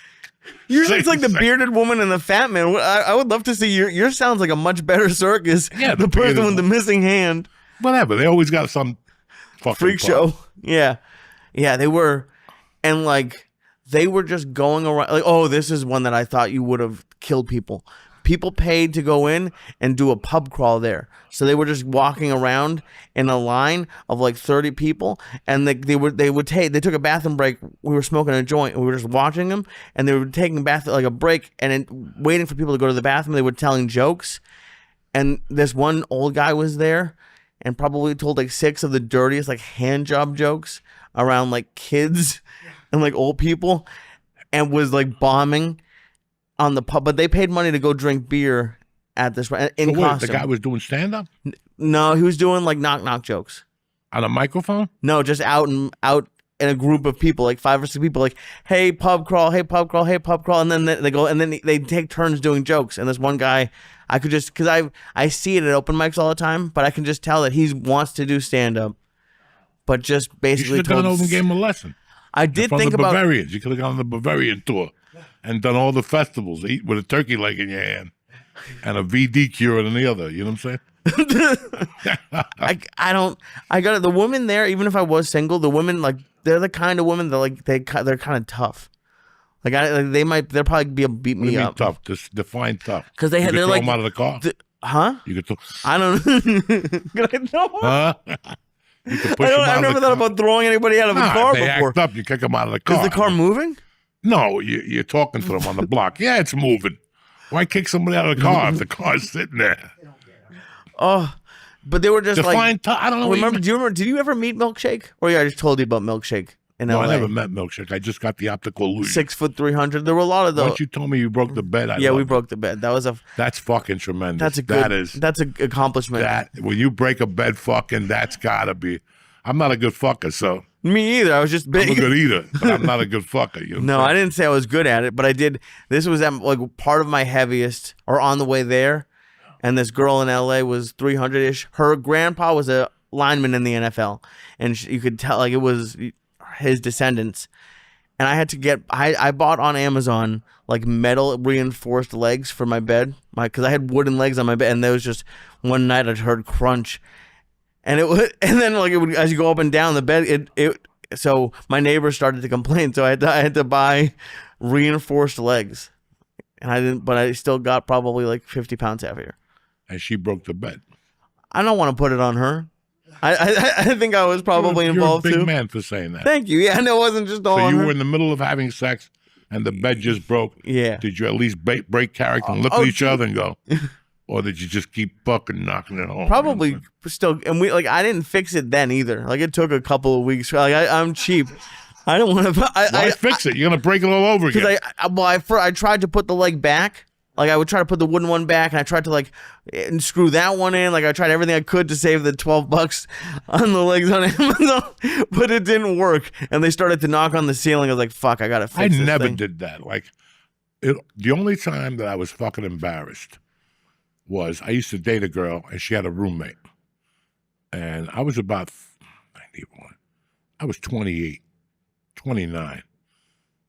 Usually it's like the bearded woman and the fat man. I would love to see your sounds like a much better circus. Yeah, the person bearded with the missing hand. Whatever. They always got some fucking Freak problem. show. Yeah. Yeah, they were. And like they were just going around like, oh, this is one that I thought you would have killed people. People paid to go in and do a pub crawl there. So they were just walking around in a line of like 30 people, and they took a bathroom break. We were smoking a joint, and we were just watching them, and they were taking a break, and then waiting for people to go to the bathroom. They were telling jokes, and this one old guy was there, and probably told like 6 of the dirtiest like hand job jokes around like kids and like old people, and was like bombing on the pub, but they paid money to go drink beer at this in costume. The guy was doing stand up No, he was doing like knock jokes. on a microphone. No, just out in a group of people, like 5 or 6 people, like, hey pub crawl, hey pub crawl, hey pub crawl, and then they go and then they take turns doing jokes. And this one guy, I could just because I see it at open mics all the time, but I can just tell that he wants to do stand up, but just You basically should have gone over and gave him a lesson. I did From think the about Bavarians. You could have gone on the Bavarian tour and done all the festivals, eat with a turkey leg in your hand and a VD cure in the other. You know what I'm saying? I got it. The women there, even if I was single, the women like they're the kind of women that like they're kind of tough. Like they'll probably be able to beat me up. Tough. Just define tough. Because they're they're like them out of the car. Huh? You could throw. I don't know. Huh? You could push them out I've never thought about throwing anybody out of a car they before. act up. You kick them out of the car. Is the car moving? No, you're talking to them on the block. Yeah, it's moving. Why kick somebody out of the car if the car's sitting there? Oh, but they were just Define like. I don't know. Remember? Do you remember? Did you ever meet Milkshake? Or yeah, I just told you about Milkshake in No, LA. I never met Milkshake. I just got the optical illusion. 6'3" There were a lot of those. Once you told me you broke the bed, Yeah, we loved it. broke the bed. That was That's fucking tremendous. That's a good. That is. That's an accomplishment. That when you break a bed, fucking, that's gotta be. I'm not a good fucker, so Me either. I was just big. I'm a good eater, but I'm not a good fucker. You know No, I didn't say I was good at it, but I did. This was like part of my heaviest, or on the way there. And this girl in LA was 300-ish. Her grandpa was a lineman in the NFL, and you could tell like it was his descendants. And I had to get. I bought on Amazon like metal reinforced legs for my bed, because I had wooden legs on my bed, and there was just one night I heard crunch. And it would, and then like it would, as you go up and down the bed, so my neighbors started to complain. So I had to buy reinforced legs, and I didn't, but I still got probably like 50 pounds heavier. And she broke the bed. I don't want to put it on her. I think I was probably involved too. You're a big man for saying that. Thank you. Yeah, and it wasn't just all So on you her. were in the middle of having sex and the bed just broke. Yeah. Did you at least break character and look at each other and go, or did you just keep fucking knocking it home? Probably still, and I didn't fix it then either. Like it took a couple of weeks. Like I'm cheap. I don't want to. Why fix it? You're gonna break it all over again. Because I tried to put the leg back. Like I would try to put the wooden one back, and I tried to like and screw that one in. Like I tried everything I could to save the $12 on the legs on Amazon, but it didn't work. And they started to knock on the ceiling. I was like, "Fuck, I gotta fix this never thing." did that. Like, the only time that I was fucking embarrassed was I used to date a girl, and she had a roommate, and I was about 91. I was 28, 29,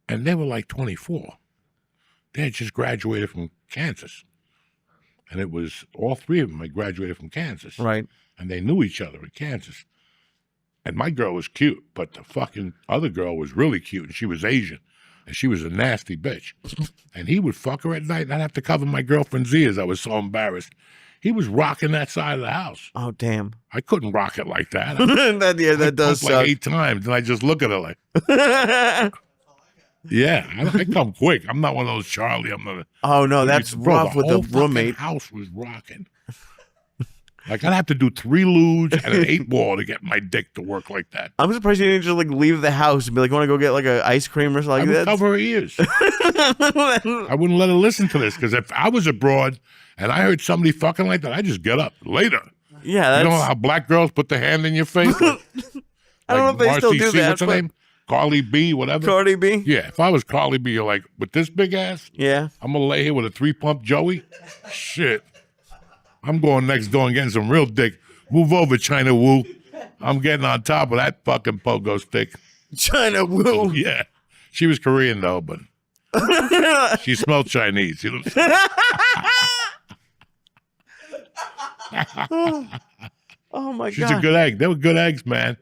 and they were like 24. They had just graduated from Kansas. And it was all three of them had graduated from Kansas. Right. And they knew each other in Kansas. And my girl was cute, but the fucking other girl was really cute, and she was Asian. And she was a nasty bitch. And he would fuck her at night, and I'd have to cover my girlfriend's ears. I was so embarrassed. He was rocking that side of the house. Oh, damn. I couldn't rock it like that. that does like suck. 8 times, and I just look at her like... Yeah, I come quick. I'm not one of those Charlie. I'm not. Oh no, that's rough with the roommate. House was rocking. Like I'd have to do 3 ludes and an 8-ball to get my dick to work like that. I'm surprised you didn't just like leave the house and be like, "Want to go get like an ice cream or something?" I would cover her ears. I wouldn't let her listen to this because if I was abroad and I heard somebody fucking like that, I'd just get up later. Yeah, that's... you know how black girls put their hand in your face. Like, I don't know if they still do that. What's her name? Carly B, whatever. Cardi B? Yeah, if I was Carly B, you're like, with this big ass? Yeah. I'm going to lay here with a 3-pump Joey? Shit. I'm going next door and getting some real dick. Move over, China Wu. I'm getting on top of that fucking pogo stick. China Wu? Yeah. She was Korean, though, but she smelled Chinese. You know what I'm saying? Oh, my God. She's a good egg. They were good eggs, man.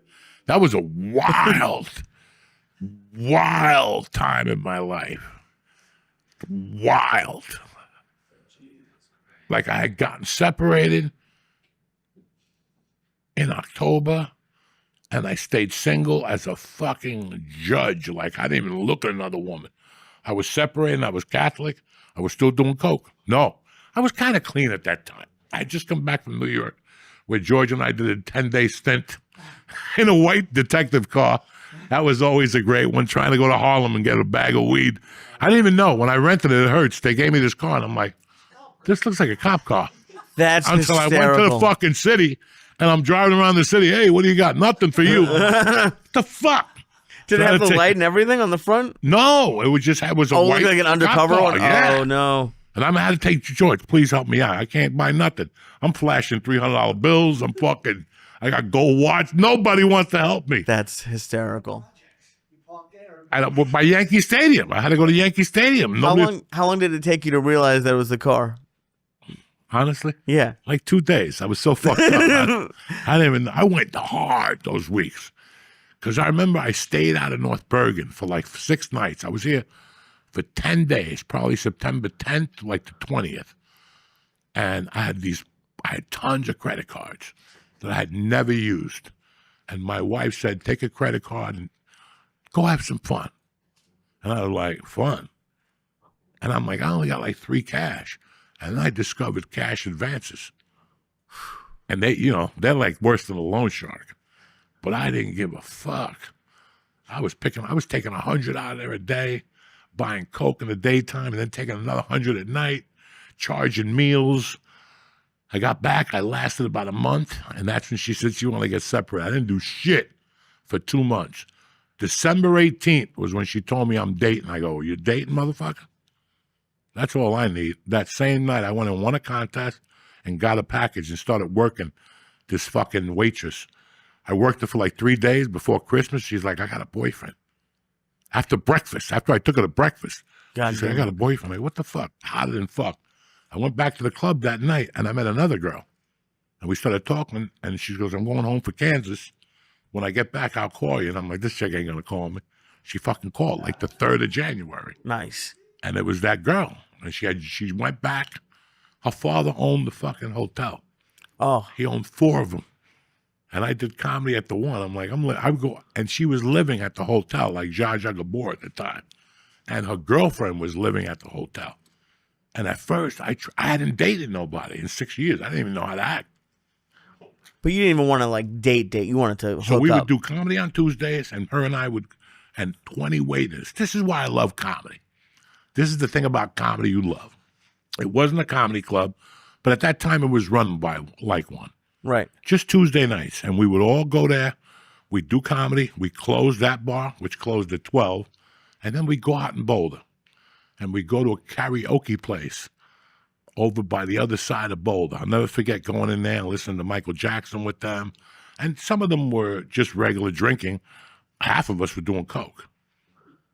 That was a wild time in my life. Wild. Like I had gotten separated in October, and I stayed single as a fucking judge. Like I didn't even look at another woman. I was separated, I was Catholic. I was still doing coke. No, I was kind of clean at that time. I had just come back from New York, where George and I did a 10-day stint in a white detective car. That was always a great one, trying to go to Harlem and get a bag of weed. I didn't even know. When I rented it at Hertz, they gave me this car, and I'm like, this looks like a cop car. That's Until hysterical. I went to the fucking city, and I'm driving around the city. Hey, what do you got? Nothing for you. What the fuck? Did it have the light and everything on the front? No, it was just it was a white like an undercover cop car. one? Yeah. Oh, no. And I had to take George, please help me out. I can't buy nothing. I'm flashing $300 bills. I got gold watch. Nobody wants to help me. That's hysterical. By Yankee Stadium. I had to go to Yankee Stadium. How long did it take you to realize that it was the car? Honestly? Yeah. Like 2 days. I was so fucked up. I went hard those weeks. Because I remember I stayed out of North Bergen for like 6 nights. I was here for 10 days, probably September 10th, like the 20th. And I had tons of credit cards that I had never used. And my wife said, take a credit card and go have some fun. And I was like, fun? And I'm like, I only got like 3 cash. And I discovered cash advances. And they're like worse than a loan shark. But I didn't give a fuck. I was taking 100 out of there a day, buying coke in the daytime, and then taking another 100 at night, charging meals. I got back, I lasted about a month, and that's when she said she wanted to get separated. I didn't do shit for 2 months. December 18th was when she told me I'm dating. I go, you dating, motherfucker? That's all I need. That same night, I went and won a contest and got a package and started working this fucking waitress. I worked her for like 3 days before Christmas. She's like, I got a boyfriend. After breakfast, after I took her to breakfast, she said, I got a boyfriend. I'm like, what the fuck? Hotter than fuck. I went back to the club that night, and I met another girl. And we started talking, and she goes, I'm going home for Kansas. When I get back, I'll call you. And I'm like, this chick ain't going to call me. She fucking called like the 3rd of January. Nice. And it was that girl. And she went back. Her father owned the fucking hotel. Oh. He owned 4 of them. And I did comedy at the one. I'm like, I would go, and she was living at the hotel, like Zsa Zsa Gabor at the time. And her girlfriend was living at the hotel. And at first, I hadn't dated nobody in 6 years. I didn't even know how to act. But you didn't even want to like date. You wanted to hook So we up. would do comedy on Tuesdays, and her and I would, and 20 waiters. This is why I love comedy. This is the thing about comedy you love. It wasn't a comedy club, but at that time it was run by like one. Right. Just Tuesday nights, and we would all go there. We'd do comedy. We closed that bar, which closed at 12, and then we'd go out in Boulder, and we'd go to a karaoke place over by the other side of Boulder. I'll never forget going in there and listening to Michael Jackson with them, and some of them were just regular drinking. Half of us were doing coke.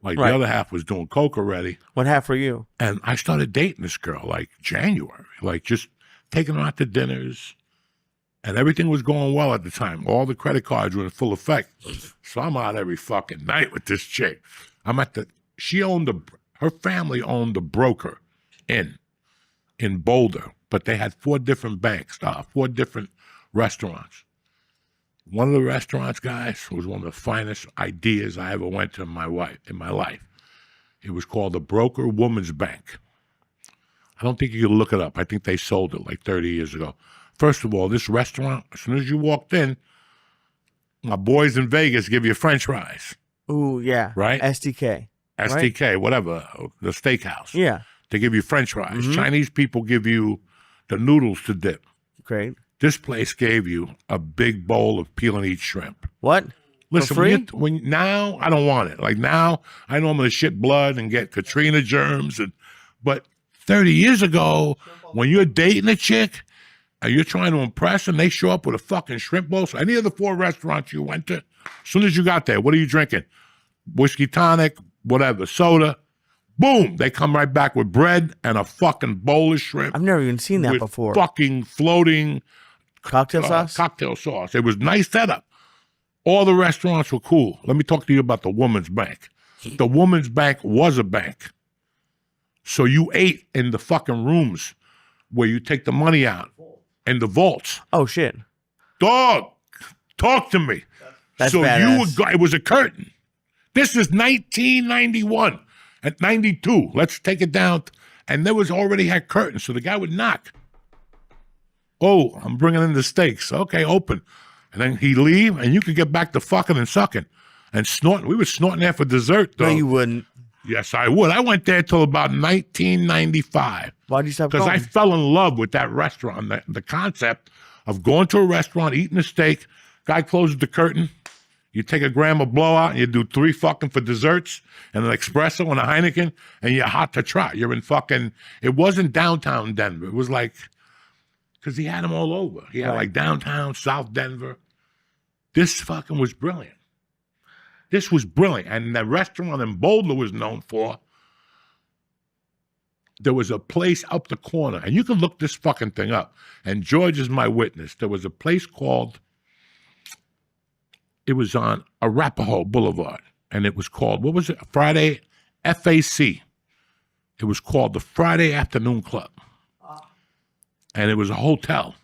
Like Right. the other half was doing coke already. What half for you? And I started dating this girl like January, like just taking her out to dinners. And everything was going well at the time. All the credit cards were in full effect. So I'm out every fucking night with this chick. Her family owned the Broker Inn in Boulder, but they had 4 different banks, 4 different restaurants. One of the restaurants, guys, was one of the finest ideas I ever went to in my life. It was called the Broker Woman's Bank. I don't think you can look it up. I think they sold it like 30 years ago. First of all, this restaurant, as soon as you walked in, my boys in Vegas give you French fries. Ooh, yeah. Right? SDK. STK, whatever, the steakhouse. Yeah. They give you French fries. Chinese people give you the noodles to dip. Great. This place gave you a big bowl of peel and eat shrimp. What? Listen, For free? when now I don't want it. Like now, I know I'm gonna shit blood and get Katrina germs, but 30 years ago, when you're dating a chick and you're trying to impress them, they show up with a fucking shrimp bowl. So any of the 4 restaurants you went to, as soon as you got there, what are you drinking? Whiskey tonic, whatever, soda. Boom! They come right back with bread and a fucking bowl of shrimp. I've never even seen that with before. Fucking floating Cocktail sauce? cocktail sauce. It was nice setup. All the restaurants were cool. Let me talk to you about the Woman's Bank. The Woman's Bank was a bank. So you ate in the fucking rooms where you take the money out in the vaults. Oh, shit. Dog, talk to me. That's so badass. it was a curtain. This is 1991 at 92. Let's take it down. And there was already had curtains. So the guy would knock. Oh, I'm bringing in the steaks. Okay, open. And then he'd leave, and you could get back to fucking and sucking and snorting. We were snorting there for dessert, though. No, you wouldn't. Yes, I would. I went there till about 1995 Why'd you stop because going? I fell in love with that restaurant. The concept of going to a restaurant, eating a steak, guy closes the curtain, you take a gram of blowout, and you do 3 fucking for desserts, and an espresso and a Heineken, and you're hot to trot. You're in fucking, it wasn't downtown Denver. It was like, because he had them all over. He had like downtown, South Denver. This fucking was brilliant. This was brilliant. And the restaurant in Boulder was known for, there was a place up the corner, and you can look this fucking thing up, and George is my witness. There was a place called, it was on Arapahoe Boulevard, and it was called, what was it? Friday, FAC. It was called the Friday Afternoon Club. And it was a hotel,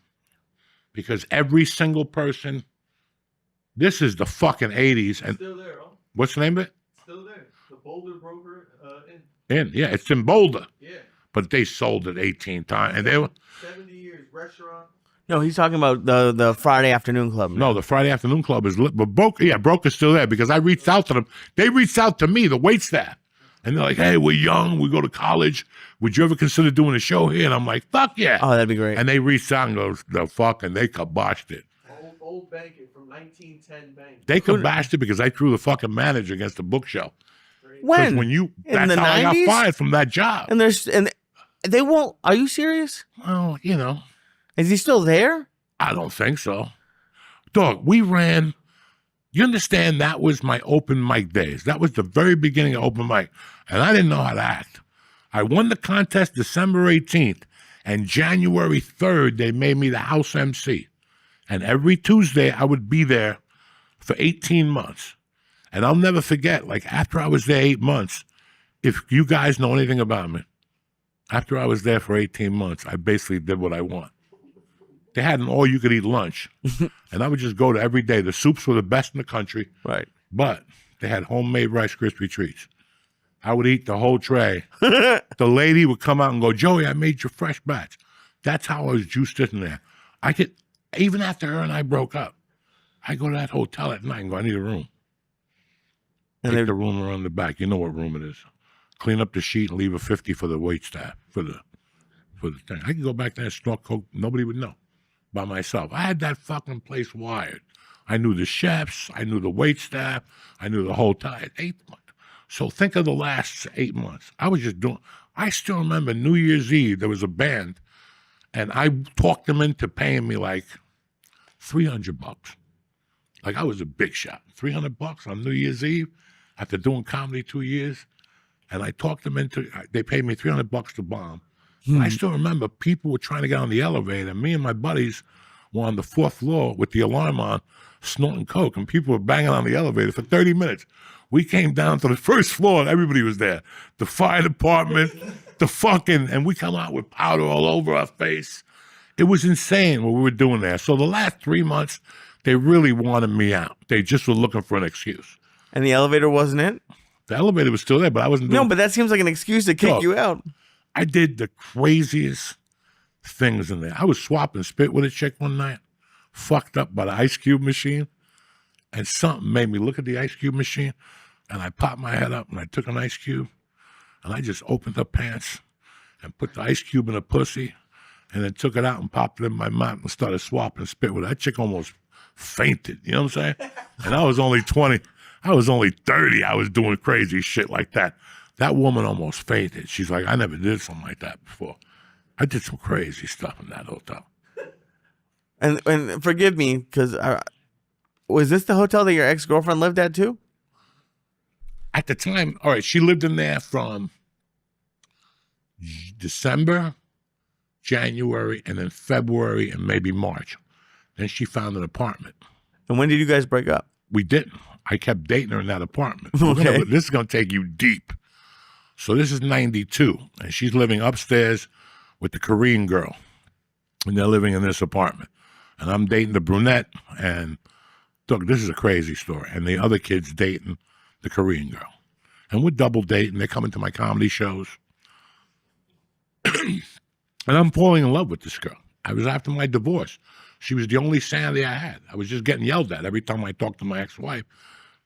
because every single person, this is the fucking 80s. And Still there, huh? what's the name of it? Still there. The Boulder Broker Yeah, it's in Boulder. Yeah. But they sold it 18 times. And they were, 70 years restaurant. No, he's talking about the Friday afternoon club. no, the Friday Afternoon Club is lit. But Broker's still there, because I reached out to them. They reached out to me, the waitstaff. And they're like, hey, we're young. We go to college. Would you ever consider doing a show here? And I'm like, fuck yeah. Oh, that'd be great. And they reached out and goes, the fucking, they kiboshed it. Old banking from 1910 bank. They kiboshed it because I threw the fucking manager against the bookshelf. when? In In that's the how I got 90s? fired from that job. And they won't. Are you serious? Well, you know, Is he still there? I don't think so. Dog, we ran, you understand, that was my open mic days. That was the very beginning of open mic. And I didn't know how to act. I won the contest December 18th. And January 3rd, they made me the house MC. And every Tuesday, I would be there for 18 months. And I'll never forget, like, after I was there 8 months, if you guys know anything about me, after I was there for 18 months, I basically did what I want. They had an all-you-could-eat lunch, and I would just go to every day. The soups were the best in the country, Right. but they had homemade Rice Krispie treats. I would eat the whole tray. The lady would come out and go, Joey, I made your fresh batch. That's how I was juiced in there. I could, even after her and I broke up, I go to that hotel at night and go, I need a room. And Take the room around the back. You know what room it is. Clean up the sheet and leave a 50 for the wait staff, for the thing. I can go back there and snort coke. Nobody would know. By myself. I had that fucking place wired. I knew the chefs. I knew the wait staff. I knew the whole time. 8 months. So think of the last 8 months. I was just doing. I still remember New Year's Eve. There was a band, and I talked them into paying me like $300. Like I was a big shot. $300 on New Year's Eve after doing comedy 2 years, and I talked them into. They paid me $300 to bomb. I still remember people were trying to get on the elevator. Me and my buddies were on the 4th floor with the alarm on, snorting coke, and people were banging on the elevator for 30 minutes. We came down to the 1st floor, and everybody was there. The fire department, and we come out with powder all over our face. It was insane what we were doing there. So the last 3 months, they really wanted me out. They just were looking for an excuse. And the elevator wasn't it? The elevator was still there, but I wasn't doing No, but that seems like an excuse to kick Look, you out. I did the craziest things in there. I was swapping spit with a chick one night, fucked up by the ice cube machine, and something made me look at the ice cube machine, and I popped my head up, and I took an ice cube, and I just opened her pants and put the ice cube in her pussy, and then took it out and popped it in my mouth and started swapping spit with her. That chick almost fainted, you know what I'm saying? And I was only 20. I was only 30. I was doing crazy shit like that. That woman almost fainted. She's like, I never did something like that before. I did some crazy stuff in that hotel. And forgive me, because was this the hotel that your ex-girlfriend lived at too? At the time, all right, she lived in there from December, January, and then February, and maybe March. Then she found an apartment. And when did you guys break up? We didn't. I kept dating her in that apartment. Okay. This is going to take you deep. So this is 92, and she's living upstairs with the Korean girl, and they're living in this apartment. And I'm dating the brunette, and look, this is a crazy story. And the other kid's dating the Korean girl. And we're double dating. They're coming to my comedy shows. And I'm falling in love with this girl. I was after my divorce. She was the only sanity I had. I was just getting yelled at every time I talked to my ex-wife.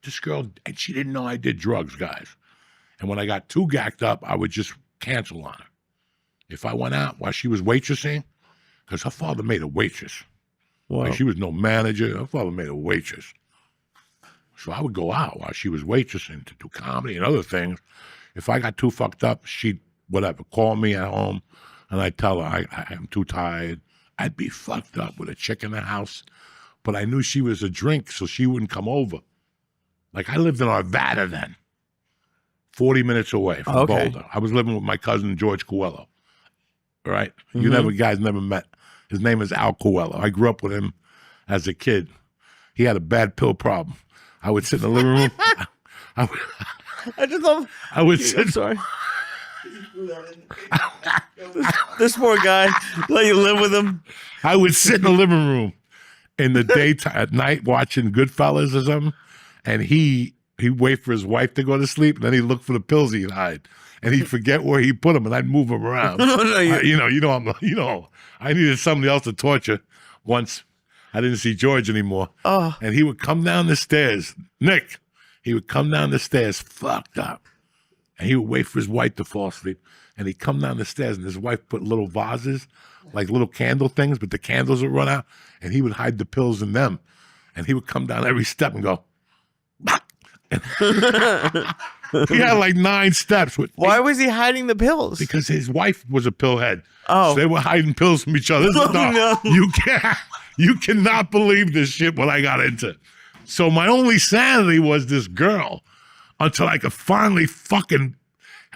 This girl, and she didn't know I did drugs, guys. And when I got too gacked up, I would just cancel on her. If I went out while she was waitressing, because her father made a waitress. Wow. Like she was no manager. Her father made a waitress. So I would go out while she was waitressing to do comedy and other things. If I got too fucked up, she'd, whatever, call me at home, and I'd tell her I'm too tired. I'd be fucked up with a chick in the house, but I knew she was a drink, so she wouldn't come over. Like I lived in Arvada then, 40 minutes away from Boulder. I was living with my cousin George Coelho. All right, you guys never met. His name is Al Coelho. I grew up with him as a kid. He had a bad pill problem. I would sit in the living room. I just love. I would sit. I'm sorry. This poor guy. Let you live with him. I would sit in the living room in the daytime, at night, watching Goodfellas or something, and he'd wait for his wife to go to sleep, and then he'd look for the pills he'd hide, and he'd forget where he put them, and I'd move them around. I needed somebody else to torture. Once I didn't see George anymore, and he would come down the stairs. Nick, he would come down the stairs fucked up, and he would wait for his wife to fall asleep, and he'd come down the stairs, and his wife put little vases, like little candle things, but the candles would run out, and he would hide the pills in them, and he would come down every step and go, he had like 9 steps. Why was he hiding the pills? Because his wife was a pillhead. Oh. So they were hiding pills from each other. No. You cannot believe this shit what I got into. So my only sanity was this girl until I could finally fucking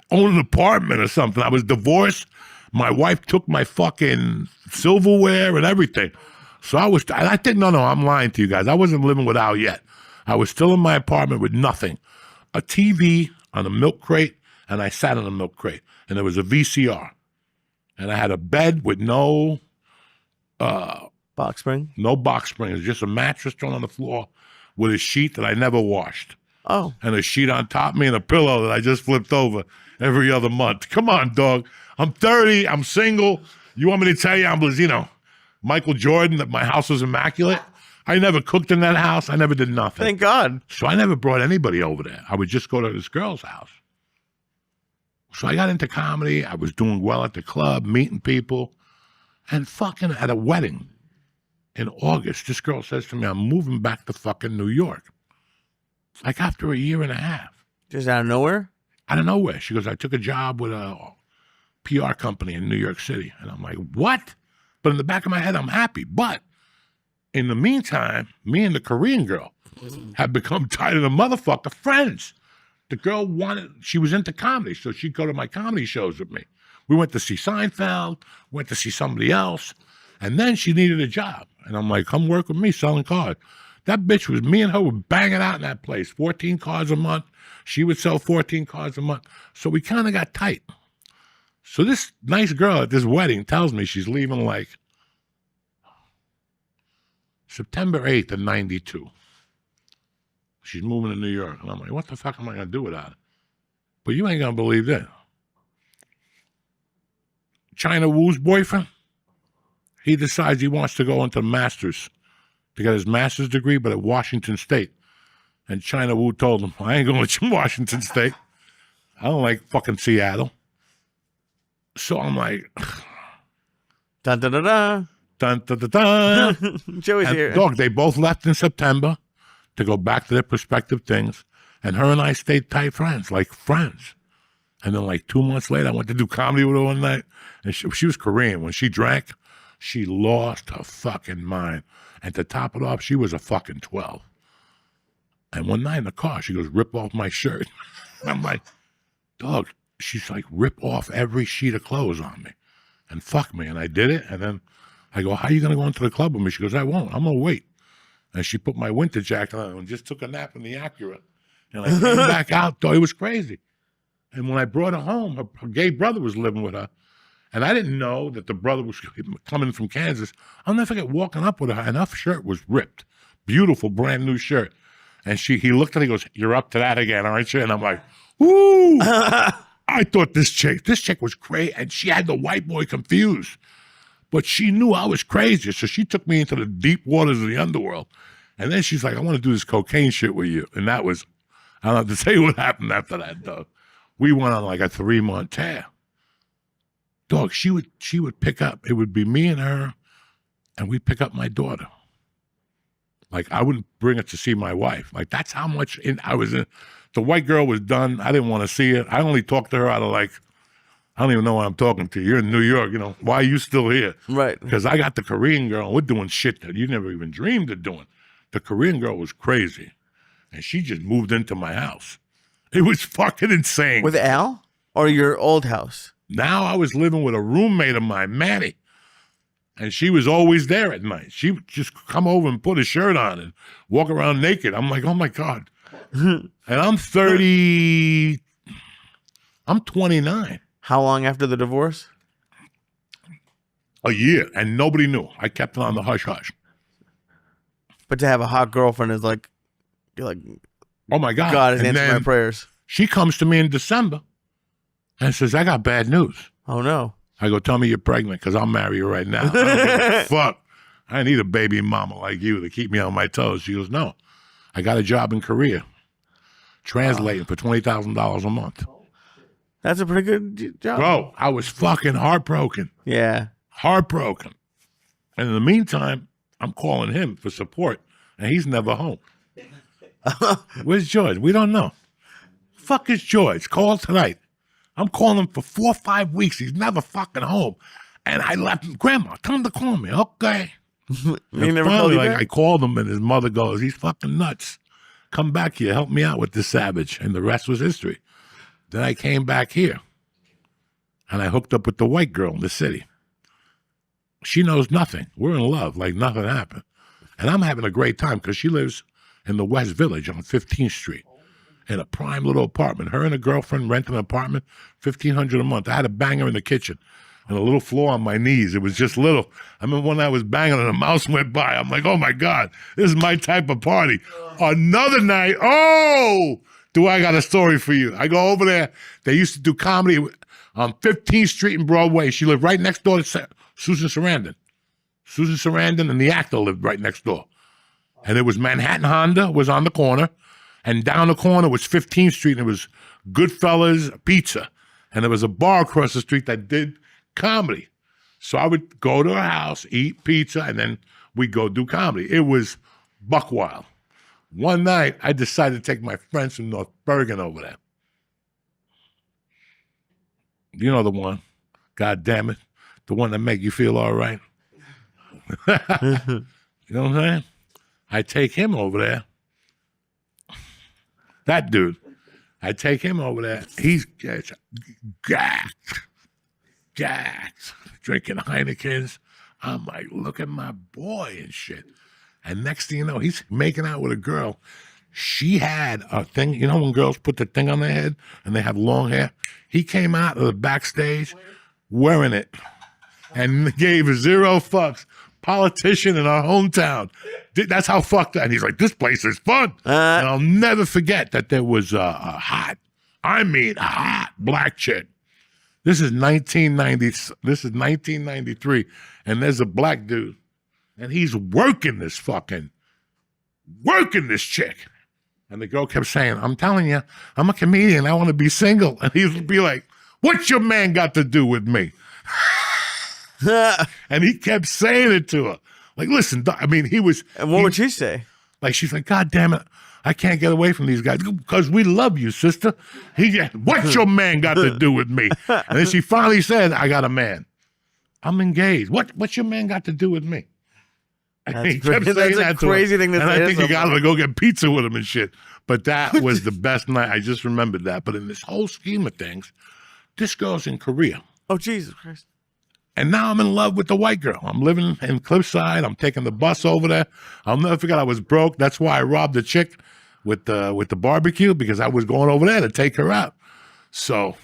own an apartment or something. I was divorced. My wife took my fucking silverware and everything. So I think, no, I'm lying to you guys. I wasn't living with Al yet. I was still in my apartment with nothing. A TV on a milk crate, and I sat on a milk crate. And there was a VCR. And I had a bed with no Box spring. no box spring. It was just a mattress thrown on the floor with a sheet that I never washed. Oh, And a sheet on top of me and a pillow that I just flipped over every other month. Come on, dog. I'm 30. I'm single. You want me to tell you I'm, Michael Jordan, that my house was immaculate? I never cooked in that house. I never did nothing. thank God. So I never brought anybody over there. I would just go to this girl's house. So I got into comedy. I was doing well at the club, meeting people. And fucking at a wedding in August, this girl says to me, I'm moving back to fucking New York. Like after a year and a half. Just out of nowhere. Out of nowhere. She goes, I took a job with a PR company in New York City. And I'm like, what? But in the back of my head, I'm happy. But in the meantime, me and the Korean girl had become tired of the motherfucker friends. The girl she was into comedy, so she'd go to my comedy shows with me. We went to see Seinfeld, went to see somebody else, and then she needed a job. And I'm like, come work with me selling cars. That bitch was, me and her were banging out in that place, 14 cars a month. She would sell 14 cars a month. So we kind of got tight. So this nice girl at this wedding tells me she's leaving like September 8th of 92. She's moving to New York. And I'm like, what the fuck am I going to do without her? But you ain't going to believe this. China Wu's boyfriend, he decides he wants to go into master's to get his master's degree, but at Washington State. And China Wu told him, I ain't going to Washington State. I don't like fucking Seattle. So I'm like, Dun dun dun dun. dun, dun, dun, dun. Joey's And here. dog, they both left in September to go back to their prospective things. And her and I stayed tight friends, like friends. And then like 2 months later, I went to do comedy with her one night. And she was Korean. When she drank, she lost her fucking mind. And to top it off, she was a fucking 12. And one night in the car, she goes, rip off my shirt. I'm like, dog, she's like, rip off every sheet of clothes on me and fuck me. And I did it. And then I go, how are you going to go into the club with me? She goes, I won't. I'm going to wait. And she put my winter jacket on and just took a nap in the Acura. And I came back out, though. It was crazy. And when I brought her home, her gay brother was living with her. And I didn't know that the brother was coming from Kansas. I'll never forget walking up with her, and her shirt was ripped. Beautiful, brand new shirt. And he looked at it, he goes, you're up to that again, aren't you? And I'm like, woo! I thought this chick was crazy, and she had the white boy confused. But she knew I was crazy, so she took me into the deep waters of the underworld. And then she's like, I want to do this cocaine shit with you. And that was, I don't have to tell you what happened after that, dog. We went on like a 3-month tear. Dog, she would pick up. It would be me and her, and we'd pick up my daughter. Like, I wouldn't bring her to see my wife. Like, that's how much I was in. The white girl was done. I didn't want to see it. I only talked to her out of like, I don't even know why I'm talking to you. You're in New York, why are you still here? Right. Because I got the Korean girl, and we're doing shit that you never even dreamed of doing. The Korean girl was crazy, and she just moved into my house. It was fucking insane. With Al or your old house? Now I was living with a roommate of mine, Manny, and she was always there at night. She would just come over and put a shirt on and walk around naked. I'm like, oh my God. And I'm 30, I'm 29. How long after the divorce? A year, and nobody knew. I kept it on the hush-hush. But to have a hot girlfriend is like, you're like, Oh my God. God is And answering my then prayers. she comes to me in December and says, I got bad news. Oh no. I go, tell me you're pregnant because I'll marry you right now. I don't give a fuck. I need a baby mama like you to keep me on my toes. She goes, no, I got a job in Korea translating for $20,000 a month. That's a pretty good job. Bro, I was fucking heartbroken. Yeah. Heartbroken. And in the meantime, I'm calling him for support, and he's never home. Where's George? We don't know. Fuck is George? Call tonight. I'm calling him for 4 or 5 weeks. He's never fucking home. And I left him, Grandma, tell him to call me. Okay. He And never called finally, you like, back? I called him, and his mother goes, he's fucking nuts. Come back here. Help me out with this savage. And the rest was history. Then I came back here, and I hooked up with the white girl in the city. She knows nothing. We're in love, like nothing happened. And I'm having a great time because she lives in the West Village on 15th Street in a prime little apartment. Her and a girlfriend rent an apartment, $1,500 a month. I had a banger in the kitchen and a little floor on my knees. It was just little. I remember when I was banging and a mouse went by. I'm like, oh my God, this is my type of party. Another night, do I got a story for you. I go over there. They used to do comedy on 15th Street and Broadway. She lived right next door to Susan Sarandon. Susan Sarandon and the actor lived right next door. And it was Manhattan Honda was on the corner. And down the corner was 15th Street, and it was Goodfellas Pizza. And there was a bar across the street that did comedy. So I would go to her house, eat pizza, and then we'd go do comedy. It was buck wild. One night, I decided to take my friends from North Bergen over there. You know the one. God damn it. The one that make you feel all right. You know what I'm saying? I take him over there. That dude. I take him over there. He's gacked, drinking Heinekens. I'm like, look at my boy and shit. And next thing you know, he's making out with a girl. She had a thing. You know when girls put the thing on their head and they have long hair? He came out of the backstage wearing it and gave 0 fucks. Politician in our hometown. That's how fucked up. And he's like, this place is fun. And I'll never forget that there was a hot black chick. This is 1990. This is 1993. And there's a black dude. And he's working this chick. And the girl kept saying, I'm telling you, I'm a comedian. I want to be single. And he'd be like, what's your man got to do with me? And he kept saying it to her. Like, listen, I mean, he was. And what would she say? Like, she's like, God damn it, I can't get away from these guys because we love you, sister. What's your man got to do with me? And then she finally said, I got a man. I'm engaged. What's your man got to do with me? And he kept saying that to her. Crazy thing to say. And I think he got her to go get pizza with him and shit. But that was the best night. I just remembered that. But in this whole scheme of things, this girl's in Korea. Oh, Jesus Christ. And now I'm in love with the white girl. I'm living in Cliffside. I'm taking the bus over there. I'll never forget I was broke. That's why I robbed the chick with the barbecue, because I was going over there to take her out. So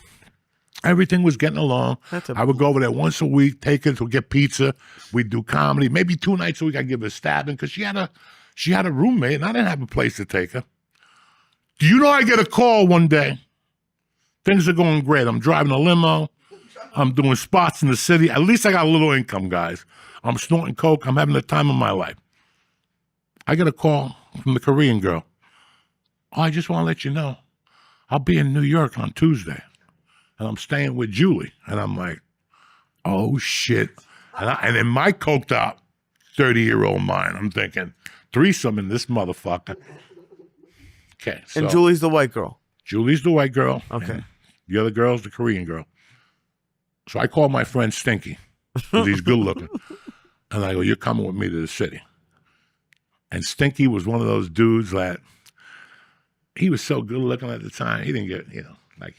everything was getting along. I would go over there once a week, take her to get pizza. We'd do comedy. Maybe 2 nights a week I'd give her a stabbing because she had a roommate and I didn't have a place to take her. Do you know I get a call one day? Things are going great. I'm driving a limo. I'm doing spots in the city. At least I got a little income, guys. I'm snorting coke. I'm having the time of my life. I get a call from the Korean girl. Oh, I just want to let you know, I'll be in New York on Tuesday. And I'm staying with Julie. And I'm like, oh, shit. And in my coked out 30-year-old mind, I'm thinking, threesome in this motherfucker. Okay. So And Julie's the white girl. Julie's the white girl. Okay. The other girl's the Korean girl. So I called my friend Stinky, because he's good looking. And I go, you're coming with me to the city. And Stinky was one of those dudes that he was so good looking at the time. He didn't get, he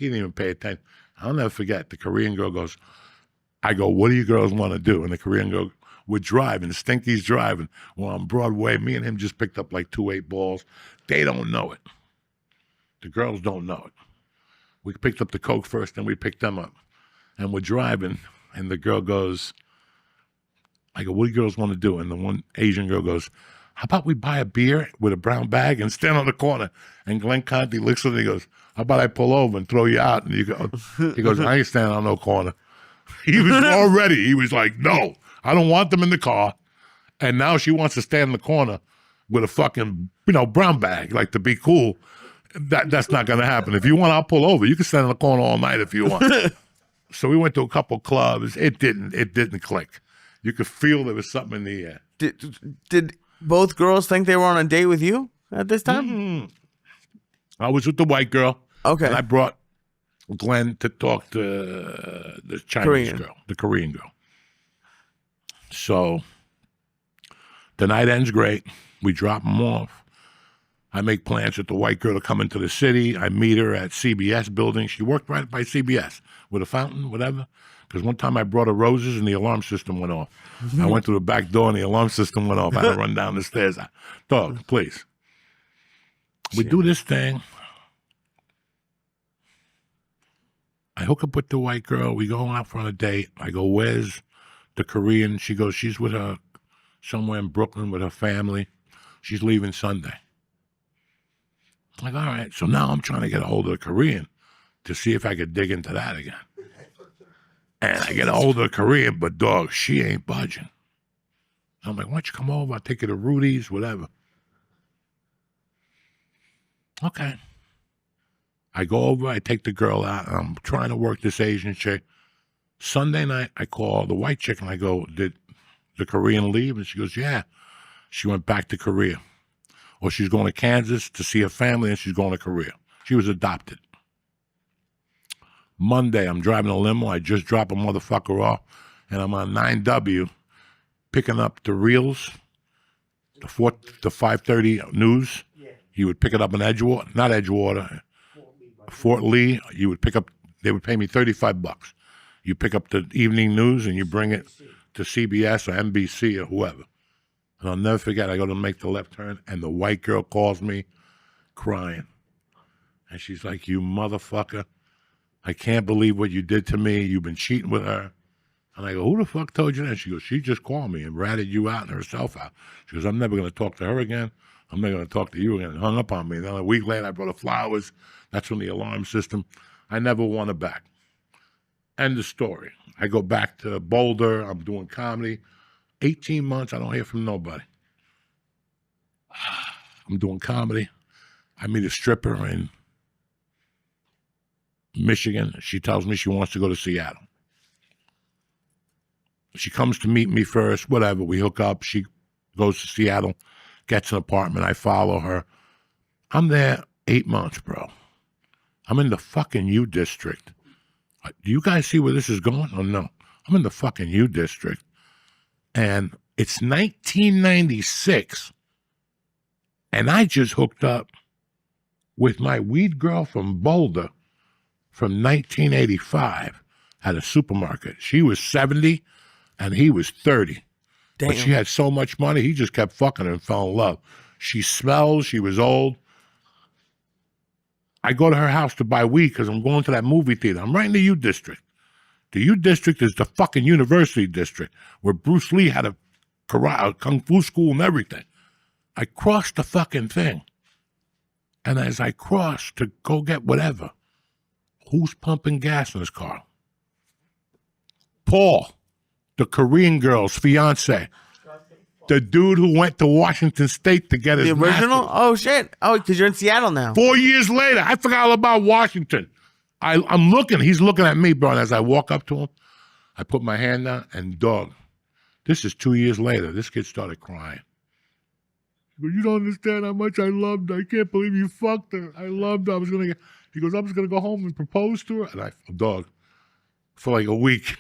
didn't even pay attention. I'll never forget. The Korean girl goes, I go, what do you girls want to do? And the Korean girl, we're driving. Stinky's driving. Well, on Broadway, me and him just picked up like 2 8-balls. They don't know it. The girls don't know it. We picked up the coke first, then we picked them up. And we're driving, and the girl goes, I go, what do you girls want to do? And the one Asian girl goes, how about we buy a beer with a brown bag and stand on the corner? And Glenn Conti looks at him and he goes, how about I pull over and throw you out? And he goes, I ain't standing on no corner. He was like, no, I don't want them in the car. And now she wants to stand in the corner with a fucking, brown bag, like to be cool. That's not going to happen. If you want, I'll pull over. You can stand in the corner all night if you want. So we went to a couple clubs. It didn't click. You could feel there was something in the air. Did both girls think they were on a date with you at this time? Mm-hmm. I was with the white girl. Okay. And I brought Glenn to talk to the Chinese girl, the Korean girl. So the night ends great. We drop them off. I make plans with the white girl to come into the city. I meet her at CBS building. She worked right by CBS with a fountain, whatever. Because one time I brought her roses and the alarm system went off. I went through the back door and the alarm system went off. I had to run down the stairs. Dog, please. We do this thing. I hook up with the white girl. We go out for a date. I go, where's the Korean? She goes, she's with her somewhere in Brooklyn with her family. She's leaving Sunday. I'm like, all right. So now I'm trying to get a hold of the Korean to see if I could dig into that again. And I get a hold of the Korean, but dog, she ain't budging. I'm like, why don't you come over? I'll take you to Rudy's, whatever. Okay. I go over, I take the girl out, and I'm trying to work this Asian chick. Sunday night, I call the white chick, and I go, did the Korean leave? And she goes, yeah. She went back to Korea. Or she's going to Kansas to see her family, and she's going to Korea. She was adopted. Monday, I'm driving a limo. I just drop a motherfucker off, and I'm on 9W picking up the reels, the 5:30 news. You would pick it up in Edgewater, not Edgewater, Fort Lee. You would pick up, they would pay me $35. You pick up the evening news and you bring it to CBS or NBC or whoever. And I'll never forget, I go to make the left turn and the white girl calls me crying. And she's like, you motherfucker, I can't believe what you did to me. You've been cheating with her. And I go, who the fuck told you that? She goes, she just called me and ratted you out and herself out. She goes, I'm never going to talk to her again. I'm not going to talk to you again. And hung up on me. Then a week later, I brought her flowers. That's when the alarm system. I never won her back. End of story. I go back to Boulder. I'm doing comedy. 18 months, I don't hear from nobody. I'm doing comedy. I meet a stripper in Michigan. She tells me she wants to go to Seattle. She comes to meet me first, whatever. We hook up. She goes to Seattle, gets an apartment. I follow her. I'm there 8 months, bro. I'm in the fucking U district. Do you guys see where this is going? Oh, no. I'm in the fucking U district. And it's 1996. And I just hooked up with my weed girl from Boulder from 1985 at a supermarket. She was 70 and he was 30. Damn. But she had so much money, he just kept fucking her and fell in love. She smells, she was old. I go to her house to buy weed because I'm going to that movie theater. I'm right in the U district. The U district is the fucking university district where Bruce Lee had a karate, kung fu school and everything. I crossed the fucking thing. And as I crossed to go get whatever, who's pumping gas in his car? Paul, the Korean girl's fiance. The dude who went to Washington State to get his The original? master's. Oh, shit. Oh, because you're in Seattle now. 4 years later, I forgot all about Washington. I'm looking. He's looking at me, bro. And as I walk up to him, I put my hand down, and dog, this is 2 years later. This kid started crying. He goes, you don't understand how much I loved her. I can't believe you fucked her. I loved her. He goes, I was going to go home and propose to her. And dog, for like a week,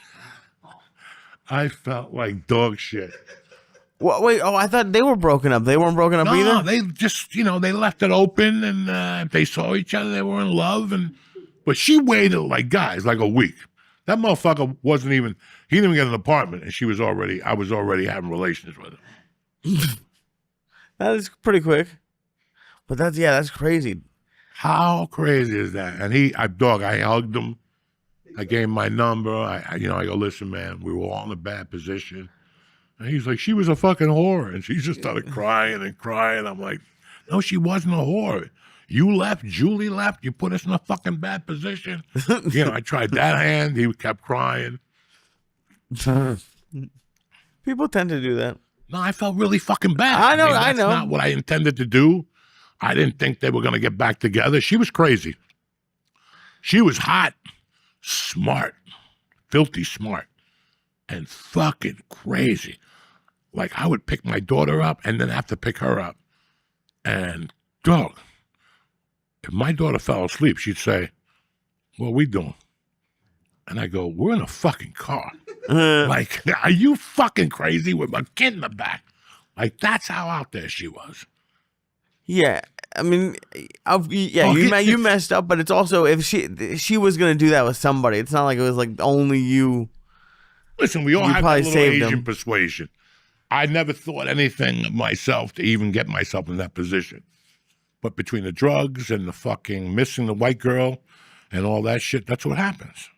I felt like dog shit. Well, wait, I thought they were broken up. They weren't broken up No, either? they just, they left it open, and if they saw each other, they were in love. But she waited like guys, like a week. That motherfucker wasn't even, he didn't even get an apartment, and I was already having relations with her. That is pretty quick. But that's crazy. How crazy is that? And I hugged him. I gave him my number. I go, listen, man, we were all in a bad position. And he's like, she was a fucking whore. And she just started crying and crying. I'm like, no, she wasn't a whore. You left, Julie left, you put us in a fucking bad position. I tried that hand. He kept crying. People tend to do that. No, I felt really fucking bad. I know. That's not what I intended to do. I didn't think they were going to get back together. She was crazy. She was hot, smart, filthy smart, and fucking crazy. Like, I would pick my daughter up and then have to pick her up. And, dog, if my daughter fell asleep, she'd say, what are we doing? And I go, we're in a fucking car. Like, are you fucking crazy with my kid in the back? Like, that's how out there she was. Yeah. I mean, yeah, Oh, you messed up, but it's also if she was gonna do that with somebody, it's not like it was like only you. Listen, we all You have that probably little saved Asian him. persuasion. I never thought anything of myself to even get myself in that position. But between the drugs and the fucking missing the white girl and all that shit, that's what happens.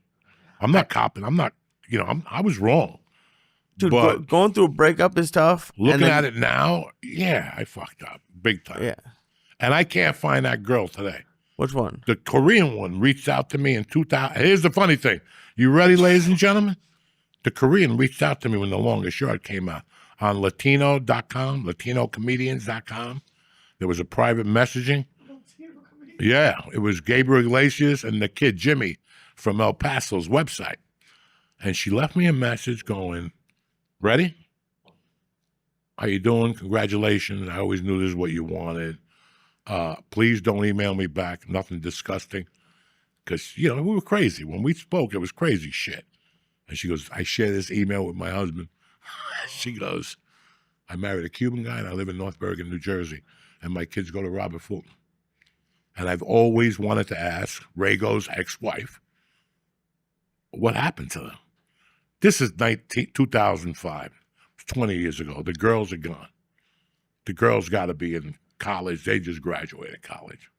I'm not copping. I'm not, I was wrong. Dude, But going through a breakup is tough. looking at it now, yeah, I fucked up big time. Yeah. And I can't find that girl today. Which one? The Korean one reached out to me in 2000. Here's the funny thing. You ready, ladies and gentlemen? The Korean reached out to me when The Longest Yard came out on Latino.com, LatinoComedians.com. There was a private messaging. Yeah, it was Gabriel Iglesias and the kid Jimmy from El Paso's website. And she left me a message going, ready? How you doing? Congratulations. I always knew this is what you wanted. Please don't email me back. Nothing disgusting. Because, we were crazy. When we spoke, it was crazy shit. And she goes, I share this email with my husband. She goes, I married a Cuban guy and I live in North Bergen, New Jersey. And my kids go to Robert Fulton. And I've always wanted to ask Rago's ex-wife, what happened to them? This is 2005. It's 20 years ago. The girls are gone. The girls got to be in college. They just graduated college.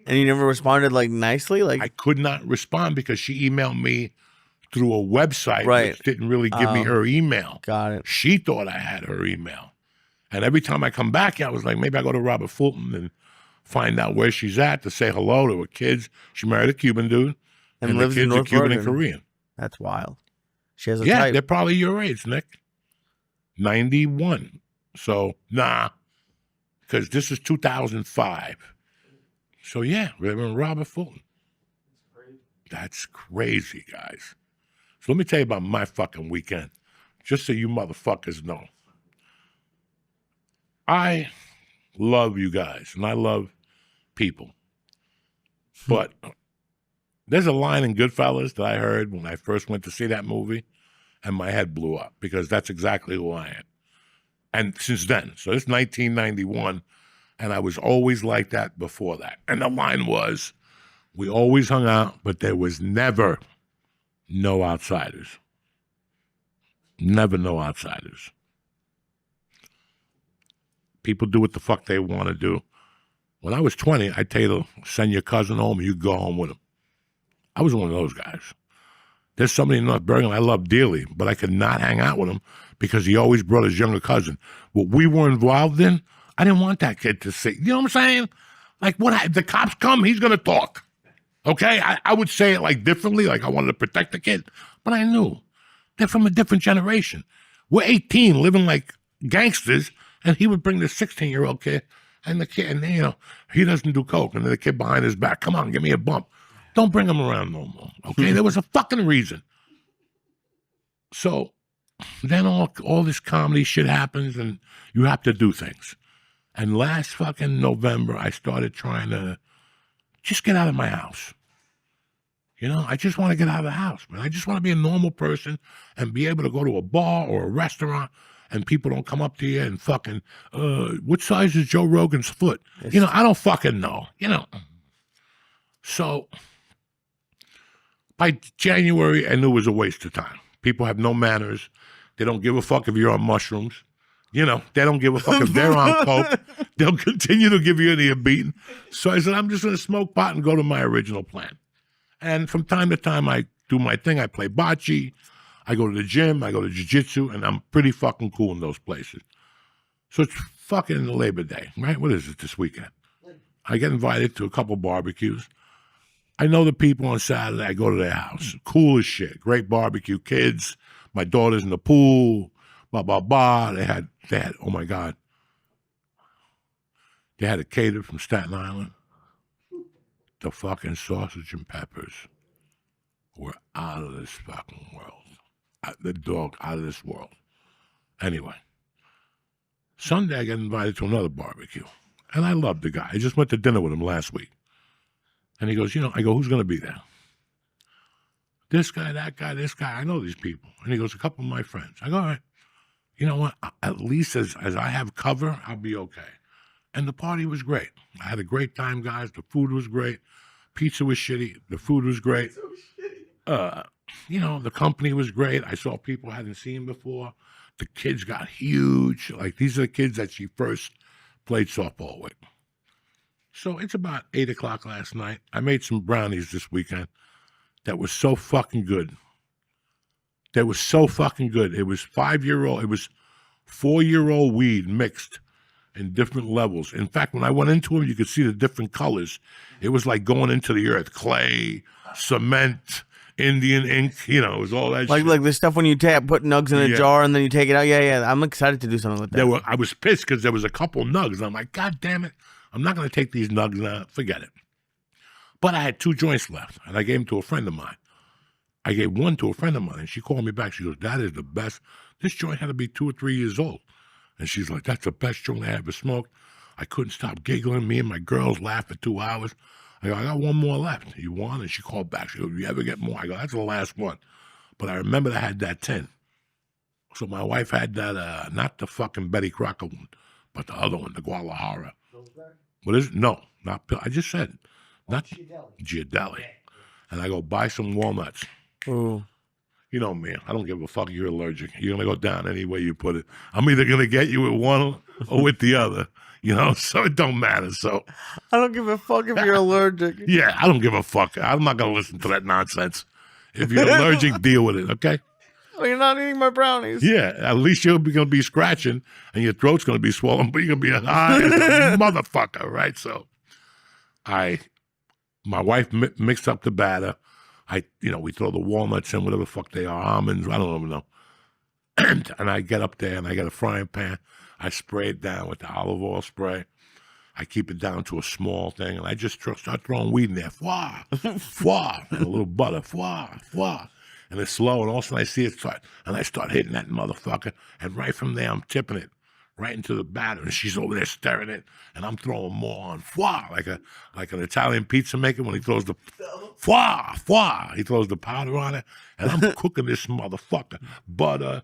And you never responded like nicely, like I could not respond because she emailed me through a website, Right. which didn't really give me her email. got it. She thought I had her email. And every time I come back, I was like, maybe I go to Robert Fulton and find out where she's at to say hello to her kids. She married a Cuban dude. And the lives in kids are North Cuban and Bergen. Korean. That's wild. She has a Yeah, type. they're probably your age, Nick. 91. So, nah. Because this is 2005. So, yeah, Reverend Robert Fulton. That's crazy, guys. So let me tell you about my fucking weekend, just so you motherfuckers know. I love you guys, and I love people. But there's a line in Goodfellas that I heard when I first went to see that movie, and my head blew up, because that's exactly who I am. And since then, so it's 1991, and I was always like that before that. And the line was, we always hung out, but there was never no outsiders. Never no outsiders. People do what the fuck they want to do. When I was 20, I'd tell you to send your cousin home and you go home with him. I was one of those guys. There's somebody in North Bergen I love dearly, but I could not hang out with him because he always brought his younger cousin. What we were involved in, I didn't want that kid to see. You know what I'm saying? Like, if the cops come, he's going to talk. Okay? I would say it like differently, like I wanted to protect the kid, but I knew they're from a different generation. We're 18, living like gangsters, and he would bring the 16-year-old kid, and the kid, and he doesn't do coke, and then the kid behind his back, come on, give me a bump. Don't bring him around no more, okay? There was a fucking reason. So then all this comedy shit happens, and you have to do things. And last fucking November, I started trying to just get out of my house. I just want to get out of the house, man. I just want to be a normal person and be able to go to a bar or a restaurant and people don't come up to you and fucking, what size is Joe Rogan's foot? I don't fucking know, So by January, I knew it was a waste of time. People have no manners. They don't give a fuck if you're on mushrooms. They don't give a fuck if they're on coke. They'll continue to give you an ear beating. So I said, I'm just going to smoke pot and go to my original plan. And from time to time, I do my thing. I play bocce. I go to the gym. I go to jiu-jitsu. And I'm pretty fucking cool in those places. So it's fucking Labor Day, right? What is it this weekend? I get invited to a couple barbecues. I know the people on Saturday. I go to their house. Cool as shit. Great barbecue. Kids. My daughter's in the pool. Blah, blah, blah. They had, oh my God. They had a caterer from Staten Island. The fucking sausage and peppers were out of this fucking world. The dog out of this world. Anyway, Sunday I get invited to another barbecue. And I love the guy. I just went to dinner with him last week. And he goes, I go, who's going to be there? This guy, that guy, this guy. I know these people. And he goes, a couple of my friends. I go, all right. You know what? At least as I have cover, I'll be okay. And the party was great. I had a great time, guys. The food was great. Pizza was shitty. The food was great. So shitty. You know, the company was great. I saw people I hadn't seen before. The kids got huge. Like, these are the kids that she first played softball with. So it's about 8 o'clock last night. I made some brownies this weekend that was so fucking good. That was so fucking good. It was 5-year-old. It was 4-year-old weed mixed in different levels. In fact, when I went into them, you could see the different colors. It was like going into the earth. Clay, cement, Indian ink. You know, it was all that Like shit. like the stuff when you put nugs in a Yeah. jar and then you take it out. Yeah. I'm excited to do something with that. I was pissed because there was a couple nugs. I'm like, God damn it. I'm not going to take these nugs now. Forget it. But I had 2 joints left, and I gave them to a friend of mine. I gave one to a friend of mine, and she called me back. She goes, that is the best. This joint had to be 2 or 3 years old. And she's like, that's the best joint I ever smoked. I couldn't stop giggling. Me and my girls laughed for 2 hours. I go, I got one more left. You want? And she called back. She goes, you ever get more? I go, that's the last one. But I remember I had that 10. So my wife had that, not the fucking Betty Crocker one, but the other one, the Guadalajara. What is it? No, not I just said, not Giardelli. And I go, buy some walnuts. Ooh. You know me, I don't give a fuck. You're allergic. You're going to go down any way you put it. I'm either going to get you with one or with the other, you know, so it don't matter. So, I don't give a fuck if you're allergic. yeah, I don't give a fuck. I'm not going to listen to that nonsense. If you're allergic, deal with it, okay? Well, you're not eating my brownies. Yeah, at least you're going to be scratching and your throat's going to be swollen, but you're going to be high as a motherfucker, right? So, my wife mixed up the batter. We throw the walnuts in, whatever the fuck they are, almonds, I don't even know. And I get up there and I get a frying pan. I spray it down with the olive oil spray. I keep it down to a small thing, and I just start throwing weed in there. Fwah, fwah, and a little butter. Fwah, fwah. And it's slow, and all of a sudden I see it start, and I start hitting that motherfucker, and right from there I'm tipping it right into the batter, and she's over there stirring it, and I'm throwing more on. Fwah, like an Italian pizza maker when he throws the fwah, fwah. He throws the powder on it, and I'm cooking this motherfucker. Butter,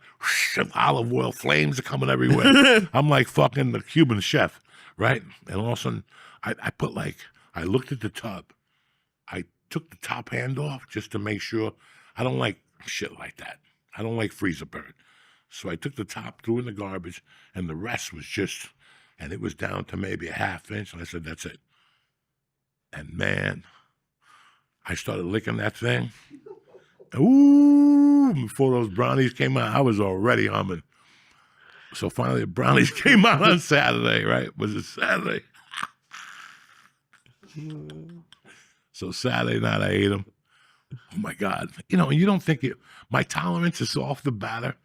olive oil, flames are coming everywhere. I'm like fucking the Cuban chef, right? And all of a sudden, I looked at the tub. I took the top hand off just to make sure. I don't like shit like that. I don't like freezer burn. So I took the top, threw in the garbage, and the rest was and it was down to maybe a ½ inch, and I said, that's it. And man, I started licking that thing. Ooh, before those brownies came out, I was already humming. So finally the brownies came out on Saturday, right? Was it Saturday? So Saturday night I ate them. Oh my God. You don't think my tolerance is off the batter,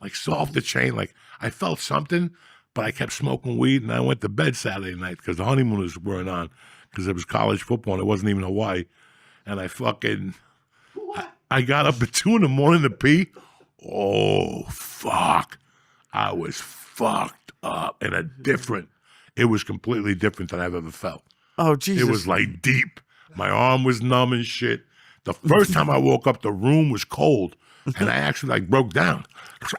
like so off the chain. Like I felt something, but I kept smoking weed and I went to bed Saturday night because the honeymooners weren't on because it was college football and it wasn't even Hawaii. And I got up at 2 a.m. to pee. Oh, fuck. I was fucked up it was completely different than I've ever felt. Oh, Jesus. It was like deep. My arm was numb and shit. The first time I woke up, the room was cold, and I actually broke down.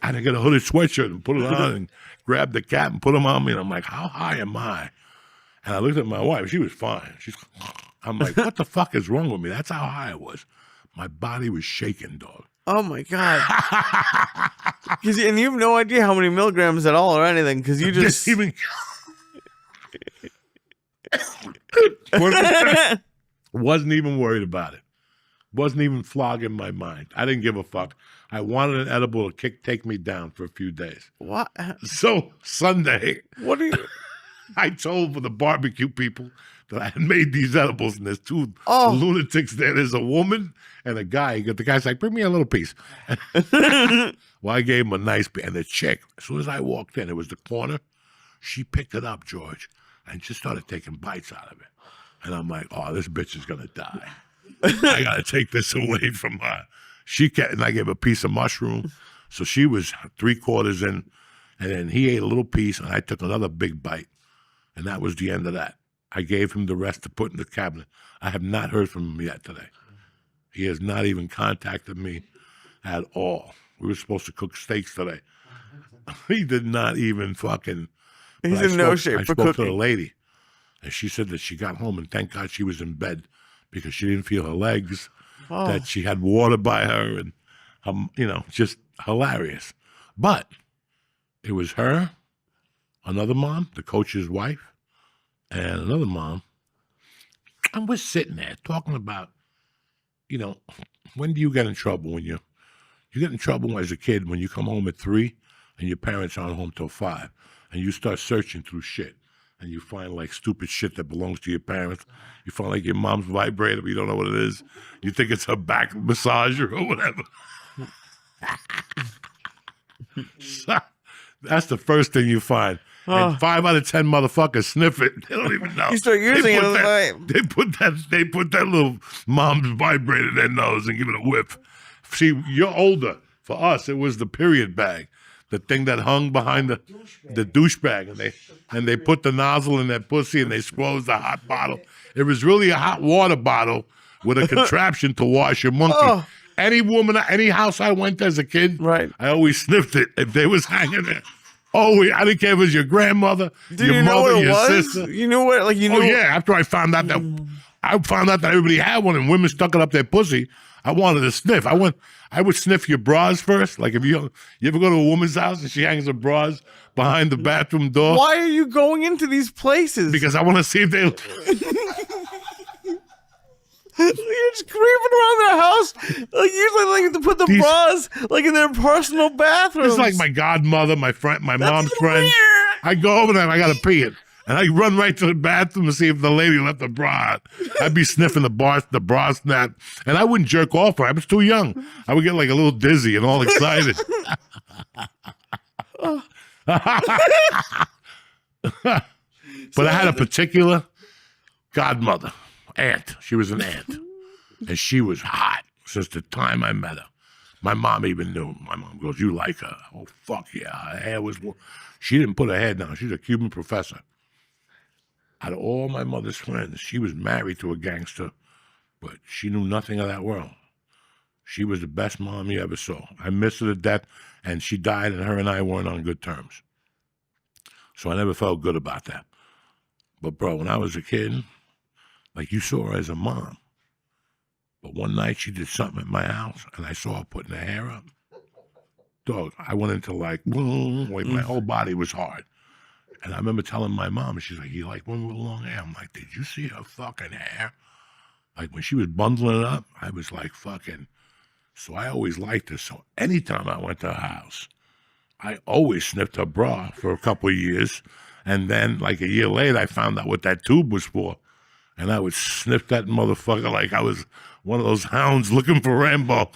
I had to get a hooded sweatshirt and put it on and grab the cap and put them on me. And I'm like, how high am I? And I looked at my wife. She was fine. I'm like, what the fuck is wrong with me? That's how high I was. My body was shaking, dog. Oh my God. And you have no idea how many milligrams at all or anything because you just. Wasn't even worried about it. Wasn't even flogging my mind. I didn't give a fuck. I wanted an edible to take me down for a few days. What? So Sunday, What are you? I told the barbecue people that I had made these edibles, and there's 2 Oh. lunatics there. There's a woman and a guy. The guy's like, bring me a little piece. Well, I gave him a nice piece. And the chick, as soon as I walked in, it was the corner. She picked it up, George, and just started taking bites out of it. And I'm like, oh, this bitch is going to die. I got to take this away from her. And I gave a piece of mushroom. So she was 3/4 in, and then he ate a little piece, and I took another big bite. And that was the end of that. I gave him the rest to put in the cabinet. I have not heard from him yet today. He has not even contacted me at all. We were supposed to cook steaks today. He did not even fucking He's But in no shape I for spoke to the cooking. lady, and she said that she got home, and thank God she was in bed because she didn't feel her legs, Oh. that she had water by her, and, just hilarious. But it was her, another mom, the coach's wife, and another mom. And we're sitting there talking about, when do you get in trouble? When you get in trouble as a kid when you come home at 3 and your parents aren't home till 5, and you start searching through shit, and you find like stupid shit that belongs to your parents. You find like your mom's vibrator, but you don't know what it is. You think it's her back massager or whatever. So, that's the first thing you find. And 5 out of 10 motherfuckers sniff it. They don't even know. You start using it as a vibe. They put that little mom's vibrator in their nose and give it a whiff. See, you're older. For us, it was the period bag, the thing that hung behind the douche bag, and they put the nozzle in their pussy and they squoze the hot bottle. It was really a hot water bottle with a contraption to wash your monkey. Oh. Any woman, any house I went to as a kid, Right. I always sniffed it if they was hanging there. Oh, I didn't care if it was your grandmother, your mother, your sister. You knew what? Like you knew. Oh yeah, after I found out that everybody had one and women stuck it up their pussy, I wanted to sniff. I would sniff your bras first. Like if you ever go to a woman's house and she hangs her bras behind the bathroom door. Why are you going into these places? Because I want to see if they. You're just creeping around their house. Like usually, like to put the bras like in their personal bathrooms. It's like my godmother, my friend, my mom's even friend. weird. I go over there and I gotta pee it. And I run right to the bathroom to see if the lady left the bra. I'd be sniffing the bra snap. And I wouldn't jerk off her. I was too young. I would get like a little dizzy and all excited. But I had a particular godmother, aunt. She was an aunt. And she was hot since the time I met her. My mom even knew. My mom goes, "You like her?" Oh, fuck yeah. Her hair was... She didn't put her head down. She's a Cuban professor. Out of all my mother's friends, she was married to a gangster, but she knew nothing of that world. She was the best mom you ever saw. I miss her to death, and she died, and her and I weren't on good terms. So I never felt good about that. But, bro, when I was a kid, like you saw her as a mom, but one night she did something at my house, and I saw her putting her hair up. Dog, I went into like, my whole body was hard. And I remember telling my mom, she's like, "You like women with long hair?" I'm like, "Did you see her fucking hair?" Like when she was bundling it up, I was like fucking. So I always liked her. So anytime I went to her house, I always sniffed her bra for a couple of years. And then like a year later, I found out what that tube was for. And I would sniff that motherfucker like I was one of those hounds looking for Rambo.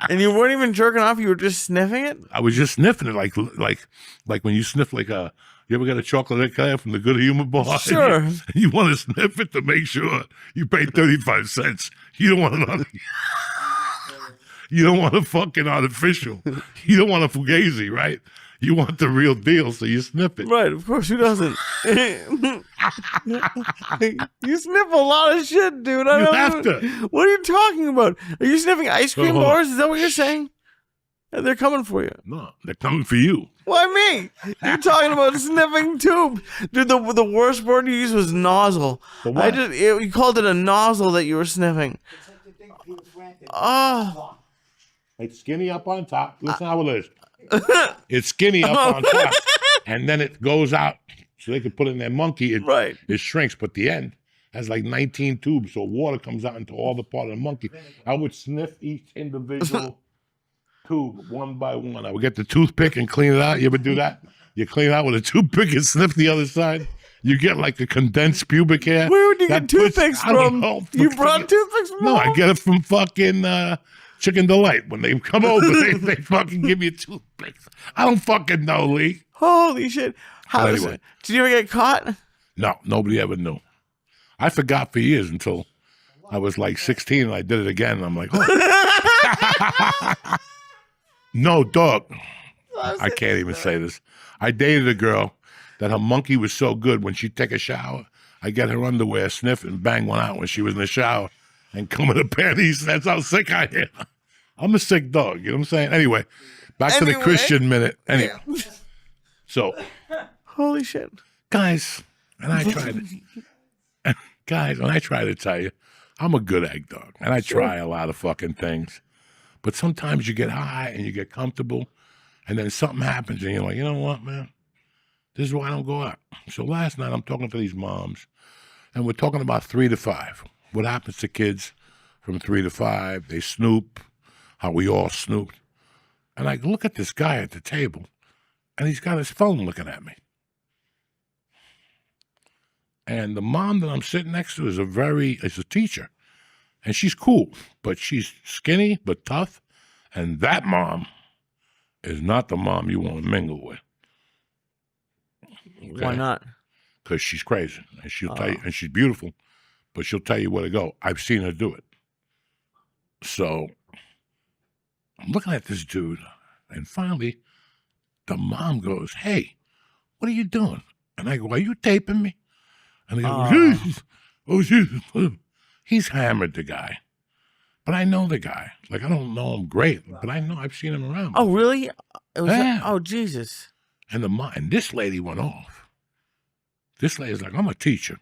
And you weren't even jerking off. You were just sniffing it. I was just sniffing it like when you sniff like a. You ever got a chocolate eclair from the Good Humor Bar? Sure. And you want to sniff it to make sure you pay 35 cents. You don't want another. You don't want a fucking artificial. You don't want a fugazi, right? You want the real deal, so you sniff it. Right, of course. Who doesn't? You sniff a lot of shit, dude. I You don't have know. to. What are you talking about? Are you sniffing ice cream hold on. bars? Is that what you're saying? And they're coming for you. No, they're coming for you. Why me? You're talking about sniffing tube. Dude, the worst word you used was nozzle. For what? You called it a nozzle that you were sniffing. Oh. It's skinny up on top. Listen how it is. It's skinny up on top. And then it goes out so they can put it in their monkey. Right. It shrinks, but the end has like 19 tubes, so water comes out into all the part of the monkey. I would sniff each individual tube one by one. I would get the toothpick and clean it out. You ever do that? You clean it out with a toothpick and sniff the other side. You get like a condensed pubic hair. Where would you That get toothpicks I don't from? know. You brought toothpicks from No, I home? get it from fucking Chicken Delight. When they come over, they fucking give you toothpicks. I don't fucking know, Lee. Holy shit. How But is anyway. it? Did you ever get caught? No, nobody ever knew. I forgot for years until I was like 16 and I did it again. And I'm like, oh. No, dog. I can't even say this. I dated a girl that her monkey was so good when she'd take a shower, I get her underwear, sniff, and bang one out when she was in the shower and come in the panties. That's how sick I am. I'm a sick dog, you know what I'm saying? Anyway, back to the Anyway. Christian minute. Anyway. So Holy shit. Guys, and I try to, guys, and I try to tell you, I'm a good egg dog, and I try a lot of fucking things. But sometimes you get high and you get comfortable, and then something happens, and you're like, you know what, man? This is why I don't go out. So last night I'm talking to these moms, and we're talking about 3 to 5. What happens to kids from 3 to 5? They snoop, how we all snooped. And I look at this guy at the table, and he's got his phone looking at me. And the mom that I'm sitting next to is a teacher. And she's cool, but she's skinny but tough. And that mom is not the mom you want to mingle with. Okay? Why not? Because she's crazy. And she'll tell you, and she's beautiful, but she'll tell you where to go. I've seen her do it. So I'm looking at this dude, and finally the mom goes, "Hey, what are you doing?" And I go, "Are you taping me?" And he goes, "Jesus. Oh, Jesus." He's hammered, the guy. But I know the guy. Like, I don't know him great, but I know I've seen him around. Oh, really? It was Yeah. oh, Jesus. And and this lady went off. This lady's like, "I'm a teacher.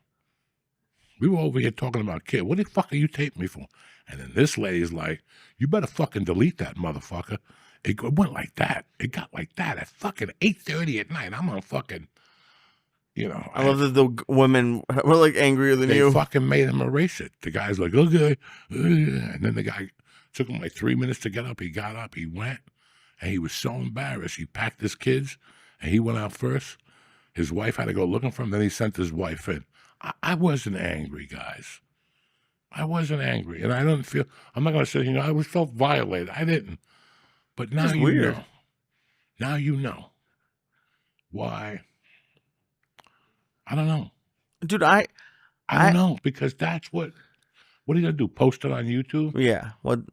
We were over here talking about kids. What the fuck are you taping me for?" And then this lady's like, "You better fucking delete that motherfucker." It went like that. It got like that at fucking 8:30 at night. I'm on fucking, I love that the women were like angrier than they you. fucking made him erase it. The guy's like, "Okay." And then the guy took him like 3 minutes to get up. He got up, he went, and he was so embarrassed. He packed his kids, and he went out first. His wife had to go looking for him. Then he sent his wife in. I wasn't angry, guys. I wasn't angry. And I don't feel, I'm not going to say, I felt violated. I didn't. But now you weird. know. Now you know. Why? I don't know. Dude, I don't know, because that's what are you going to do? Post it on YouTube? yeah. Well,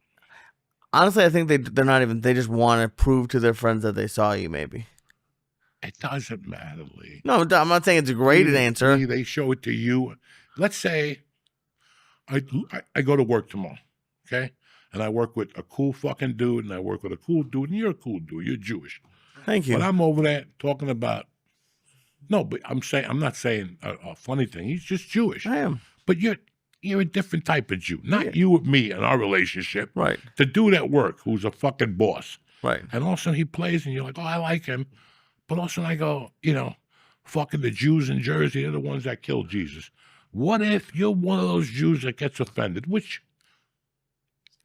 honestly, I think they're not even, they just want to prove to their friends that they saw you, maybe. It doesn't matter, Lee. No, I'm not saying it's a great answer. Lee, they show it to you. Let's say I go to work tomorrow, okay? And I work with a cool fucking dude, and I work with a cool dude, and you're a cool dude. You're Jewish. Thank you. But I'm over there talking about, no, but I'm not saying a funny thing. He's just Jewish. I am. But you're a different type of Jew. Not you with me and our relationship. Right. The dude at work who's a fucking boss. Right. And all of a sudden he plays, and you're like, "Oh, I like him." But also I go, fucking the Jews in Jersey, they're the ones that killed Jesus. What if you're one of those Jews that gets offended? Which,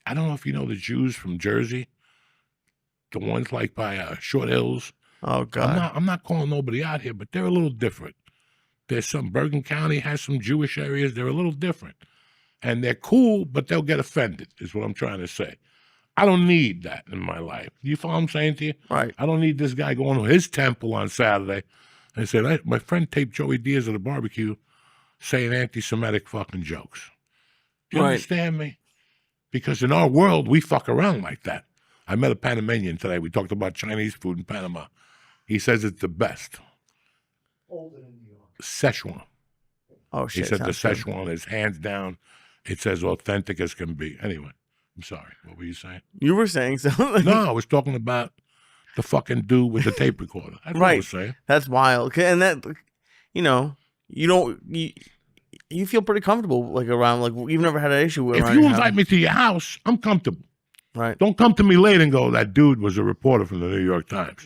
I don't know if you know the Jews from Jersey, the ones like by Short Hills. Oh, God. I'm not calling nobody out here, but they're a little different. There's Bergen County has some Jewish areas. They're a little different. And they're cool, but they'll get offended, is what I'm trying to say. I don't need that in my life. You follow what I'm saying to you? Right. I don't need this guy going to his temple on Saturday and said, "My friend taped Joey Diaz at a barbecue saying anti-Semitic fucking jokes." Do you understand me? Because in our world, we fuck around like that. I met a Panamanian today. We talked about Chinese food in Panama. He says it's the best. Szechuan. Oh, He shit. said the sounds good. Szechuan is hands down. It's as authentic as can be. Anyway, I'm sorry. What were you saying? You were saying something. No, I was talking about the fucking dude with the tape recorder. That's what I was saying. That's wild. And that, you don't, you feel pretty comfortable, like, around, like, you've never had an issue with If around you your invite house. me to your house, I'm comfortable. Right. Don't come to me late and go, "That dude was a reporter from the New York Times."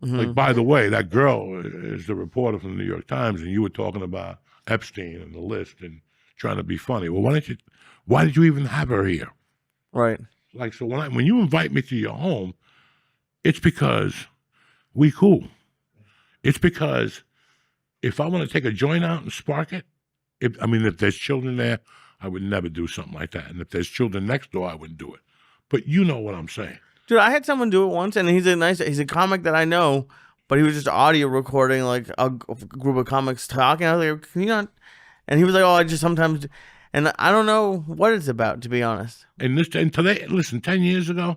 Mm-hmm. Like, by the way, that girl is the reporter from the New York Times, and you were talking about Epstein and the list and trying to be funny. Well, why did you even have her here? Right. Like, so when you invite me to your home, it's because we cool. It's because if I want to take a joint out and spark it, if there's children there, I would never do something like that. And if there's children next door, I wouldn't do it. But you know what I'm saying. Dude, I had someone do it once, and he's a comic that I know, but he was just audio recording, like, a group of comics talking. I was like, "Can you not?" And he was like, "Oh, I just sometimes," and I don't know what it's about, to be honest. And today, listen, 10 years ago,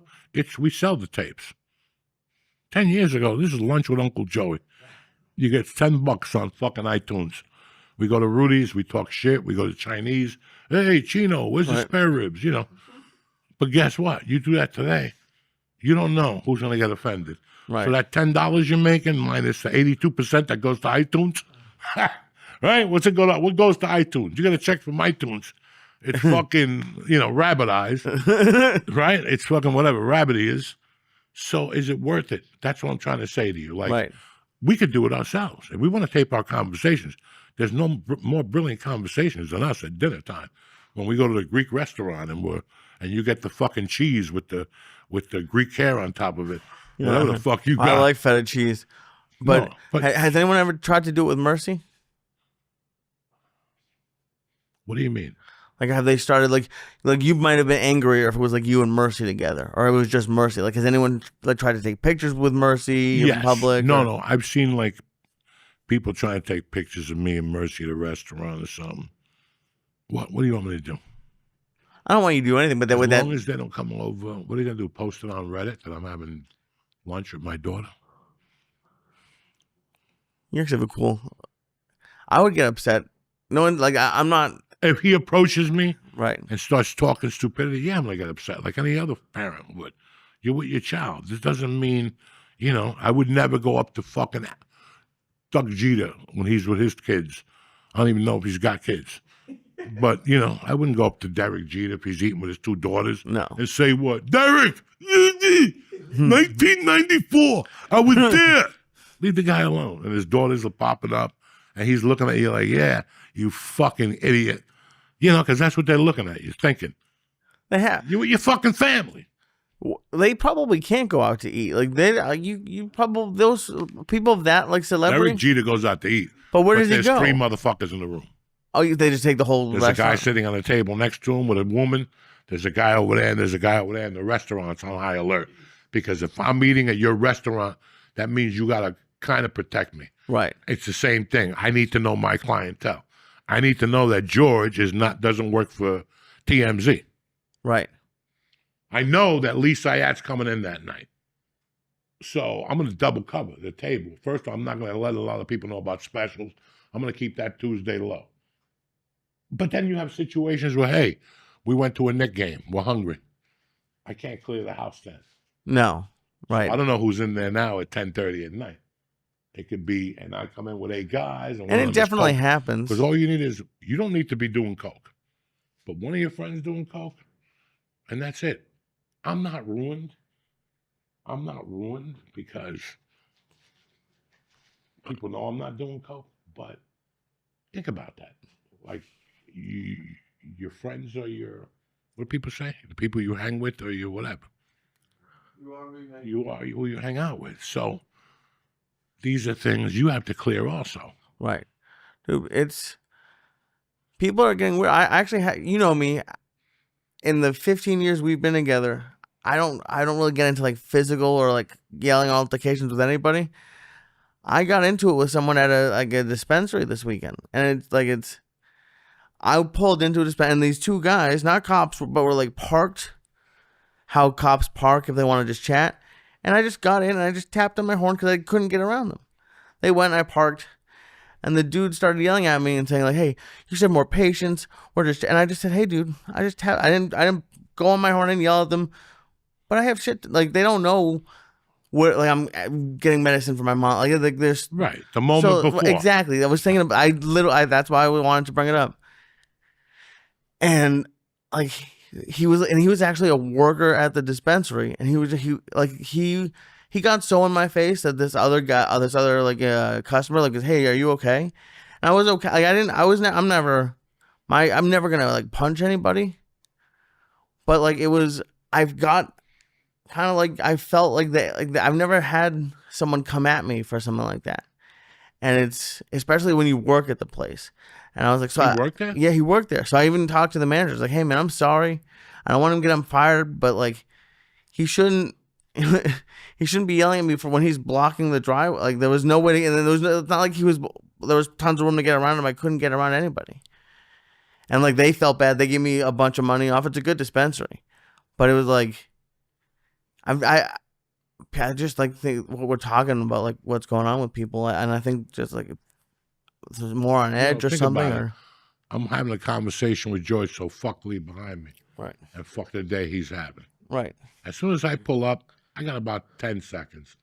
we sell the tapes. 10 years ago, this is Lunch with Uncle Joey. You get $10 on fucking iTunes. We go to Rudy's, we talk shit, we go to Chinese. "Hey, Chino, where's the spare ribs?" But guess what? You do that today, You don't know who's going to get offended. Right. So that $10 you're making minus the 82% that goes to iTunes, right? What's it go to? What goes to iTunes? You got to check from iTunes. It's fucking, rabbit eyes, right? It's fucking whatever rabbit is. So is it worth it? That's what I'm trying to say to you. Like, Right. we could do it ourselves. If we want to tape our conversations, there's no more brilliant conversations than us at dinner time. When we go to the Greek restaurant and you get the fucking cheese with the Greek hair on top of it, whatever the fuck you got. I like feta cheese. But, No, but has anyone ever tried to do it with Mercy? what do you mean? Like, have they started, like you might have been angrier if it was like you and Mercy together, or it was just Mercy. Like, has anyone like tried to take pictures with Mercy in public? No. I've seen like people trying to take pictures of me and Mercy at a restaurant or something. What do you want me to do? I don't want you to do anything, but As long as they don't come over, what are you gonna do? Post it on Reddit that I'm having lunch with my daughter? you're actually cool. I would get upset. No one, like, I'm not. If he approaches me Right. and starts talking stupidity, yeah, I'm gonna get upset like any other parent would. You're with your child. This doesn't mean, I would never go up to fucking Doug Jeter when he's with his kids. I don't even know if he's got kids. But, I wouldn't go up to Derek Jeter if he's eating with his two daughters. No. And say what? Derek, 1994, I was there. Leave the guy alone. And his daughters are popping up, and he's looking at you like, yeah, you fucking idiot. Because that's what they're looking at you, thinking. They have. You with your fucking family. They probably can't go out to eat. Like, you probably, those people of that, like, celebrity. Derek Jeter goes out to eat. But where does he there's go? 3 motherfuckers in the room. Oh, they just take the whole There's a guy restaurant. sitting on the table next to him with a woman. There's a guy over there, and there's a guy over there, and the restaurant's on high alert. Because if I'm eating at your restaurant, that means you got to kind of protect me. Right. It's the same thing. I need to know my clientele. I need to know that George doesn't work for TMZ. Right. I know that Lee Syatt's coming in that night. So I'm going to double cover the table. First, I'm not going to let a lot of people know about specials. I'm going to keep that Tuesday low. But then you have situations where, hey, we went to a Knick game. We're hungry. I can't clear the house then. No. Right. I don't know who's in there now at 10:30 at night. It could be, and I come in with 8 guys. And it definitely happens. Because all you need is, you don't need to be doing coke. But one of your friends doing coke, and that's it. I'm not ruined. I'm not ruined because people know I'm not doing coke. But think about that. Like, your friends are what do people say? The people you hang with or your whatever. You are who you hang out with. So these are things you have to clear also. Right. Dude, people are getting weird. I actually you know me, in the 15 years we've been together, I don't really get into like physical or like yelling altercations with anybody. I got into it with someone at a dispensary this weekend, and I pulled into a dispensary, and these 2 guys, not cops, but were like parked how cops park if they want to just chat. And I just got in and I just tapped on my horn because I couldn't get around them. They went and I parked, and the dude started yelling at me and saying like, "Hey, you should have more patience." And I just said, "Hey, dude, I didn't go on my horn and yell at them, but I have shit. Like, they don't know where, like, I'm getting medicine for my mom. Like there's right the moment before. Exactly. I was thinking about. That's why I wanted to bring it up. And like he was actually a worker at the dispensary, and he got so in my face that this other customer like, "Hey, are you okay?" And I was okay. Like, I'm never gonna like punch anybody, but like I've got kind of like, I felt like I've never had someone come at me for something like that, and it's especially when you work at the place. And I was like, so he worked there? Yeah, he worked there. So I even talked to the manager. I was like, "Hey, man, I'm sorry. I don't want him to get him fired, but like, he shouldn't be yelling at me for when he's blocking the driveway. Like, there was no way to, and then it's not like there was tons of room to get around him. I couldn't get around anybody. And like, they felt bad. They gave me a bunch of money off. It's a good dispensary, but it was like, I just like think what we're talking about, like what's going on with people, and I think just like there's more on edge or something. Or I'm having a conversation with George, so fuck Lee behind me. Right. And fuck the day he's having. Right. As soon as I pull up, I got about 10 seconds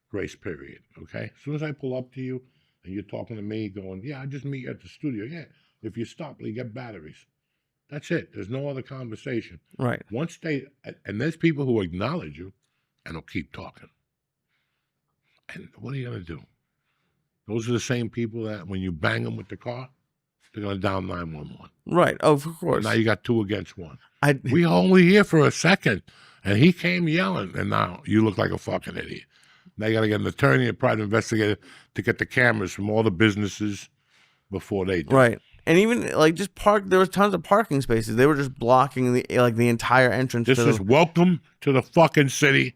grace period, okay? As soon as I pull up to you and you're talking to me going, yeah, I just meet you at the studio. Yeah, if you stop, you get batteries. That's it. There's no other conversation. Right. Once they, and there's people who acknowledge you and will keep talking. And what are you going to do? Those are the same people that when you bang them with the car, they're going to dial 911. Right. Oh, of course. Now you got 2 against 1. I We only here for a second. And he came yelling, and now you look like a fucking idiot. Now you got to get an attorney, a private investigator to get the cameras from all the businesses before they do. right. And even like just park. There was tons of parking spaces. They were just blocking the entire entrance. This to is welcome to the fucking city.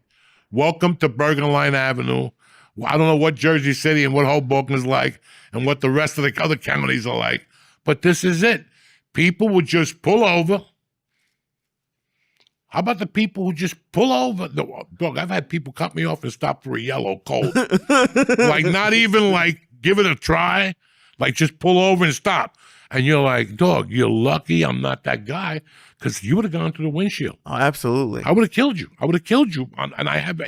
Welcome to Bergen Line Avenue. I don't know what Jersey City and what Hoboken is like and what the rest of the other counties are like, but this is it. People would just pull over. How about the people who just pull over? Dog, I've had people cut me off and stop for a yellow cold. Like not even like give it a try. Like just pull over and stop. And you're like, dog, you're lucky I'm not that guy because you would have gone through the windshield. Oh, absolutely. I would have killed you. I would have killed you. And I have,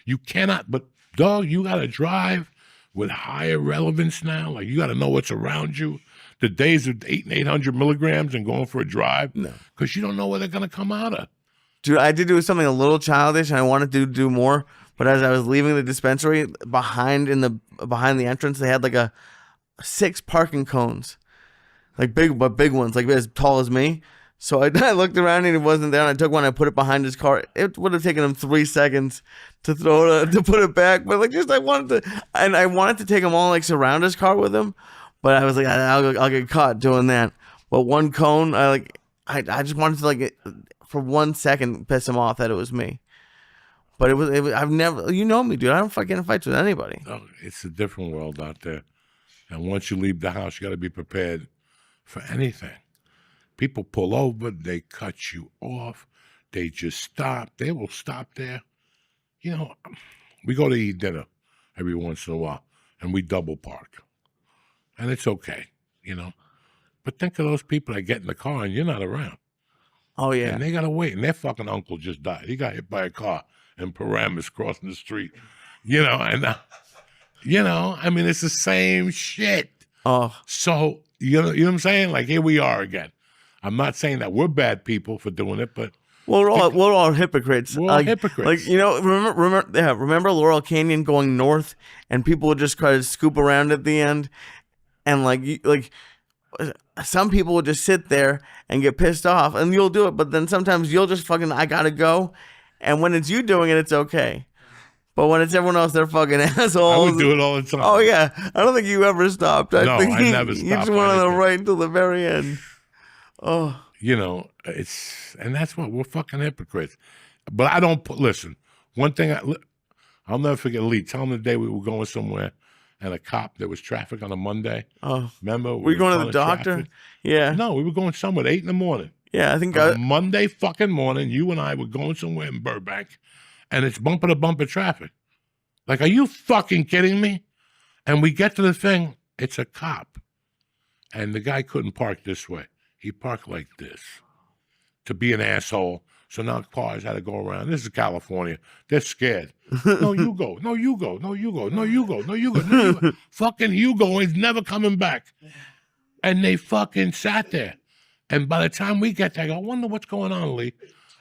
you cannot, but dog, you got to drive with higher relevance now. Like you got to know what's around you. The days of 800 milligrams and going for a drive. No. Because you don't know where they're going to come out of. Dude, I did do something a little childish, and I wanted to do more. But as I was leaving the dispensary, behind the entrance, they had like 6 parking cones, like big ones, like as tall as me. So I looked around and it wasn't there, and I took one, I put it behind his car. It would have taken him 3 seconds to to put it back, but I wanted to take them all, like surround his car with him, but I was like, I'll get caught doing that. But one cone, I just wanted to for 1 second piss him off that it was me. But it was I've never, you know me, dude. I don't get in fights with anybody. No, it's a different world out there. And once you leave the house, you got to be prepared for anything. People pull over, they cut you off, they just stop. They will stop there. We go to eat dinner every once in a while, and we double park. And it's okay, But think of those people that get in the car and you're not around. Oh, yeah. And they got to wait. And their fucking uncle just died. He got hit by a car in Paramus crossing the street. I mean, it's the same shit. Oh. So, you know what I'm saying? Like, here we are again. I'm not saying that we're bad people for doing it, but we're all hypocrites. We're all hypocrites. Remember Laurel Canyon going north, and people would just try to scoop around at the end, and some people would just sit there and get pissed off, and you'll do it, but then sometimes you'll just I gotta go, and when it's you doing it, it's okay. But when it's everyone else, they're fucking assholes. I would do it all the time. Oh, yeah. I don't think you ever stopped. I never stopped. You just went on the right until the very end. Oh. And that's what we're fucking hypocrites. But I don't listen. One thing I'll never forget. Lee, tell me the day we were going somewhere, and a cop. There was traffic on a Monday. Oh, remember? Were you going to the doctor? Traffic. Yeah. No, we were going somewhere at 8 a.m. Yeah, I think on a Monday fucking morning. You and I were going somewhere in Burbank, and it's bumper to bumper traffic. Like, are you fucking kidding me? And we get to the thing. It's a cop, and the guy couldn't park this way. He parked like this to be an asshole. So now cars had to go around. This is California. They're scared. No, you go. No, you go. No, you go. No, you go. No, you go. No, you go. Fucking Hugo is never coming back. And they fucking sat there. And by the time we get there, I go, I wonder what's going on, Lee.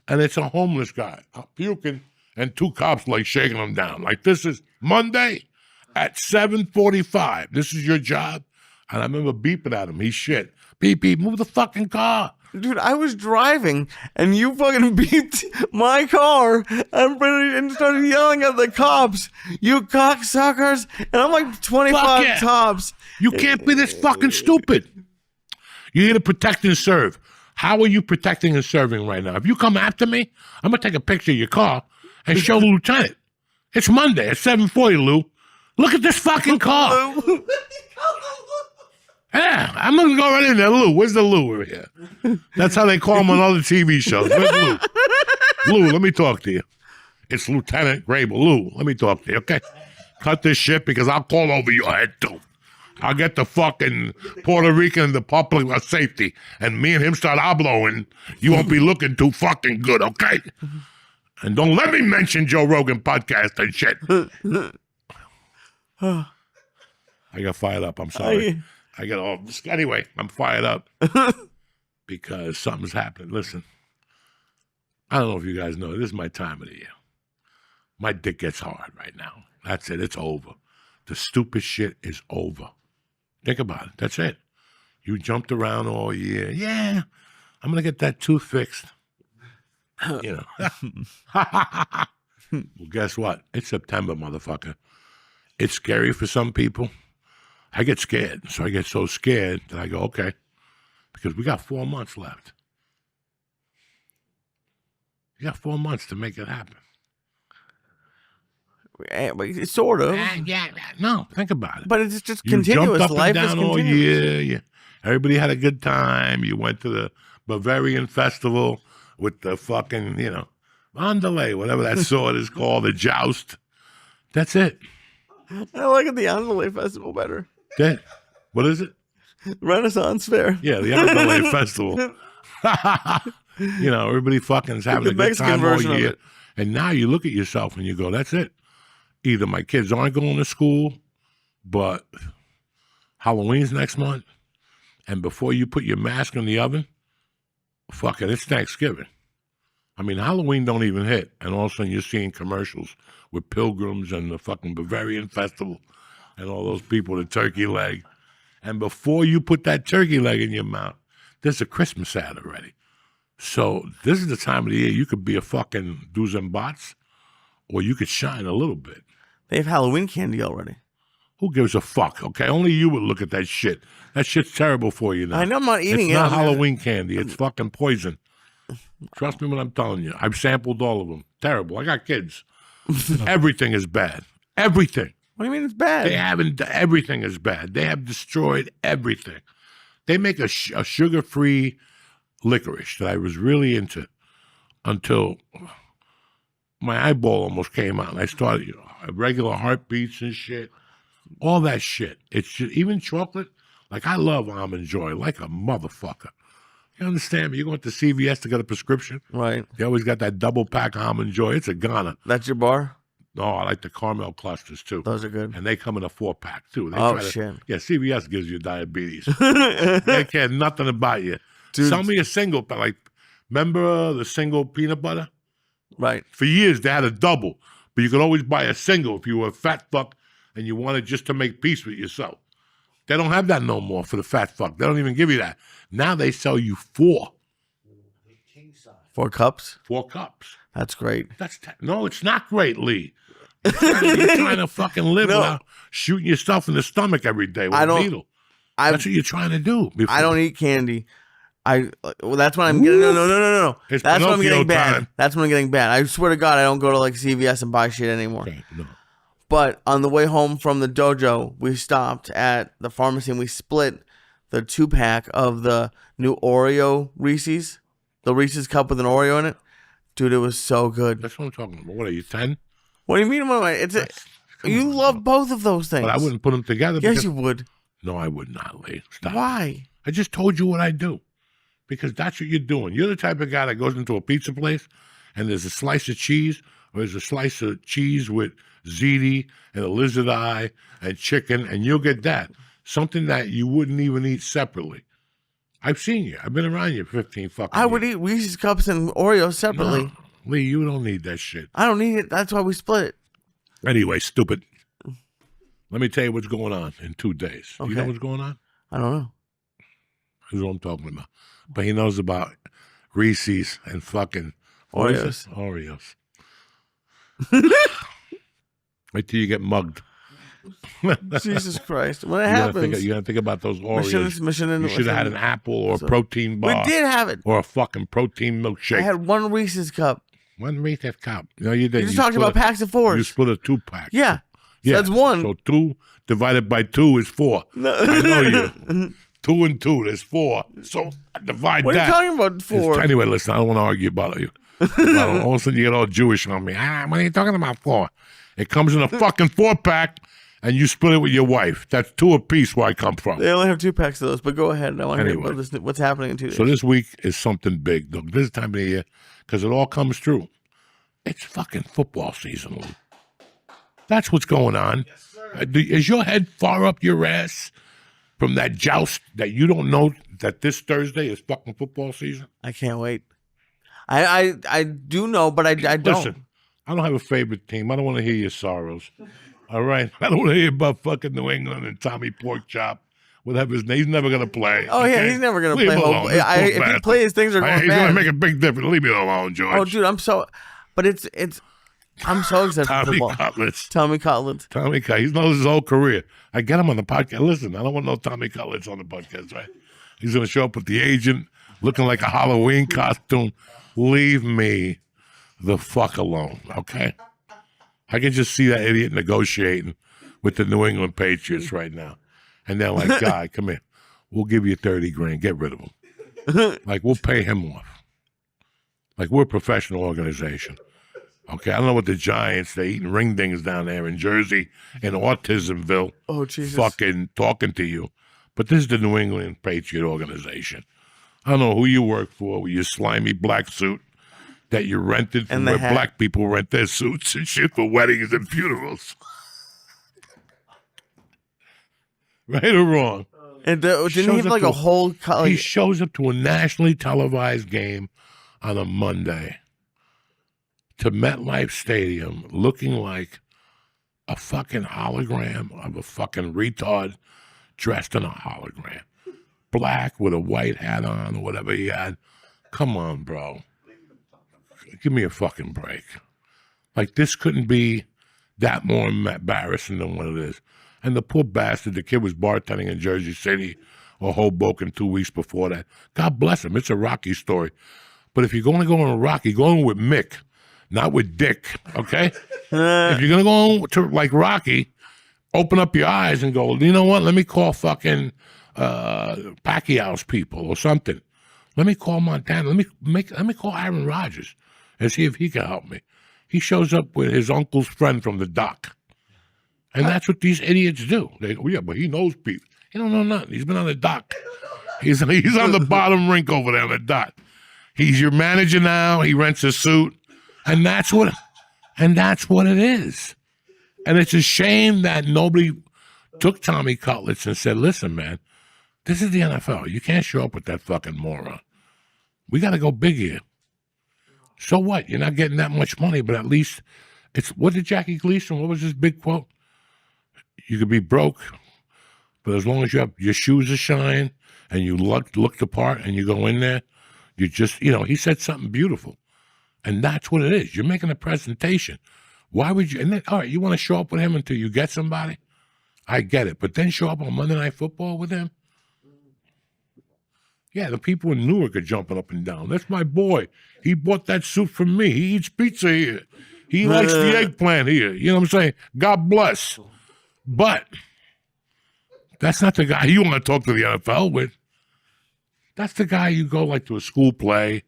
And it's a homeless guy puking, and 2 cops shaking him down. Like, this is Monday at 7:45. This is your job. And I remember beeping at him. He's shit. Beep, beep, move the fucking car. Dude, I was driving, and you fucking beeped my car and started yelling at the cops. You cocksuckers. And I'm like 25 tops. You can't be this fucking stupid. You're here to protect and serve. How are you protecting and serving right now? If you come after me, I'm going to take a picture of your car and show the lieutenant. It's Monday at 7:40, Lou. Look at this fucking car. Yeah, I'm going to go right in there. Lou, where's the Lou over here? That's how they call him on other TV shows. Where's Lou? Lou, let me talk to you. It's Lieutenant Grable. Lou, let me talk to you, okay? Cut this shit because I'll call over your head, too. I'll get the fucking Puerto Rican the public safety, and me and him start habloing. You won't be looking too fucking good, okay? And don't let me mention Joe Rogan podcast and shit. I got fired up. I'm sorry. I got all. Anyway, I'm fired up because something's happened. Listen, I don't know if you guys know. This is my time of the year. My dick gets hard right now. That's it. It's over. The stupid shit is over. Think about it. That's it. You jumped around all year. Yeah, I'm going to get that tooth fixed. You know. Well, guess what? It's September, motherfucker. It's scary for some people. I get scared. So I get so scared that I go, okay, because we got 4 months left. You got 4 months to make it happen. Sort of. Yeah. No, think about it. But it's just You continuous. jumped up Life and is down all continuous. year. Everybody had a good time. You went to the Bavarian Festival with the fucking, Andale, whatever that sword is called, the joust. That's it. I like the Andale Festival better. What is it? Renaissance Fair. Yeah, the Andale Festival. Everybody fucking's having The a good Mexican time all version of year. it. And now you look at yourself and you go, that's it. Either my kids aren't going to school, but Halloween's next month, and before you put your mask in the oven, fuck it, it's Thanksgiving. I mean, Halloween don't even hit, and all of a sudden you're seeing commercials with pilgrims and the fucking Bavarian Festival and all those people with a turkey leg. And before you put that turkey leg in your mouth, there's a Christmas ad already. So this is the time of the year you could be a fucking do's and bots, or you could shine a little bit. They have Halloween candy already. Who gives a fuck? Okay, only you would look at that shit. That shit's terrible for you now. I know I'm not eating it's it. It's not Halloween candy. It's fucking poison. Trust me when I'm telling you. I've sampled all of them. Terrible. I got kids. Everything is bad. Everything. What do you mean it's bad? Everything is bad. They have destroyed everything. They make a sugar-free licorice that I was really into until my eyeball almost came out. And I started regular heartbeats and shit. All that shit. It's just, even chocolate. Like, I love Almond Joy like a motherfucker. You understand me? You go to CVS to get a prescription. Right. They always got that double pack Almond Joy. It's a goner. That's your bar? No, I like the caramel clusters too. Those are good. And they come in a 4-pack too. Shit. Yeah, CVS gives you diabetes. They care nothing about you. Dude. Sell me a single, like, remember the single peanut butter? Right. For years, they had a double, but you could always buy a single if you were a fat fuck and you wanted just to make peace with yourself. They don't have that no more for the fat fuck. They don't even give you that. Now they sell you 4. 4 cups? 4 cups. That's great. No, it's not great, Lee. You're trying to fucking live without shooting yourself in the stomach every day with a needle. That's what you're trying to do. I don't eat candy. That's when I'm getting no. It's That's when I'm Pinocchio getting bad. time. That's when I'm getting bad. I swear to God, I don't go to like CVS and buy shit anymore. Okay, no. But on the way home from the dojo, we stopped at the pharmacy and we split the 2-pack of the new Oreo Reese's, the Reese's cup with an Oreo in it. Dude, it was so good. That's what I'm talking about. What are you, 10? What do you mean? You love both of those things. But I wouldn't put them together. Yes, you would. No, I would not, Lee. Stop. Why? I just told you what I do. Because that's what you're doing. You're the type of guy that goes into a pizza place and there's a slice of cheese, or there's a slice of cheese with ziti and a lizard eye and chicken, and you'll get that. Something that you wouldn't even eat separately. I've seen you. I've been around you 15 fucking I would years. eat Reese's cups and Oreos separately. No, Lee, you don't need that shit. I don't need it. That's why we split it. Anyway, stupid. Let me tell you what's going on in 2 days. Okay. You know what's going on? I don't know. Who's what I'm talking about. But he knows about Reese's and fucking what is Oreos. it? Oreos. Wait till you get mugged. Jesus Christ. When it You're happens. gonna think about those Oreos. You should have had an apple or a protein We bar. did have it. Or a fucking protein milkshake. I had 1 Reese's cup. One Reese's cup. No, you didn't. You just talked about packs of 4s. You split a 2-pack. Yeah. Yeah. That's 1. So 2 divided by 2 is 4. No. I know you. 2 and 2, there's 4. So divide What are that. you talking about? 4? Anyway, listen, I don't want to argue about you. All of a sudden you get all Jewish on me. What are you talking about 4? It comes in a fucking 4-pack, and you split it with your wife. That's 2 apiece where I come from. They only have 2 packs of those, but go ahead. I want to hear Anyway. about this, what's happening in 2 days. So this week is something big, though. This time of the year, because it all comes true. It's fucking football season, Lou. That's what's going on. Is your head far up your ass from that joust that you don't know that this Thursday is fucking football season? I can't wait. I do know, but I don't. Listen, I don't have a favorite team. I don't want to hear your sorrows. All right? I don't want to hear about fucking New England and Tommy Porkchop. Whatever his name, he's never gonna play. Oh yeah, okay? he's never gonna Leave play. him alone. This poor If he bastard. plays, things are going He's bad. gonna make a big difference. Leave me alone, George. Oh, dude, I'm so excited for Tommy football. Cutlets. Tommy Cutlets. Tommy Cutlets. He knows his whole career. I get him on the podcast. Listen, I don't want no Tommy Cutlets on the podcast, right? He's gonna show up with the agent looking like a Halloween costume. Leave me the fuck alone, okay? I can just see that idiot negotiating with the New England Patriots right now. And they're like, guy, come here. We'll give you 30 grand. Get rid of him. Like, we'll pay him off. Like, we're a professional organization. Okay, I don't know what the Giants, they're eating ring dings down there in Jersey, in Autismville. Oh, Jesus. Fucking talking to you. But this is the New England Patriot organization. I don't know who you work for with your slimy black suit that you rented from And the where hat. black people rent their suits and shit for weddings and funerals. Right or wrong? And didn't he have like a whole? He shows up to a nationally televised game on a Monday to MetLife Stadium looking like a fucking hologram of a fucking retard dressed in a hologram. Black with a white hat on or whatever he had. Come on, bro. Give me a fucking break. Like, this couldn't be that more embarrassing than what it is. And the poor bastard, the kid was bartending in Jersey City or Hoboken 2 weeks before that. God bless him. It's a Rocky story. But if you're going to go on a Rocky, go on with Mick, not with Dick, okay? If you're going to go on to, like, Rocky, open up your eyes and go, you know what? Let me call fucking Pacquiao's people or something. Let me call Montana. Let me call Aaron Rodgers and see if he can help me. He shows up with his uncle's friend from the dock. And that's what these idiots do. They go, yeah, but he knows people. He don't know nothing. He's been on the dock. He's on the bottom rink over there on the dock. He's your manager now. He rents a suit. And that's what it is. And it's a shame that nobody took Tommy Cutlets and said, listen, man, this is the NFL. You can't show up with that fucking moron. We got to go big here. So what? You're not getting that much money, but at least it's, what did Jackie Gleason, what was his big quote? You could be broke, but as long as you have your shoes are shine and you look the part and you go in there, you just, he said something beautiful. And that's what it is. You're making a presentation. Why would you, and then, all right, you want to show up with him until you get somebody? I get it. But then show up on Monday Night Football with him? Yeah, the people in Newark are jumping up and down. That's my boy. He bought that suit from me. He eats pizza here. He likes the eggplant here. You know what I'm saying? God bless. But that's not the guy you want to talk to the NFL with. That's the guy you go like to a school play.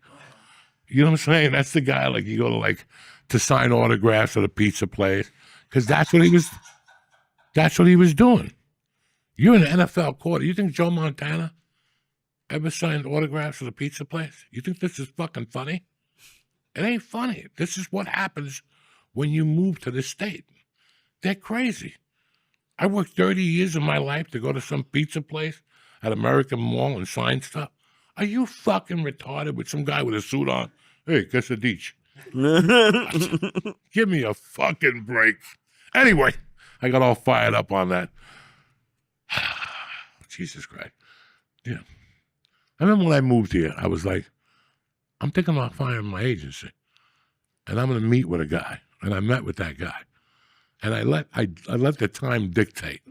You know what I'm saying? That's the guy like you go to like to sign autographs at a pizza place because that's what he was doing. You're in the NFL quarter. You think Joe Montana ever signed autographs at a pizza place? You think this is fucking funny? It ain't funny. This is what happens when you move to the state. They're crazy. I worked 30 years of my life to go to some pizza place at American Mall and sign stuff. Are you fucking retarded with some guy with a suit on? Hey, quesadich. Give me a fucking break. Anyway, I got all fired up on that. Jesus Christ. Yeah. I remember when I moved here, I was like, I'm thinking about firing my agency. And I'm going to meet with a guy. And I met with that guy. And I let the time dictate.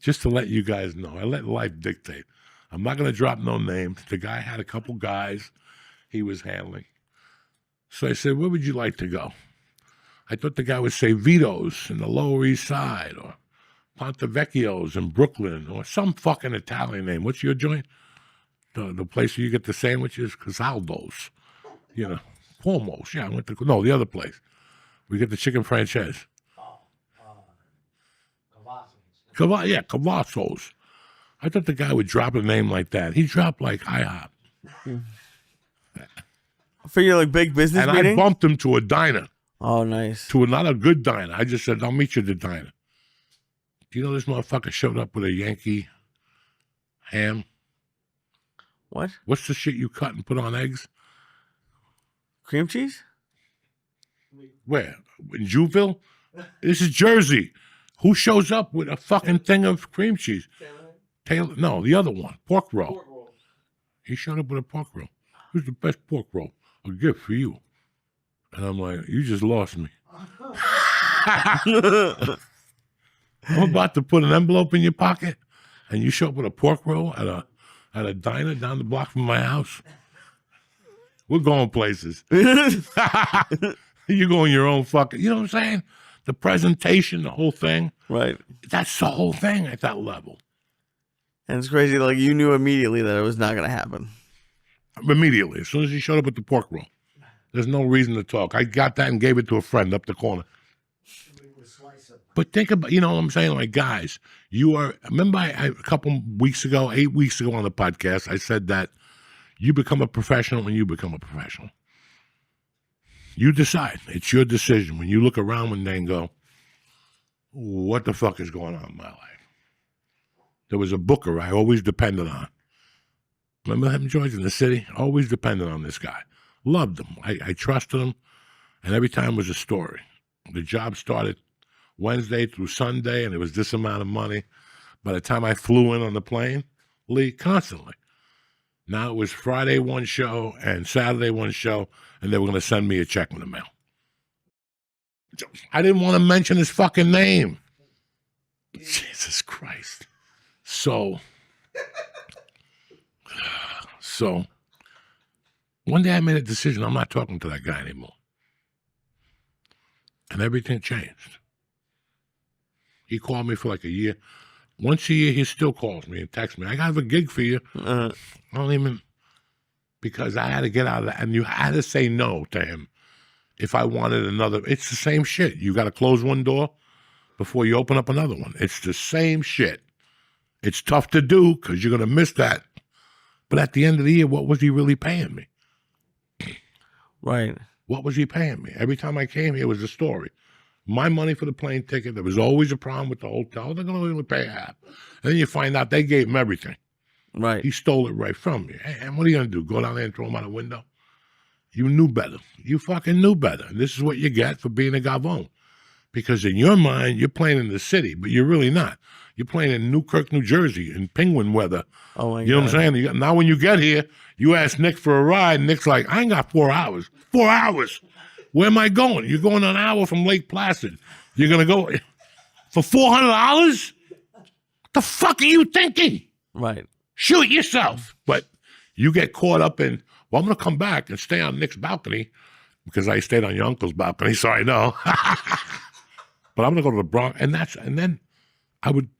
Just to let you guys know. I let life dictate. I'm not going to drop no names. The guy had a couple guys he was handling. So I said, where would you like to go? I thought the guy would say Vito's in the Lower East Side or Ponte Vecchio's in Brooklyn or some fucking Italian name. What's your joint? The place where you get the sandwiches? Casaldo's. Cuomo's. Yeah, I went to, no, the other place. We get the chicken franchise. Cavazos. I thought the guy would drop a name like that. He dropped like IHOP. For your like big business And meeting? I bumped him to a diner, Oh, nice. to not a good diner. I just said, I'll meet you at the diner. Do you know this motherfucker showed up with a Yankee ham? What? What's the shit you cut and put on eggs? Cream cheese? Where? In Jewville? This is Jersey. Who shows up with a fucking thing of cream cheese? Taylor? No, the other one. Pork roll. Pork roll. He showed up with a pork roll. Who's the best pork roll? A gift for you. And I'm like, you just lost me. I'm about to put an envelope in your pocket, and you show up with a pork roll at a diner down the block from my house. We're going places. You're going your own fucking, you know what I'm saying? The presentation, the whole thing. Right. That's the whole thing at that level. And it's crazy. Like, you knew immediately that it was not going to happen. Immediately, as soon as he showed up with the pork roll. There's no reason to talk. I got that and gave it to a friend up the corner. But think about, you know what I'm saying? Like, guys, remember a couple weeks ago, 8 weeks ago on the podcast, I said that you become a professional when you become a professional. You decide. It's your decision. When you look around one day and go, what the fuck is going on in my life? There was a booker I always depended on. Remember him, George, in the city? Always depended on this guy. Loved him. I trusted him. And every time was a story. The job started Wednesday through Sunday, and it was this amount of money. By the time I flew in on the plane, Lee, constantly. Now it was Friday one show and Saturday one show, and they were going to send me a check in the mail. I didn't want to mention his fucking name. Jesus Christ. So one day I made a decision. I'm not talking to that guy anymore. And everything changed. He called me for like a year. Once a year, he still calls me and texts me. I have a gig for you. I don't even, because I had to get out of that. And you had to say no to him if I wanted another. It's the same shit. You got to close one door before you open up another one. It's the same shit. It's tough to do because you're going to miss that. But at the end of the year, what was he really paying me? Right. What was he paying me? Every time I came here, it was a story. My money for the plane ticket. There was always a problem with the hotel. They're going to only pay half. And then you find out they gave him everything. Right. He stole it right from me. And what are you going to do? Go down there and throw him out a window? You knew better. You fucking knew better. And this is what you get for being a gavone. Because in your mind, you're playing in the city, but you're really not. You're playing in Newkirk, New Jersey, in penguin weather. Oh, my God. You know what I'm saying? Now when you get here, you ask Nick for a ride, and Nick's like, I ain't got 4 hours. 4 hours? Where am I going? You're going an hour from Lake Placid. You're going to go for $400? What the fuck are you thinking? Right. Shoot yourself. But you get caught up in, well, I'm going to come back and stay on Nick's balcony because I stayed on your uncle's balcony, so I know. But I'm going to go to the Bronx. And then I would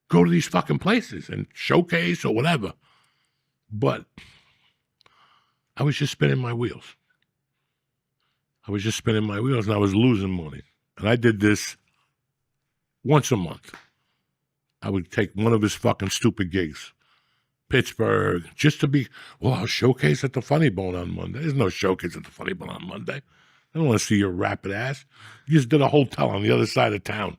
go to these fucking places and showcase or whatever. But I was just spinning my wheels. I was just spinning my wheels and I was losing money. And I did this once a month. I would take one of his fucking stupid gigs. Pittsburgh, just to be, well, I'll showcase at the Funny Bone on Monday. There's no showcase at the Funny Bone on Monday. I don't want to see your rapid ass. You just did a hotel on the other side of town.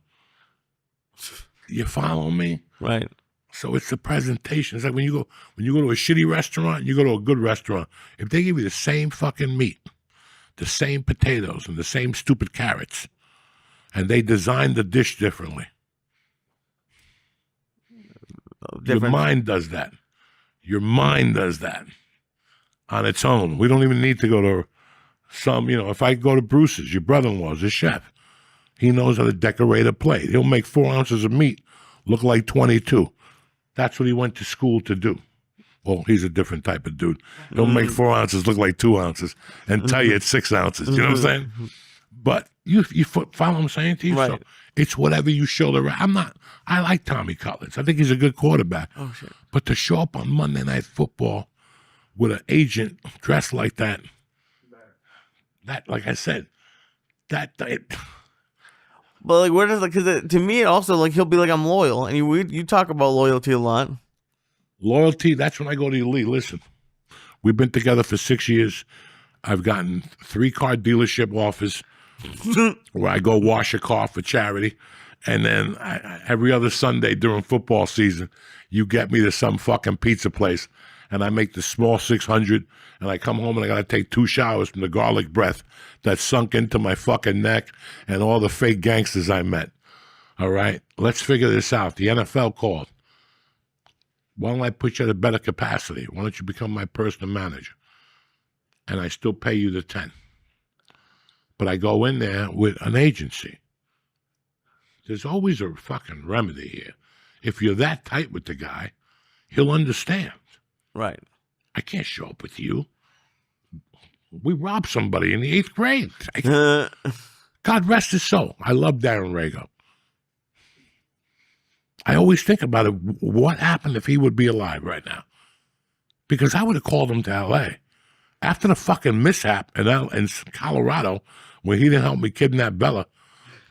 You follow me? Right. So it's the presentation. It's like when you go to a shitty restaurant and you go to a good restaurant. If they give you the same fucking meat, the same potatoes, and the same stupid carrots, and they design the dish differently, your mind does that. Your mind does that on its own. We don't even need to go to if I go to Bruce's, your brother-in-law's a chef. He knows how to decorate a plate. He'll make 4 ounces of meat look like 22. That's what he went to school to do. Well, he's a different type of dude. He'll make 4 ounces look like 2 ounces and tell you it's 6 ounces. You know what I'm saying? But you follow what I'm saying to you? Right. So it's whatever you show the I like Tommy Cutlets. I think he's a good quarterback. Oh, shit. But to show up on Monday Night Football with an agent dressed like that, like I said, But like, where does because to me it also like he'll be like, I'm loyal, and you talk about loyalty a lot. Loyalty, that's when I go to you, Lee. Listen, we've been together for 6 years. I've gotten 3-car dealership offers where I go wash a car for charity. And then every other Sunday during football season, you get me to some fucking pizza place, and I make the small 600, and I come home and I got to take 2 showers from the garlic breath that sunk into my fucking neck and all the fake gangsters I met. All right? Let's figure this out. The NFL called. Why don't I put you at a better capacity? Why don't you become my personal manager? And I still pay you the 10. But I go in there with an agency. There's always a fucking remedy here. If you're that tight with the guy, he'll understand. Right. I can't show up with you. We robbed somebody in the 8th grade. God rest his soul. I love Darren Rago. I always think about it. What happened if he would be alive right now? Because I would have called him to L.A. After the fucking mishap in Colorado, when he didn't help me kidnap Bella,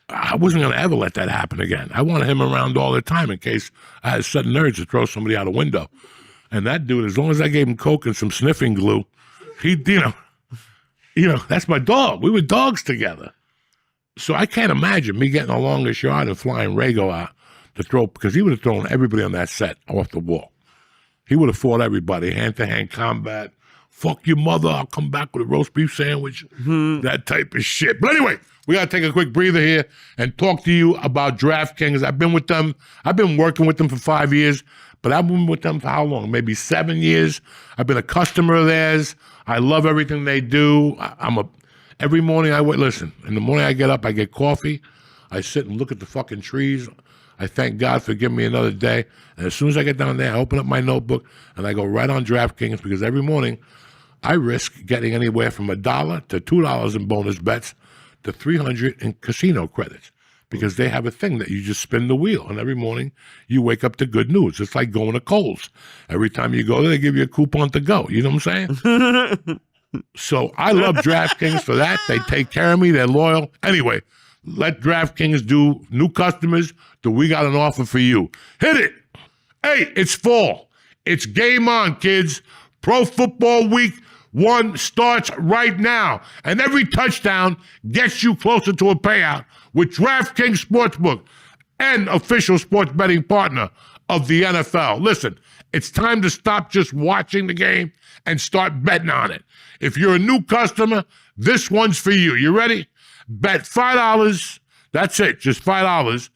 I wasn't going to ever let that happen again. I wanted him around all the time in case I had sudden urge to throw somebody out a window. And that dude, as long as I gave him coke and some sniffing glue, he, that's my dog. We were dogs together. So I can't imagine me getting a longest yard and flying Rago out to throw, because he would have thrown everybody on that set off the wall. He would have fought everybody, hand-to-hand combat. Fuck your mother, I'll come back with a roast beef sandwich. That type of shit. But anyway, we got to take a quick breather here and talk to you about DraftKings. I've been with them. I've been working with them for 5 years, but I've been with them for how long? Maybe 7 years. I've been a customer of theirs. I love everything they do. Every morning listen, in the morning I get up, I get coffee. I sit and look at the fucking trees. I thank God for giving me another day. And as soon as I get down there, I open up my notebook and I go right on DraftKings, because every morning I risk getting anywhere from $1 to $2 in bonus bets to $300 in casino credits, because they have a thing that you just spin the wheel, and every morning you wake up to good news. It's like going to Kohl's. Every time you go there, they give you a coupon to go. You know what I'm saying? So I love DraftKings for that. They take care of me. They're loyal. Anyway, let DraftKings do new customers. We got an offer for you. Hit it. Hey, it's fall. It's game on, kids. Pro Football Week 1 starts right now, and every touchdown gets you closer to a payout with DraftKings Sportsbook, an official sports betting partner of the NFL. Listen, it's time to stop just watching the game and start betting on it. If you're a new customer, this one's for you. You ready? Bet $5. That's it, just $5.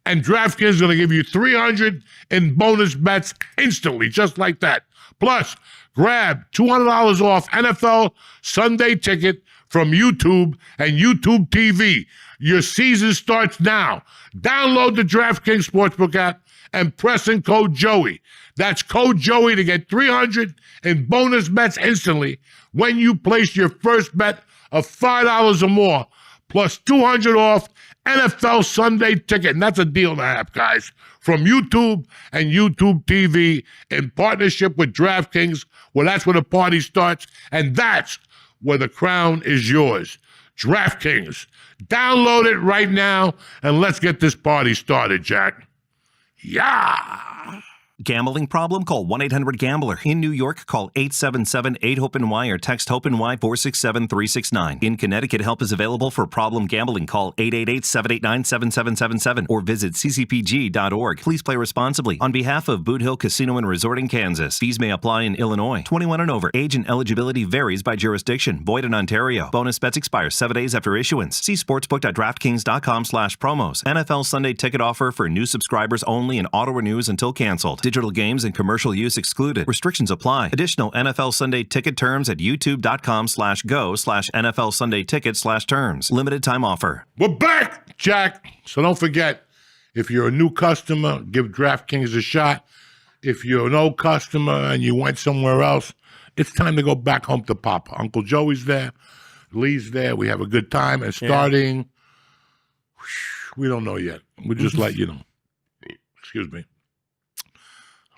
And DraftKings is going to give you $300 in bonus bets instantly, just like that. Plus, grab $200 off NFL Sunday Ticket from YouTube and YouTube TV. Your season starts now. Download the DraftKings Sportsbook app and press in code Joey. That's code Joey to get $300 in bonus bets instantly when you place your first bet of $5 or more, plus $200 off NFL Sunday Ticket. And that's a deal to have, guys. From YouTube and YouTube TV in partnership with DraftKings. Well, that's where the party starts, and that's where the crown is yours. DraftKings. Download it right now, and let's get this party started, Jack. Yeah. Gambling problem? Call 1-800-GAMBLER. In New York, call 877-8-HOPE-NY or text HOPE-NY 467-369. In Connecticut, help is available for problem gambling. Call 888-789-7777 or visit ccpg.org. Please play responsibly. On behalf of Boot Hill Casino and Resort in Kansas, fees may apply in Illinois. 21 and over. Age and eligibility varies by jurisdiction. Void in Ontario. Bonus bets expire 7 days after issuance. See sportsbook.draftkings.com/promos. NFL Sunday Ticket offer for new subscribers only and auto renews until canceled. Digital games and commercial use excluded. Restrictions apply. Additional NFL Sunday Ticket terms at youtube.com/go/NFL Sunday Ticket/terms. Limited time offer. We're back, Jack. So don't forget, if you're a new customer, give DraftKings a shot. If you're an old customer and you went somewhere else, it's time to go back home to Papa. Uncle Joey's there. Lee's there. We have a good time. And starting, we don't know yet. We'll just let you know. Excuse me.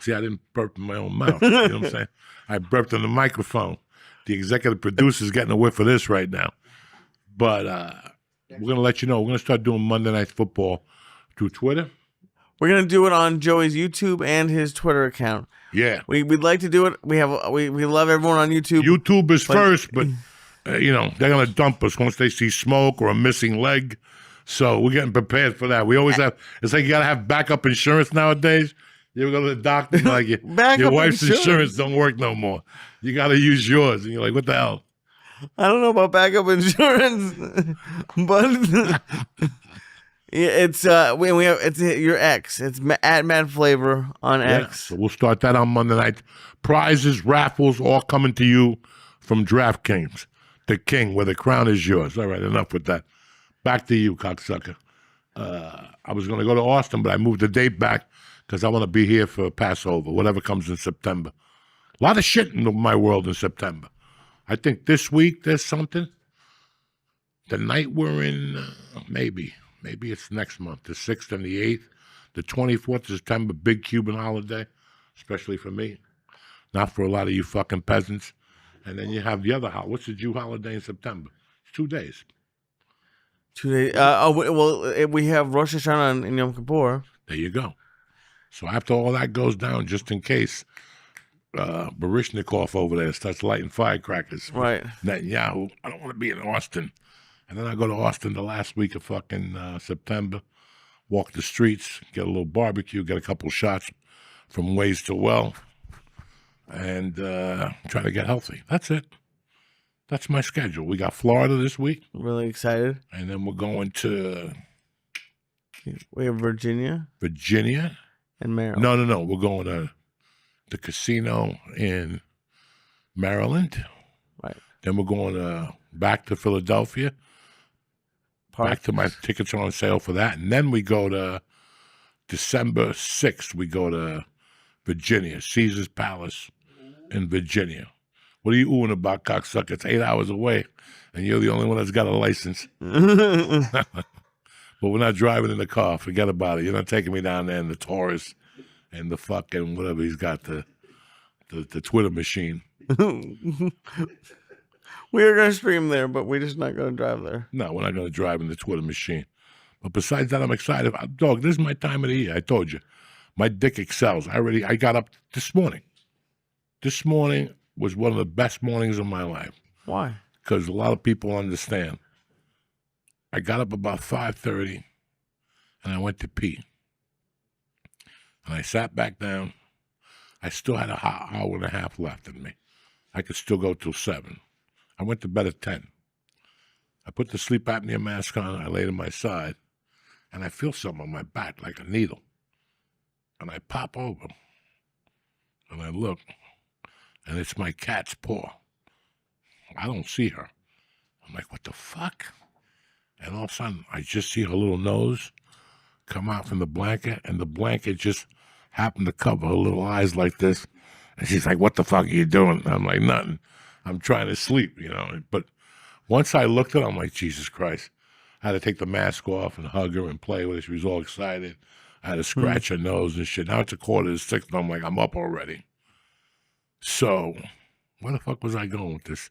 See, I didn't burp in my own mouth. You know what I'm saying? I burped on the microphone. The executive producer's getting a whiff of this right now. But we're going to let you know. We're going to start doing Monday Night Football through Twitter. We're going to do it on Joey's YouTube and his Twitter account. Yeah. We'd like to do it. We love everyone on YouTube. YouTube is first, but they're going to dump us once they see smoke or a missing leg. So we're getting prepared for that. We always have, it's like you got to have backup insurance nowadays. You ever go to the doctor, and like your wife's insurance don't work no more. You got to use yours. And you're like, what the hell? I don't know about backup insurance, but it's it's your X. It's at Mad Flavor on X. So we'll start that on Monday night. Prizes, raffles, all coming to you from DraftKings, the king, where the crown is yours. All right, enough with that. Back to you, cocksucker. I was going to go to Austin, but I moved the date back because I want to be here for Passover, whatever comes in September. A lot of shit in my world in September. I think this week there's something. The night we're in, maybe it's next month, the 6th and the 8th. The 24th of September, big Cuban holiday, especially for me. Not for a lot of you fucking peasants. And then you have the other holiday. What's the Jew holiday in September? It's 2 days. 2 days. We have Rosh Hashanah and Yom Kippur. There you go. So after all that goes down, just in case Barishnikov over there starts lighting firecrackers. Right. Netanyahu, I don't want to be in Austin. And then I go to Austin the last week of fucking September, walk the streets, get a little barbecue, get a couple shots from Ways to Well, and try to get healthy. That's it. That's my schedule. We got Florida this week. Really excited. And then we're going to... We have Virginia. Virginia? And Maryland. No. We're going to the casino in Maryland. Right. Then we're going back to Philadelphia. Back to my tickets are on sale for that. And then we go to December 6th. We go to Virginia, Caesar's Palace in Virginia. What are you oohing about, cocksucker? It's 8 hours away, and you're the only one that's got a license. But we're not driving in the car. Forget about it. You're not taking me down there in the Taurus and the fucking whatever he's got, the Twitter machine. We are going to stream there, but we're just not going to drive there. No, we're not going to drive in the Twitter machine. But besides that, I'm excited. Dog, this is my time of the year. I told you. My dick excels. I got up this morning. This morning was one of the best mornings of my life. Why? Because a lot of people understand. I got up about 5:30, and I went to pee. And I sat back down. I still had an hour and a half left in me. I could still go till 7. I went to bed at 10. I put the sleep apnea mask on. I laid on my side, and I feel something on my back like a needle. And I pop over, and I look, and it's my cat's paw. I don't see her. I'm like, what the fuck? And all of a sudden, I just see her little nose come out from the blanket, and the blanket just happened to cover her little eyes like this. And she's like, what the fuck are you doing? I'm like, nothing. I'm trying to sleep, But once I looked at her, I'm like, Jesus Christ. I had to take the mask off and hug her and play with her. She was all excited. I had to scratch her nose and shit. Now it's 5:45, and I'm like, I'm up already. So, where the fuck was I going with this?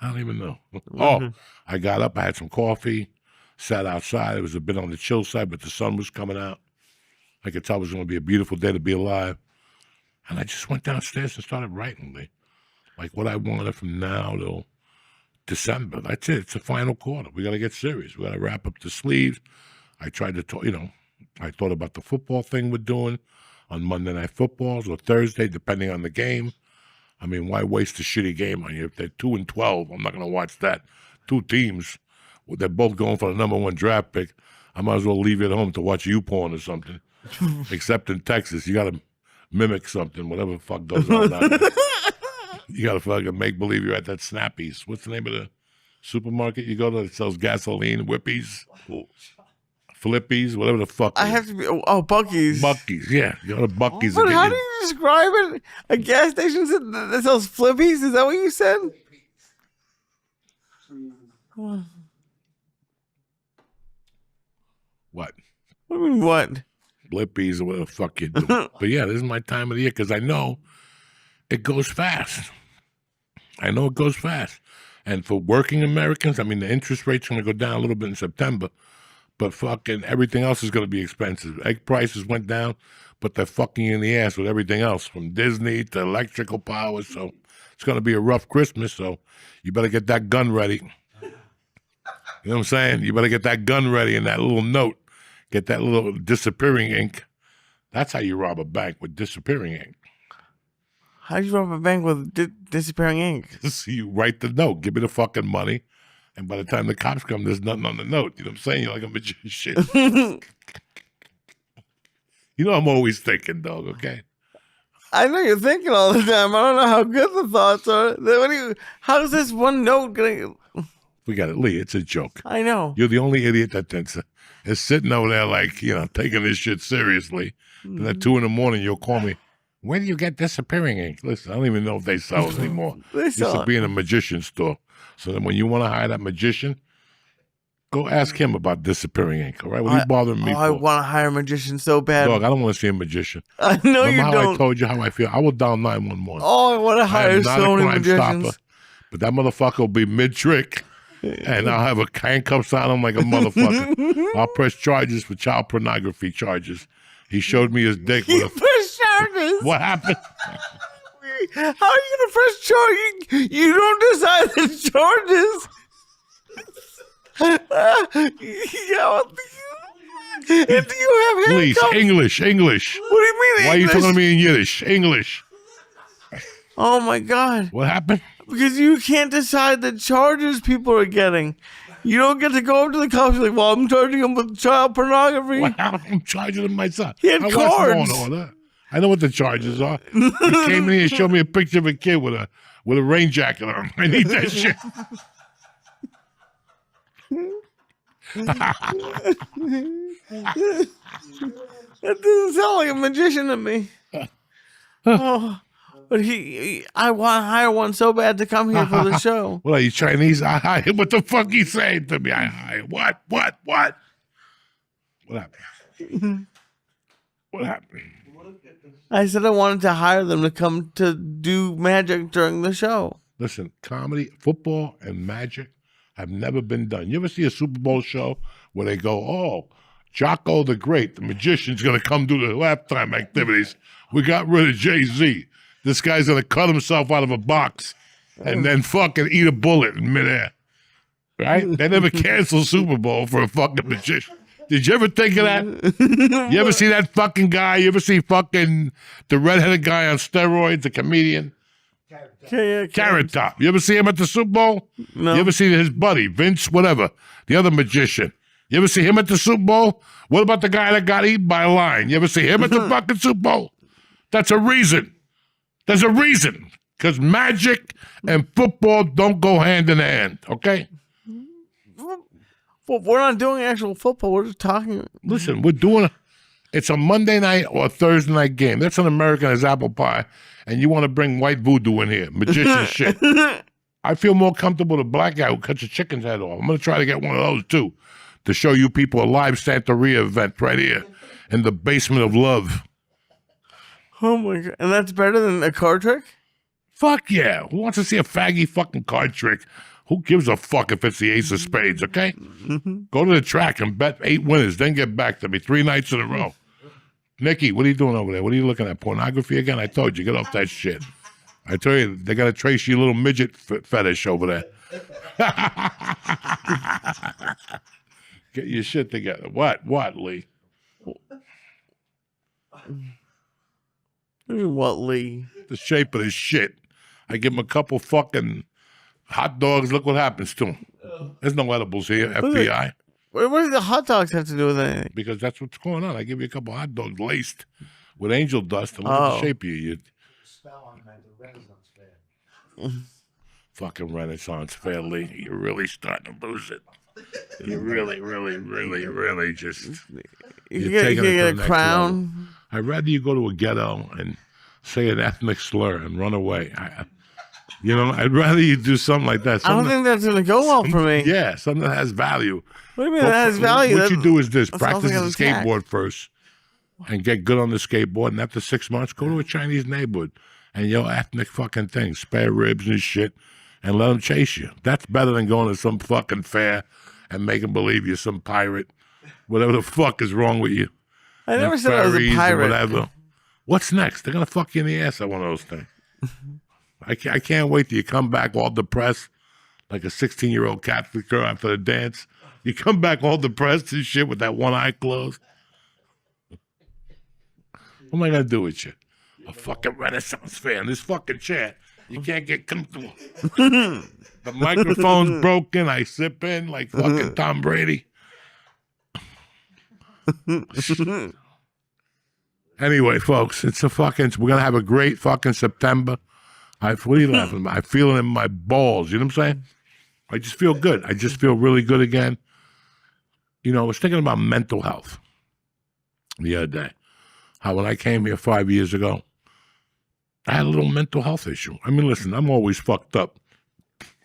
I don't even know. Oh, I got up, I had some coffee, sat outside. It was a bit on the chill side, but the sun was coming out. I could tell it was going to be a beautiful day to be alive. And I just went downstairs and started writing, like what I wanted from now till December. That's it. It's the final quarter. We got to get serious. We got to wrap up the sleeves. I tried to talk, I thought about the football thing we're doing on Monday Night Footballs or Thursday, depending on the game. I mean, why waste a shitty game on you? If they're 2-12, I'm not going to watch that. 2 teams, they're both going for the number 1 draft pick. I might as well leave you at home to watch YouPorn or something. Except in Texas, you got to mimic something, whatever the fuck goes on down there. You got to fucking make believe you're at that Snappies. What's the name of the supermarket you go to that sells gasoline, Whippies, Flippies, whatever the fuck. I have to be, Buc-ee's. Buc-ee's, yeah. You go to Buc-ee's. But how do you describe it? A gas station that sells Flippies? Is that what you said? What? What do you mean, what? Blippies or whatever the fuck you do. But yeah, this is my time of the year because I know it goes fast. I know it goes fast. And for working Americans, I mean, the interest rate's going to go down a little bit in September, but fucking everything else is going to be expensive. Egg prices went down, but they're fucking you in the ass with everything else, from Disney to electrical power. So it's going to be a rough Christmas, so you better get that gun ready. You know what I'm saying? You better get that gun ready and that little note. Get that little disappearing ink. That's how you rob a bank, with disappearing ink. How do you rob a bank with disappearing ink? So you write the note, give me the fucking money, and by the time the cops come, there's nothing on the note. You know what I'm saying? You're like a magician. You know I'm always thinking, dog, okay? I know you're thinking all the time. I don't know how good the thoughts are. How's this one note going to... We got it, Lee. It's a joke. I know. You're the only idiot that thinks it. Is sitting over there like, taking this shit seriously. Then at 2 a.m, you'll call me, where do you get disappearing ink? Listen, I don't even know if they sell it anymore. They Used sell to it. be in a magician store. So then when you want to hire that magician, go ask him about disappearing ink, all right? What are you bothering me I for? want to hire a magician so bad. Dog, I don't want to see a magician. I know Remember you how don't. I told you how I feel? I will dial 911. Oh, I want to I hire am not so a many crime magicians. stopper, but that motherfucker will be mid-trick, and I'll have a handcuffs on him like a motherfucker. I'll press charges for child pornography charges. He showed me his dick with a... Press charges. What happened? How are you going to press charges? You don't decide the charges. And do you have Please, handcuffs? English. What do you mean Why are you English? talking to me in Yiddish? English. Oh, my God. What happened? Because you can't decide the charges people are getting. You don't get to go up to the cops and like, well, I'm charging them with child pornography. What happened? I'm charging him myself. He had I watched cards. Law and Order. I know what the charges are. He came in here and showed me a picture of a kid with a rain jacket on. I need that shit. That doesn't sound like a magician to me. Oh, but I want to hire one so bad to come here for the show. What are you, Chinese? I hire. What the fuck you saying to me? I hire. What? What happened? What happened? I said I wanted to hire them to come to do magic during the show. Listen, comedy, football, and magic have never been done. You ever see a Super Bowl show where they go, oh, Jocko the Great, the magician's going to come do the halftime activities. We got rid of Jay-Z. This guy's going to cut himself out of a box and then fucking eat a bullet in midair. Right? They never cancel Super Bowl for a fucking magician. Did you ever think of that? You ever see that fucking guy? You ever see fucking the redheaded guy on steroids, the comedian? Carrot Top. You ever see him at the Super Bowl? No. You ever see his buddy, Vince, whatever, the other magician? You ever see him at the Super Bowl? What about the guy that got eaten by a lion? You ever see him at the fucking Super Bowl? That's a reason. There's a reason. Because magic and football don't go hand in hand, okay? Well, we're not doing actual football. We're just talking. Listen, we're doing it's a Monday night or a Thursday night game. That's an American as apple pie. And you want to bring white voodoo in here, magician shit. I feel more comfortable with a black guy who cuts a chicken's head off. I'm going to try to get one of those too, to show you people a live Santeria event right here in the basement of love. Oh my God. And that's better than a card trick? Fuck yeah. Who wants to see a faggy fucking card trick? Who gives a fuck if it's the ace of spades, okay? Go to the track and bet 8 winners, then get back to me 3 nights in a row. Nikki, what are you doing over there? What are you looking at? Pornography again? I told you, get off that shit. I tell you, they got to trace your little midget fetish over there. Get your shit together. What, Lee? What, Lee? The shape of this shit. I give him a couple fucking hot dogs. Look what happens to him. There's no edibles here, FBI. What do the hot dogs have to do with anything? Because that's what's going on. I give you a couple hot dogs laced with angel dust and look at the shape of you. Fucking Renaissance Fair, Lee. You're really starting to lose it. You really just... You You're can taking it to get the a next crown. I'd rather you go to a ghetto and say an ethnic slur and run away. I'd rather you do something like that. I don't think that's going to go well for me. Yeah, something that has value. What do you mean that has value? What you do is this: that sounds practice like the an attack. skateboard first, and get good on the skateboard. And after 6 months, go to a Chinese neighborhood and yell ethnic fucking things, spare ribs and shit, and let them chase you. That's better than going to some fucking fair and making believe you're some pirate. Whatever the fuck is wrong with you? I never And said I was a fairies and pirate. Whatever. What's next? They're gonna fuck you in the ass at one of those things. I can't wait till you come back all depressed, like a 16-year-old Catholic girl after the dance. You come back all depressed and shit with that one eye closed. What am I gonna do with you? A fucking Renaissance fair in this fucking chair. You can't get comfortable. The microphone's broken. I sip in like fucking Tom Brady. Anyway, folks, we're gonna have a great fucking September. I feel it in my balls. You know what I'm saying? I just feel good. I just feel really good again. You know, I was thinking about mental health the other day. How when I came here 5 years ago, I had a little mental health issue. I mean, listen, I'm always fucked up.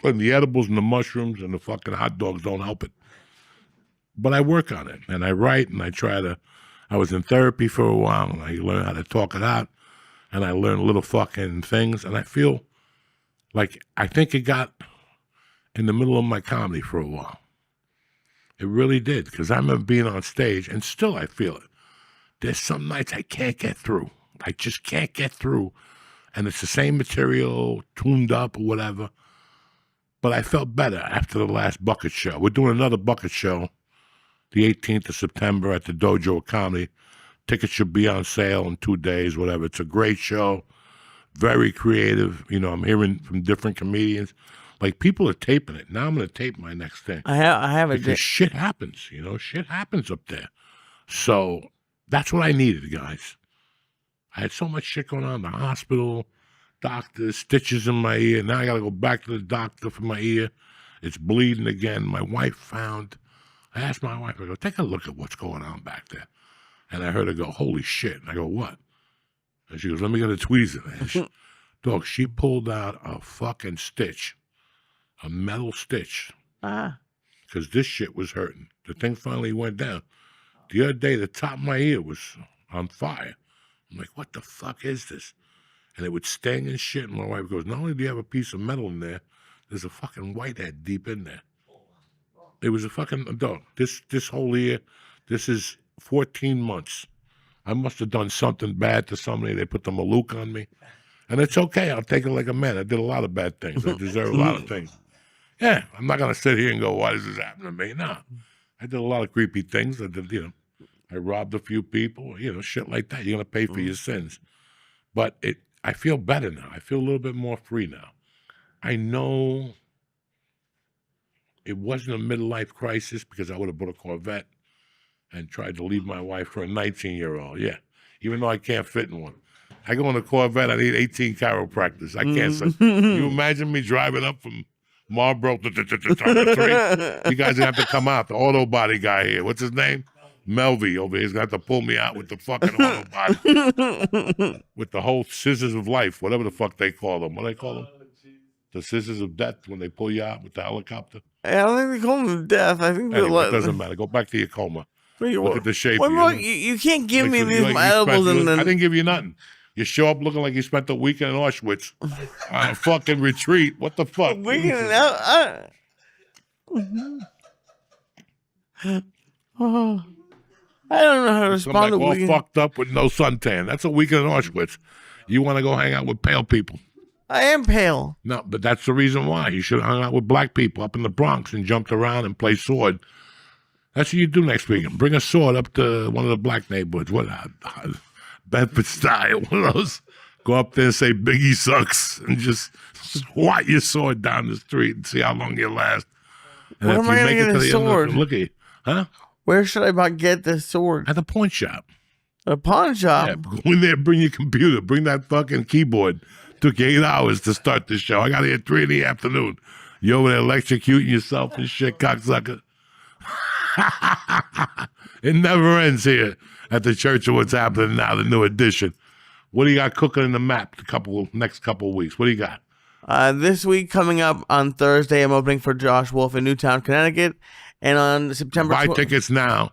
And the edibles and the mushrooms and the fucking hot dogs don't help it. But I work on it. And I write and I try to. I was in therapy for a while and I learned how to talk it out. And I learned little fucking things. And I feel like I think it got in the middle of my comedy for a while. It really did. Because I remember being on stage and still I feel it. There's some nights I can't get through. I just can't get through. And it's the same material, tuned up or whatever. But I felt better after the last Bucket Show. We're doing another Bucket Show the 18th of September at the Dojo of Comedy. Tickets should be on sale in 2 days, whatever. It's a great show. Very creative. You know, I'm hearing from different comedians. Like, people are taping it. Now I'm going to tape my next thing. I have it. Because shit happens, you know. Shit happens up there. So that's what I needed, guys. I had so much shit going on in the hospital, doctors, stitches in my ear. Now I got to go back to the doctor for my ear. It's bleeding again. I asked my wife, I go, take a look at what's going on back there. And I heard her go, holy shit. And I go, what? And she goes, let me get a tweezer. And dog, she pulled out a fucking stitch, a metal stitch. Because this shit was hurting. The thing finally went down. The other day, the top of my ear was on fire. I'm like, what the fuck is this? And it would sting and shit. And my wife goes, not only do you have a piece of metal in there, there's a fucking whitehead deep in there. It was a fucking dog. This whole year, this is 14 months. I must have done something bad to somebody. They put the Malouk on me. And it's okay. I'll take it like a man. I did a lot of bad things. I deserve a lot of things. Yeah, I'm not going to sit here and go, why does this happen to me? No. I did a lot of creepy things. I did, you know, I robbed a few people, you know, shit like that. You're going to pay for your sins. But I feel better now. I feel a little bit more free now. I know it wasn't a midlife crisis because I would have bought a Corvette and tried to leave my wife for a 19-year-old. Yeah, even though I can't fit in one. I go in a Corvette, I need 18 chiropractors. I can't. Can you imagine me driving up from Marlboro to the street? You guys have to come out. The auto body guy here. What's his name? Melvy over here. He's got to pull me out with the fucking auto body. With the whole scissors of life, whatever the fuck they call them. What do they call them? The scissors of death when they pull you out with the helicopter? I don't think they call them death. I think anyway, it doesn't matter. Go back to your coma. Look at the shape of you. You can't give me these edibles and then... I didn't give you nothing. You show up looking like you spent the weekend in Auschwitz on a fucking retreat. What the fuck? I don't know how to respond to all fucked up with no suntan. That's a weekend in Auschwitz. You want to go hang out with pale people. I am pale. No, but that's the reason why. You should have hung out with black people up in the Bronx and jumped around and played sword. That's what you do next weekend. Bring a sword up to one of the black neighborhoods. What, Bedford style, one of those. Go up there and say Biggie sucks and just swat your sword down the street and see how long you last. And where am I going to get a sword? Look at you. Huh? Where should I get the sword? At the pawn shop. A pawn shop? Yeah, go in there, bring your computer, bring that fucking keyboard. Took you 8 hours to start the show. I got here at 3 in the afternoon. You over there electrocuting yourself and shit, cocksucker. It never ends here at the Church of What's Happening Now, the new edition. What do you got cooking in the map next couple of weeks? What do you got? This week coming up on Thursday, I'm opening for Josh Wolf in Newtown, Connecticut. And on September... Buy tickets now.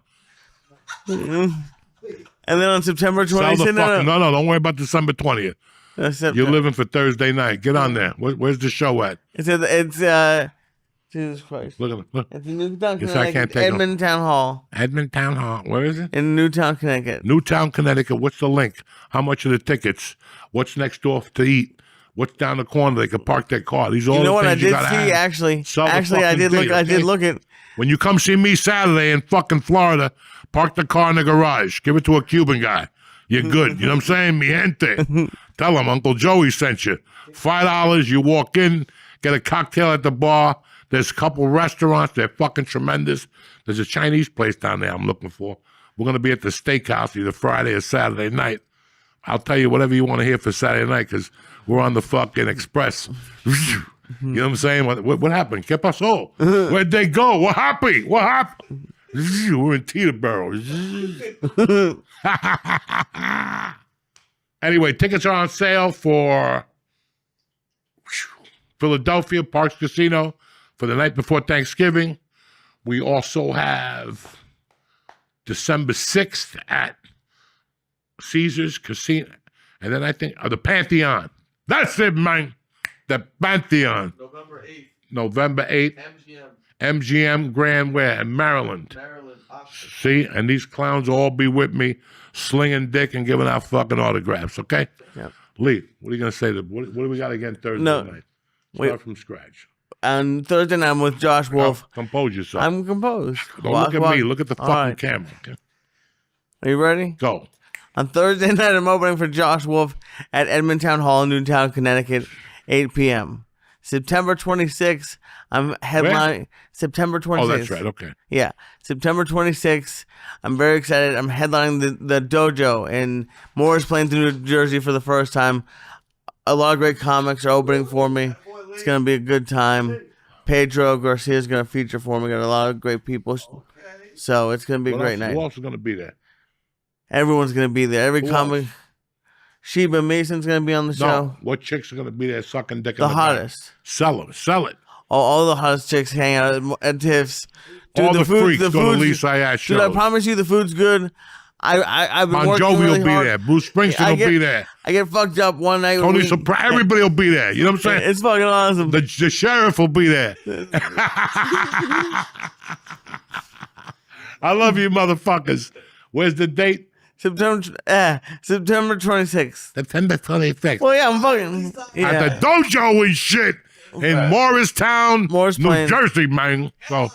And then on September 20th... No, don't worry about December 20th. You're living for Thursday night. Get on there. Where's the show at? It's Jesus Christ. Look. It's in Newtown, Yes, Connecticut. I can't take Edmond Town Hall. Edmond Town Hall. Where is it? In Newtown, Connecticut. Newtown, Connecticut. What's the link? How much are the tickets? What's next door to eat? What's down the corner? They can park their car. These are all You know the what I things you did gotta see? have. Actually, Sell the I fucking did look. thing, I did okay? look at. When you come see me Saturday in fucking Florida, park the car in the garage. Give it to a Cuban guy. You're good. You know what I'm saying? Mi gente. Tell him Uncle Joey sent you. $5. You walk in, get a cocktail at the bar. There's a couple restaurants. They're fucking tremendous. There's a Chinese place down there I'm looking for. We're going to be at the steakhouse either Friday or Saturday night. I'll tell you whatever you want to hear for Saturday night because we're on the fucking express. You know what I'm saying? What happened? ¿Qué pasó? Where'd they go? What happened? What happened? We're in Teterboro. Anyway, tickets are on sale for Philadelphia Parks Casino for the night before Thanksgiving. We also have December 6th at Caesars Casino. And then I think the Pantheon. That's it, man. The Pantheon. November 8th. MGM. MGM. Grand where? In Maryland. Maryland. Oxford. See? And these clowns will all be with me, slinging dick and giving out fucking autographs, okay? Yep. Lee, what are you going to say? What do we got again Thursday night? Start from scratch. On Thursday night, I'm with Josh Wolf. Compose yourself. I'm composed. Don't look at me. Look at the All fucking right. camera. Okay? Are you ready? Go. On Thursday night, I'm opening for Josh Wolf at Edmontown Hall in Newtown, Connecticut, 8 p.m. September 26th, I'm headlining. September 26th. Oh, that's right. Okay. Yeah, September 26th. I'm very excited. I'm headlining the dojo in Morris Plains, New Jersey for the first time. A lot of great comics are opening for me. It's going to be a good time. Pedro Garcia is going to feature for me. Got a lot of great people. So it's going to be a great night. Who else is going to be there? Everyone's going to be there. Every Who comic. else? Sheba Mason's going to be on the show. No. What chicks are going to be there sucking dick in The the hottest. back? Sell it. Sell it. All the hottest chicks hang out at Tiff's. Dude, All the freaks go to food's- Lisa Ayash Dude, I shows. promise you the food's good. I've been Bon working Jovi really will be hard. there. Bruce Springsteen will be there. I get fucked up one night. Tony when Soprano. Everybody will be there. You know what I'm saying? It's fucking awesome. The sheriff will be there. I love you, motherfuckers. Where's the date? September 26th. September 26th. Well, yeah, I'm fucking. Yeah. At the dojo and shit in Morristown, Morris New Plains. Jersey, man. So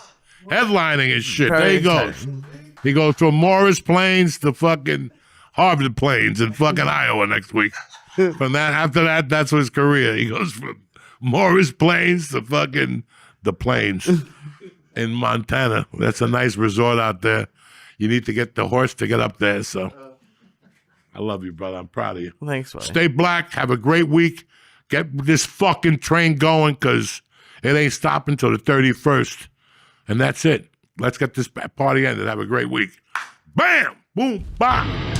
headlining and shit. Very There he goes. excited. He goes from Morris Plains to fucking Harvard Plains in fucking Iowa next week. From that, after that, that's his career. He goes from Morris Plains to fucking the Plains in Montana. That's a nice resort out there. You need to get the horse to get up there. So I love you, brother. I'm proud of you. Thanks, buddy. Stay black. Have a great week. Get this fucking train going because it ain't stopping till the 31st. And that's it. Let's get this party ended. Have a great week. Bam! Boom! Bam!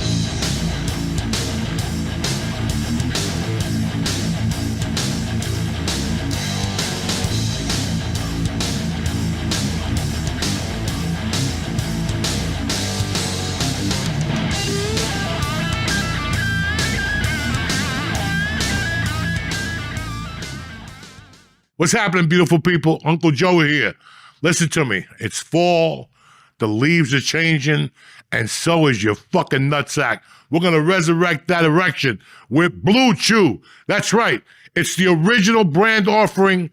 What's happening, beautiful people? Uncle Joey here. Listen to me. It's fall. The leaves are changing, and so is your fucking nutsack. We're going to resurrect that erection with Blue Chew. That's right. It's the original brand offering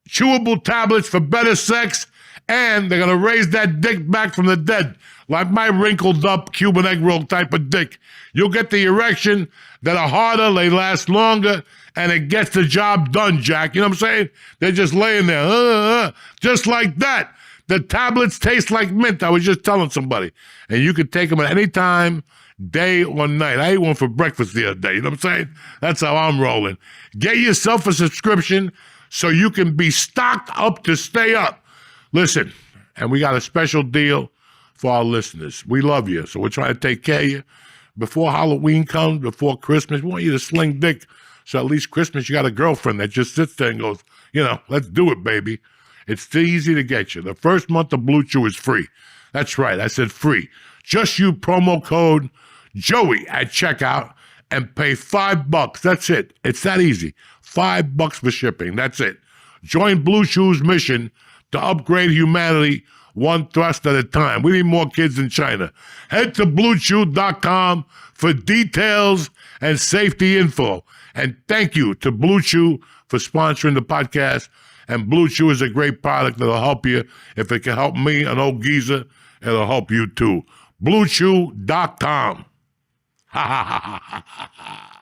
chewable tablets for better sex, and they're going to raise that dick back from the dead, like my wrinkled up Cuban egg roll type of dick. You'll get the erection that are harder, they last longer, and it gets the job done, Jack. You know what I'm saying? They're just laying there, just like that. The tablets taste like mint. I was just telling somebody. And you can take them at any time, day or night. I ate one for breakfast the other day. You know what I'm saying? That's how I'm rolling. Get yourself a subscription so you can be stocked up to stay up. Listen, and we got a special deal for our listeners. We love you, so we're trying to take care of you. Before Halloween comes, before Christmas, we want you to sling dick. So at least Christmas, you got a girlfriend that just sits there and goes, you know, let's do it, baby. It's too easy to get you. The first month of Blue Chew is free. That's right, I said free. Just use promo code Joey at checkout and pay $5. That's it. It's that easy. $5 for shipping. That's it. Join Blue Chew's mission to upgrade humanity one thrust at a time. We need more kids in China. Head to BlueChew.com for details and safety info. And thank you to Blue Chew for sponsoring the podcast. And Blue Chew is a great product that'll help you. If it can help me, an old geezer, it'll help you too. BlueChew.com. Ha ha ha ha ha ha.